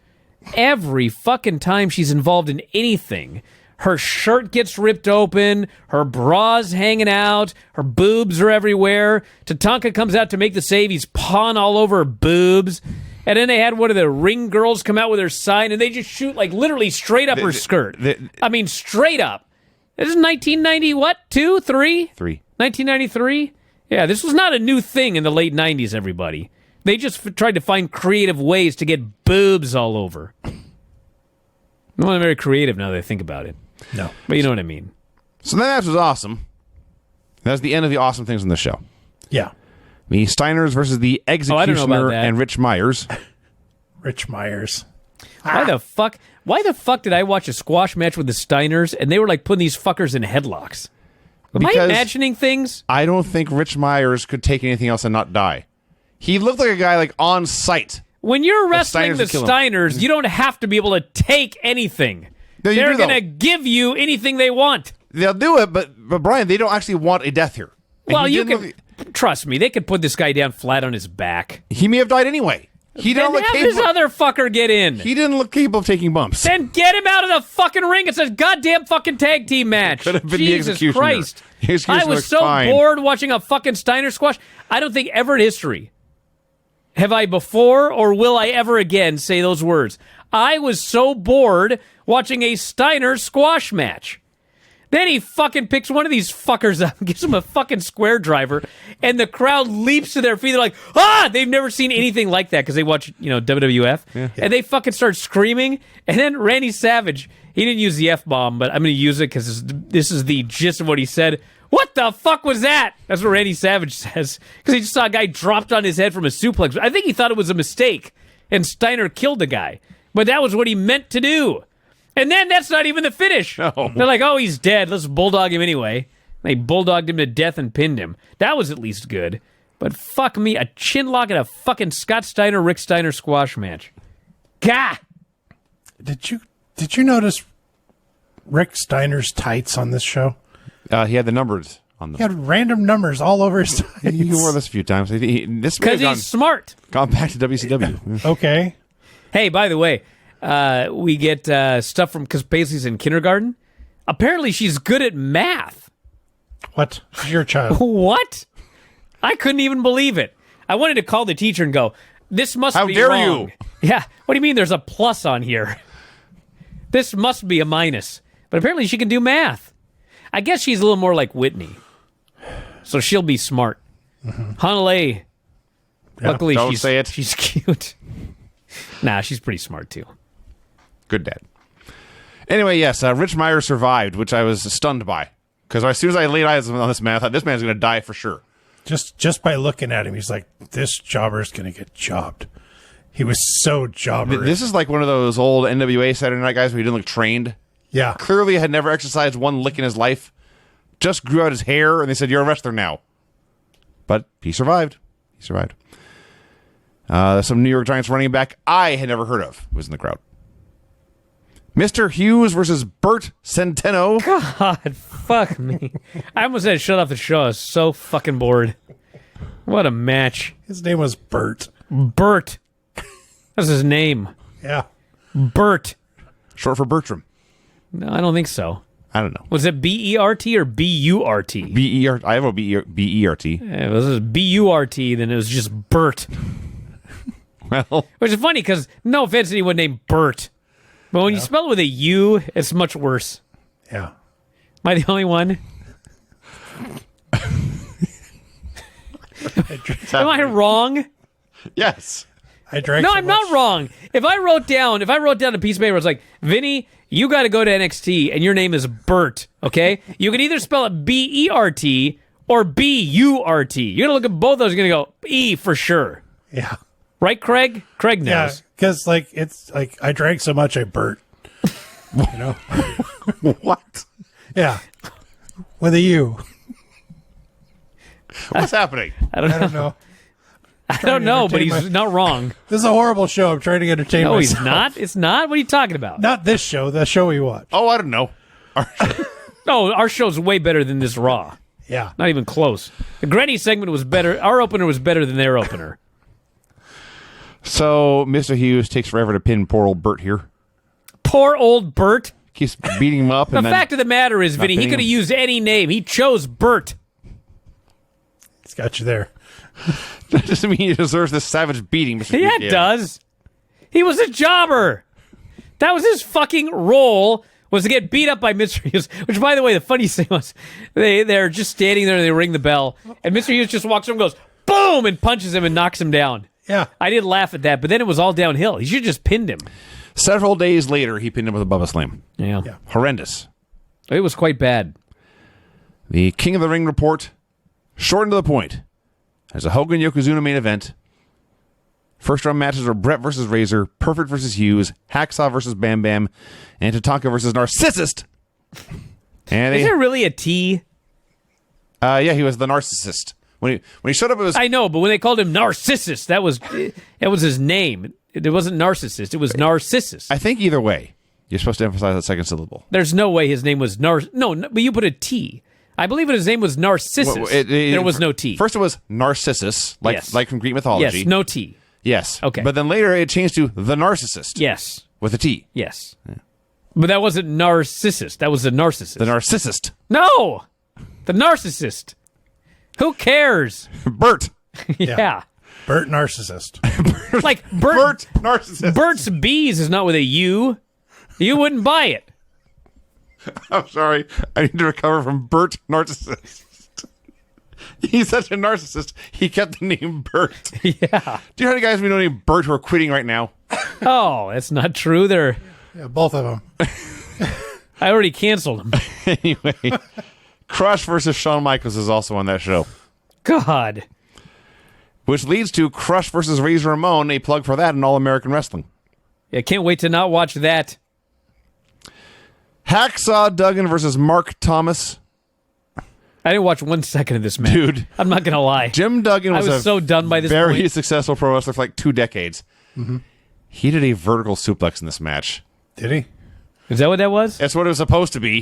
Every fucking time she's involved in anything, her shirt gets ripped open, her bra's hanging out, her boobs are everywhere. Tatanka comes out to make the save, he's pawing all over her boobs. And then they had one of the ring girls come out with her sign, and they just shoot, like, literally straight up her skirt. I mean, straight up. This is 1990, what? 2? 3? 3. 1993? Yeah, this was not a new thing in the late 90s, everybody. They just tried to find creative ways to get boobs all over. Not very creative now that I think about it. No. But you know what I mean. So that match was awesome. That's the end of the awesome things in the show. Yeah. The Steiners versus the Executioner and Rich Myers. Rich Myers. Why the fuck did I watch a squash match with the Steiners and they were like putting these fuckers in headlocks? Am I imagining things? I don't think Rich Myers could take anything else and not die. He looked like a guy like on sight. When you're wrestling the Steiners, you don't have to be able to take anything. No, they're going to give you anything they want. They'll do it, but Brian, they don't actually want a death here. And well, you can trust me. They could put this guy down flat on his back. He may have died anyway. He didn't look capable. This other fucker get in. He didn't look capable of taking bumps. Then get him out of the fucking ring. It's a goddamn fucking tag team match. Could have been Jesus the Executioner. Christ! I was so bored watching a fucking Steiner squash. I don't think ever in history have I before or will I ever again say those words. I was so bored watching a Steiner squash match. Then he fucking picks one of these fuckers up, gives him a fucking square driver, and the crowd leaps to their feet. They're like, ah! They've never seen anything like that because they watch, WWF. Yeah. And they fucking start screaming. And then Randy Savage, he didn't use the F-bomb, but I'm going to use it because this is the gist of what he said. What the fuck was that? That's what Randy Savage says. Because he just saw a guy dropped on his head from a suplex. I think he thought it was a mistake, and Steiner killed the guy. But that was what he meant to do. And then that's not even the finish. No. They're like, oh, he's dead. Let's bulldog him anyway. They bulldogged him to death and pinned him. That was at least good. But fuck me, a chin lock and a fucking Scott Steiner, Rick Steiner squash match. Gah! Did you notice Rick Steiner's tights on this show? He had the numbers on them. He had random numbers all over his tights. He wore this a few times. Because he's smart. Gone back to WCW. Okay. Hey, by the way, we get stuff from, because Paisley's in kindergarten. Apparently she's good at math. What? She's your child. What? I couldn't even believe it. I wanted to call the teacher and go, this must How be dare wrong. you? Yeah, what do you mean there's a plus on here? This must be a minus. But apparently she can do math. I guess she's a little more like Whitney. So she'll be smart. Mm-hmm. Hanalei. Yeah, Luckily, don't say it. She's cute. Nah, she's pretty smart, too. Good dad. Anyway, yes, Rich Meyer survived, which I was stunned by. Because as soon as I laid eyes on this man, I thought this man's going to die for sure. Just by looking at him, he's like, this jobber's going to get jobbed. He was so jobber. This is like one of those old NWA Saturday Night guys where he didn't look trained. Yeah. Clearly had never exercised one lick in his life. Just grew out his hair, and they said, you're a wrestler now. But he survived. He survived. Some New York Giants running back I had never heard of was in the crowd. Mr. Hughes versus Bert Centeno. God, fuck me. I almost had to shut off the show. I was so fucking bored. What a match. His name was Bert. Bert. That's his name. Yeah. Bert. Short for Bertram. No, I don't think so. I don't know. Was it B-E-R-T or B-U-R-T? B-E-R. I have a B-E-R-T. It was B-U-R-T, then it was just Bert. Well. Which is funny because, no offense to anyone named Bert, but when you spell it with a U, it's much worse. Yeah. Am I the only one? Am I wrong? Yes. I drank No, so I'm much. not wrong. If I wrote down a piece of paper, it's like, Vinny, you got to go to NXT, and your name is Bert, okay? You can either spell it B-E-R-T or B-U-R-T. You're going to look at both those, you're going to go, E for sure. Yeah. Right, Craig? Craig Yeah, knows. because it's like I drank so much I burnt. You know? What? Yeah. With a U. What's happening? I don't know. I don't know, but he's not wrong. This is a horrible show. I'm trying to entertain No, myself. he's not. It's not. What are you talking about? Not this show. The show we watch. Oh, I don't know. No, our show's way better than this Raw. Yeah. Not even close. The Granny segment was better. Our opener was better than their opener. So, Mr. Hughes takes forever to pin poor old Bert here. Poor old Bert. Keeps beating him up. The fact of the matter is, Vinny, he pinning could have him. used any name. He chose Bert. He's got you there. That doesn't mean he deserves this savage beating, Mr. Yeah, Hughes. it does. He was a jobber. That was his fucking role, was to get beat up by Mr. Hughes. Which, by the way, the funniest thing was, they're just standing there and they ring the bell, and Mr. Hughes just walks over and goes, boom, and punches him and knocks him down. Yeah. I didn't laugh at that, but then it was all downhill. He should have just pinned him. Several days later, he pinned him with a Bubba Slam. Yeah. Horrendous. It was quite bad. The King of the Ring report, short and to the point. There's a Hogan Yokozuna main event. First round matches were Brett versus Razor, Perfect versus Hughes, Hacksaw versus Bam Bam, and Tatanka versus Narcissist. And Is there really a T? yeah, he was the narcissist. When he showed up, it was I know, but when they called him Narcissus, that was his name. It wasn't Narcissist. It was Narcissus. I think either way, you're supposed to emphasize that second syllable. There's no way his name was No, but you put a T. I believe his name was Narcissus. There was no T. First, it was Narcissus, like from Greek mythology. Yes, no T. Yes. Okay. But then later, it changed to the narcissist. Yes. With a T. Yes. Yeah. But that wasn't Narcissus. That was the Narcissist. The narcissist. No! The Narcissist. Who cares? Bert. Yeah. Bert Narcissist. Like Bert Narcissist. Bert's Bees is not with a U. You wouldn't buy it. I'm sorry. I need to recover from Bert Narcissist. He's such a narcissist. He kept the name Bert. Yeah. Do you know any guys we know named Bert who are quitting right now? Oh, that's not true. Yeah, both of them. I already canceled them. Anyway, Crush versus Shawn Michaels is also on that show. God. Which leads to Crush versus Razor Ramon, a plug for that in All American Wrestling. Yeah, can't wait to not watch that. Hacksaw Duggan versus Mark Thomas. I didn't watch 1 second of this match. Dude. I'm not going to lie. Jim Duggan was, I was so done by this very point. successful pro wrestler for like 2 decades. Mm-hmm. He did a vertical suplex in this match. Did he? Is that what that was? That's what it was supposed to be.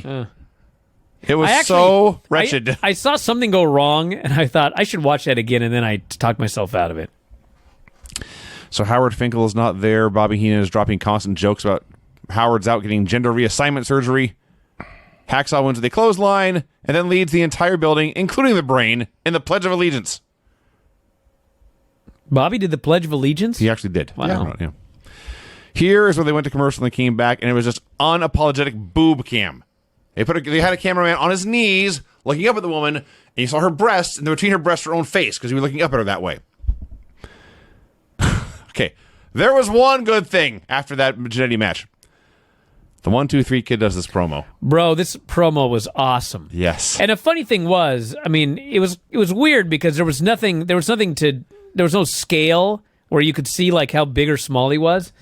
It was I actually- so wretched. I saw something go wrong, and I thought I should watch that again, and then I talked myself out of it. So Howard Finkel is not there. Bobby Heenan is dropping constant jokes about Howard's out getting gender reassignment surgery. Hacksaw wins with a clothesline and then leads the entire building, including the brain, in the Pledge of Allegiance. Bobby did the Pledge of Allegiance? He actually did. Wow. Yeah. Here is where they went to commercial and they came back, and it was just unapologetic boob cam. They had a cameraman on his knees looking up at the woman, and you saw her breasts, and between her breasts her own face because you were looking up at her that way. Okay, there was one good thing after that Jannetty match. The 1, 2, 3 Kid does this promo. Bro, this promo was awesome. Yes. And a funny thing was, I mean, it was weird because there was no scale where you could see like how big or small he was.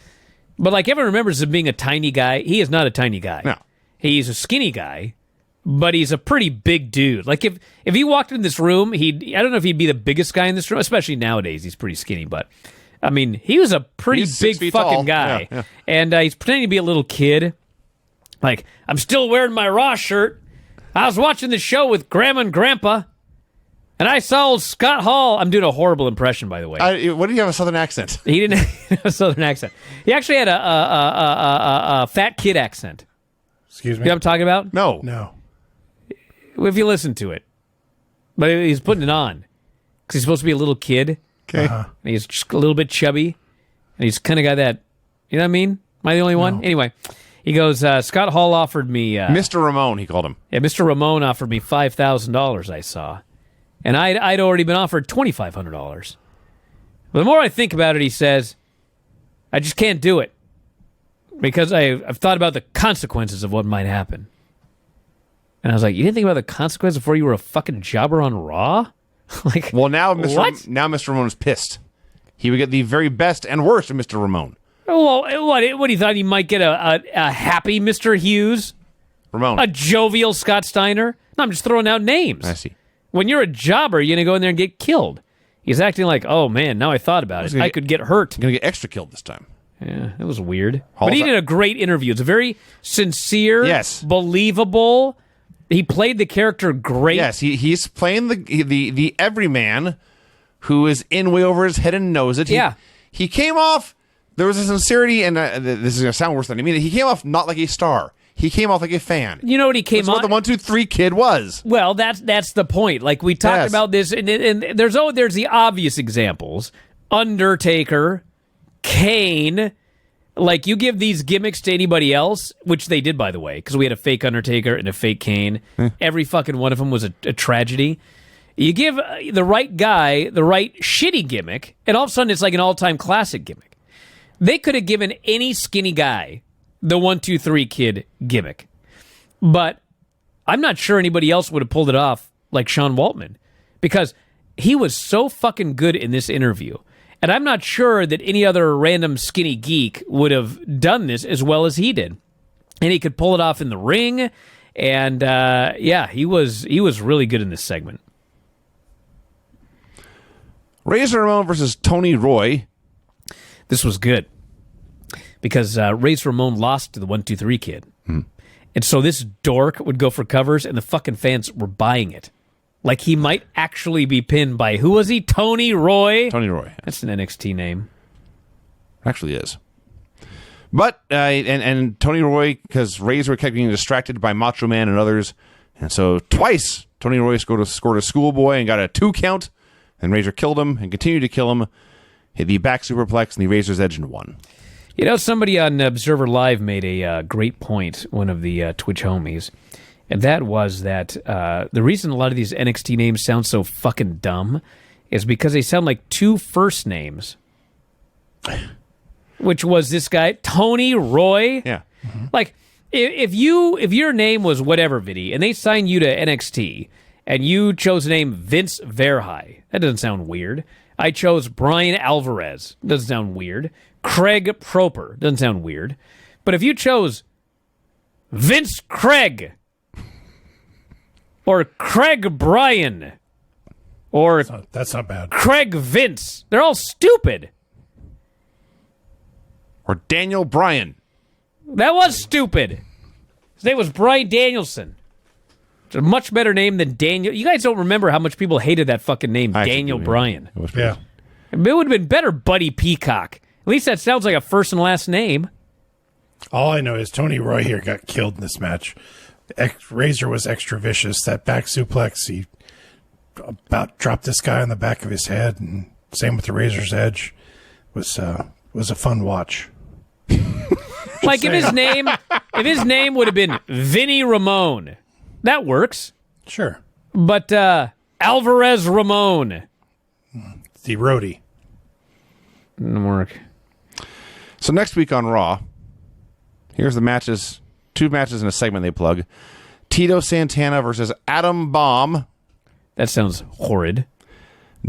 But like everyone remembers him being a tiny guy. He is not a tiny guy. No. He's a skinny guy, but he's a pretty big dude. Like if he walked in this room, I don't know if he'd be the biggest guy in this room, especially nowadays. He's pretty skinny, but I mean, he was a pretty He's big 6 feet fucking tall. guy. Yeah. And he's pretending to be a little kid. Like, I'm still wearing my Raw shirt. I was watching the show with Grandma and Grandpa, and I saw old Scott Hall. I'm doing a horrible impression, by the way. What do you have a southern accent? He didn't have a southern accent. He actually had a fat kid accent. Excuse You me? know what I'm talking about? No. If you listen to it. But he's putting it on. Because he's supposed to be a little kid. Okay. And he's just a little bit chubby. And he's kind of got that, you know what I mean? Am I the only one? Anyway, he goes, Scott Hall offered me... Mr. Ramon, he called him. Yeah, Mr. Ramon offered me $5,000, I saw. And I'd already been offered $2,500. But the more I think about it, he says, I just can't do it. Because I've thought about the consequences of what might happen. And I was like, you didn't think about the consequences before you were a fucking jobber on Raw? Like, Well, now what? Mr. Ramon is pissed. He would get the very best and worst of Mr. Ramon. Well, what he thought he might get a happy Mr. Hughes? Ramon. A jovial Scott Steiner? No, I'm just throwing out names. I see. When you're a jobber, you're going to go in there and get killed. He's acting like, oh, man, now I thought about it. I could get hurt. I'm going to get extra killed this time. Yeah, it was weird. Hall's But he up. did a great interview. It's a very sincere, Yes. believable. He played the character great. Yes, he's playing the everyman who is in way over his head and knows it. He came off, there was a sincerity, and this is going to sound worse than I mean. He came off not like a star. He came off like a fan. You know what he came That's on? what the 1, 2, 3 Kid was. Well, that's the point. Like we talked Yes. about this, and there's the obvious examples: Undertaker, Kane. Like you give these gimmicks to anybody else, which they did, by the way, because we had a fake Undertaker and a fake Kane. Every fucking one of them was a tragedy. You give the right guy the right shitty gimmick, and all of a sudden it's like an all-time classic gimmick. They could have given any skinny guy the 1, 2, 3 Kid gimmick. But I'm not sure anybody else would have pulled it off like Sean Waltman, because he was so fucking good in this interview. And I'm not sure that any other random skinny geek would have done this as well as he did. And he could pull it off in the ring. And he was really good in this segment. Razor Ramon versus Tony Roy. This was good. Because Razor Ramon lost to the 1, 2, 3 Kid. And so this dork would go for covers, and the fucking fans were buying it. Like he might actually be pinned by, who was he? Tony Roy? Tony Roy. That's an NXT name. Actually is. But, and Tony Roy, because Razor kept getting distracted by Macho Man and others, and so twice Tony Roy scored a schoolboy and got a 2 count, and Razor killed him and continued to kill him, hit the back superplex and the Razor's Edge and won. You know, somebody on Observer Live made a great point, one of the Twitch homies, and that was that the reason a lot of these NXT names sound so fucking dumb is because they sound like two first names, which was this guy, Tony Roy. Yeah. Like, if your name was whatever, Vinny, and they signed you to NXT, and you chose the name Vince Verhey, that doesn't sound weird. I chose Brian Alvarez, doesn't sound weird. Craig Proper, doesn't sound weird. But if you chose Vince Craig, or Craig Bryan, or That's not bad. Craig Vince, they're all stupid. Or Daniel Bryan. That was stupid. His name was Bryan Danielson. It's a much better name than Daniel. You guys don't remember how much people hated that fucking name, I actually Daniel do, Bryan. It was Yeah. It would have been better, Buddy Peacock. At least that sounds like a first and last name. All I know is Tony Roy here got killed in this match. Razor was extra vicious. That back suplex, he about dropped this guy on the back of his head, and same with the Razor's Edge. Was a fun watch. Like if his name would have been Vinny Ramone, that works. Sure. But Alvarez Ramone, The roadie. didn't work. So next week on Raw, here's the matches. 2 matches in a segment they plug. Tito Santana versus Adam Bomb. That sounds horrid.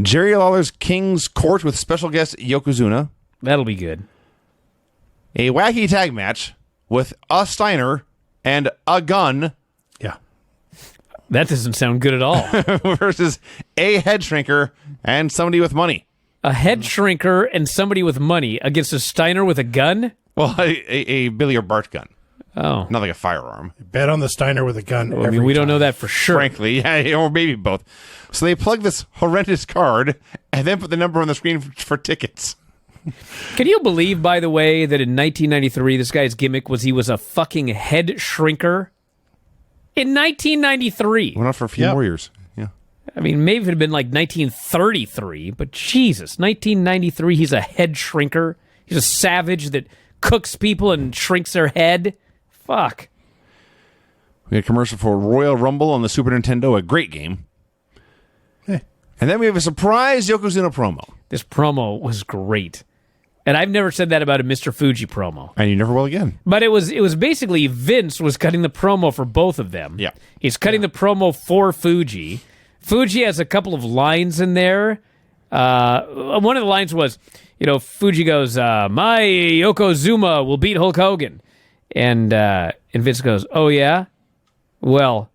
Jerry Lawler's King's Court with special guest Yokozuna. That'll be good. A wacky tag match with a Steiner and a gun Yeah. That doesn't sound good at all. versus a head shrinker and somebody with money. A head shrinker and somebody with money against a Steiner with a gun? Well, a Billy or Bart gun. Oh. Not like a firearm. Bet on the Steiner with a gun. I mean, we don't know that for sure. Frankly, yeah, or maybe both. So they plug this horrendous card and then put the number on the screen for tickets. Can you believe, by the way, that in 1993, this guy's gimmick was he was a fucking head shrinker? In 1993. Went on for a few more years. Yeah. I mean, maybe if it had been like 1933, but Jesus, 1993, he's a head shrinker. He's a savage that cooks people and shrinks their head. Fuck. We had a commercial for Royal Rumble on the Super Nintendo, a great game. Eh. And then we have a surprise Yokozuna promo. This promo was great. And I've never said that about a Mr. Fuji promo. And you never will again. But it was basically Vince was cutting the promo for both of them. Yeah. He's cutting the promo for Fuji. Fuji has a couple of lines in there. One of the lines was, Fuji goes, my Yokozuna will beat Hulk Hogan. And Vince goes, oh, yeah? Well,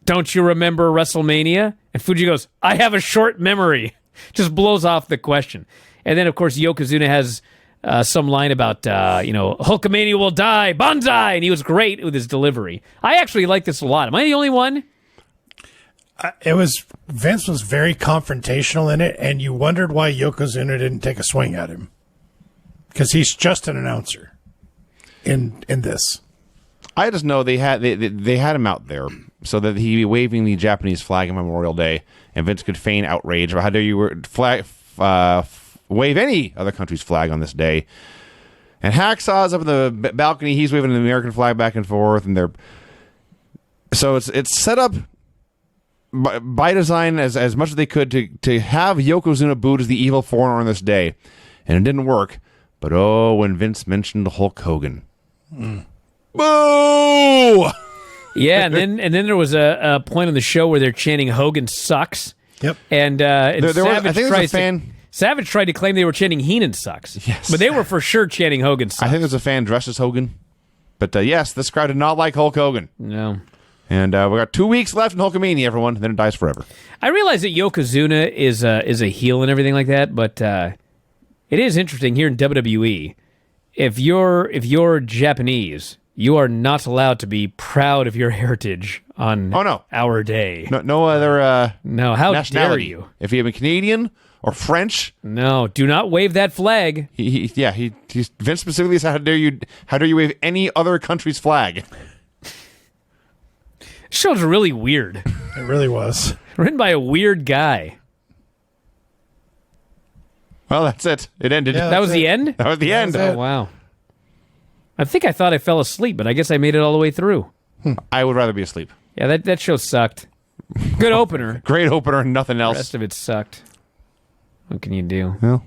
don't you remember WrestleMania? And Fuji goes, I have a short memory. Just blows off the question. And then, of course, Yokozuna has some line about, Hulkamania will die, Banzai! And he was great with his delivery. I actually like this a lot. Am I the only one? Vince was very confrontational in it, and you wondered why Yokozuna didn't take a swing at him. Because he's just an announcer in this. I just know they had him out there so that he'd be waving the Japanese flag on Memorial Day, and Vince could feign outrage about how dare you wave any other country's flag on this day. And Hacksaw's up in the balcony; he's waving the American flag back and forth, and it's set up by design as much as they could to have Yokozuna booed as the evil foreigner on this day, and it didn't work. But when Vince mentioned Hulk Hogan. Boo! Yeah, and then there was a point on the show where they're chanting "Hogan sucks." Yep. And Savage tried to claim they were chanting "Heenan sucks." Yes. But they were for sure chanting "Hogan sucks." I think there's a fan dressed as Hogan. But yes, this crowd did not like Hulk Hogan. No. And we got 2 weeks left in Hulkamania, everyone. Then it dies forever. I realize that Yokozuna is a heel and everything like that, but it is interesting here in WWE. If you're Japanese, you are not allowed to be proud of your heritage on our day. No other No, how nationality. dare you? If you have a Canadian or French, no, do not wave that flag. Vince specifically said, how dare you wave any other country's flag? This show's really weird. It really was. Written by a weird guy. Well, that's it. It ended. Yeah. That was the end? That was the end. was it. Oh, wow. I think I thought I fell asleep, but I guess I made it all the way through. I would rather be asleep. Yeah, that show sucked. Good opener. Great opener, nothing The else. rest of it sucked. What can you do? Well,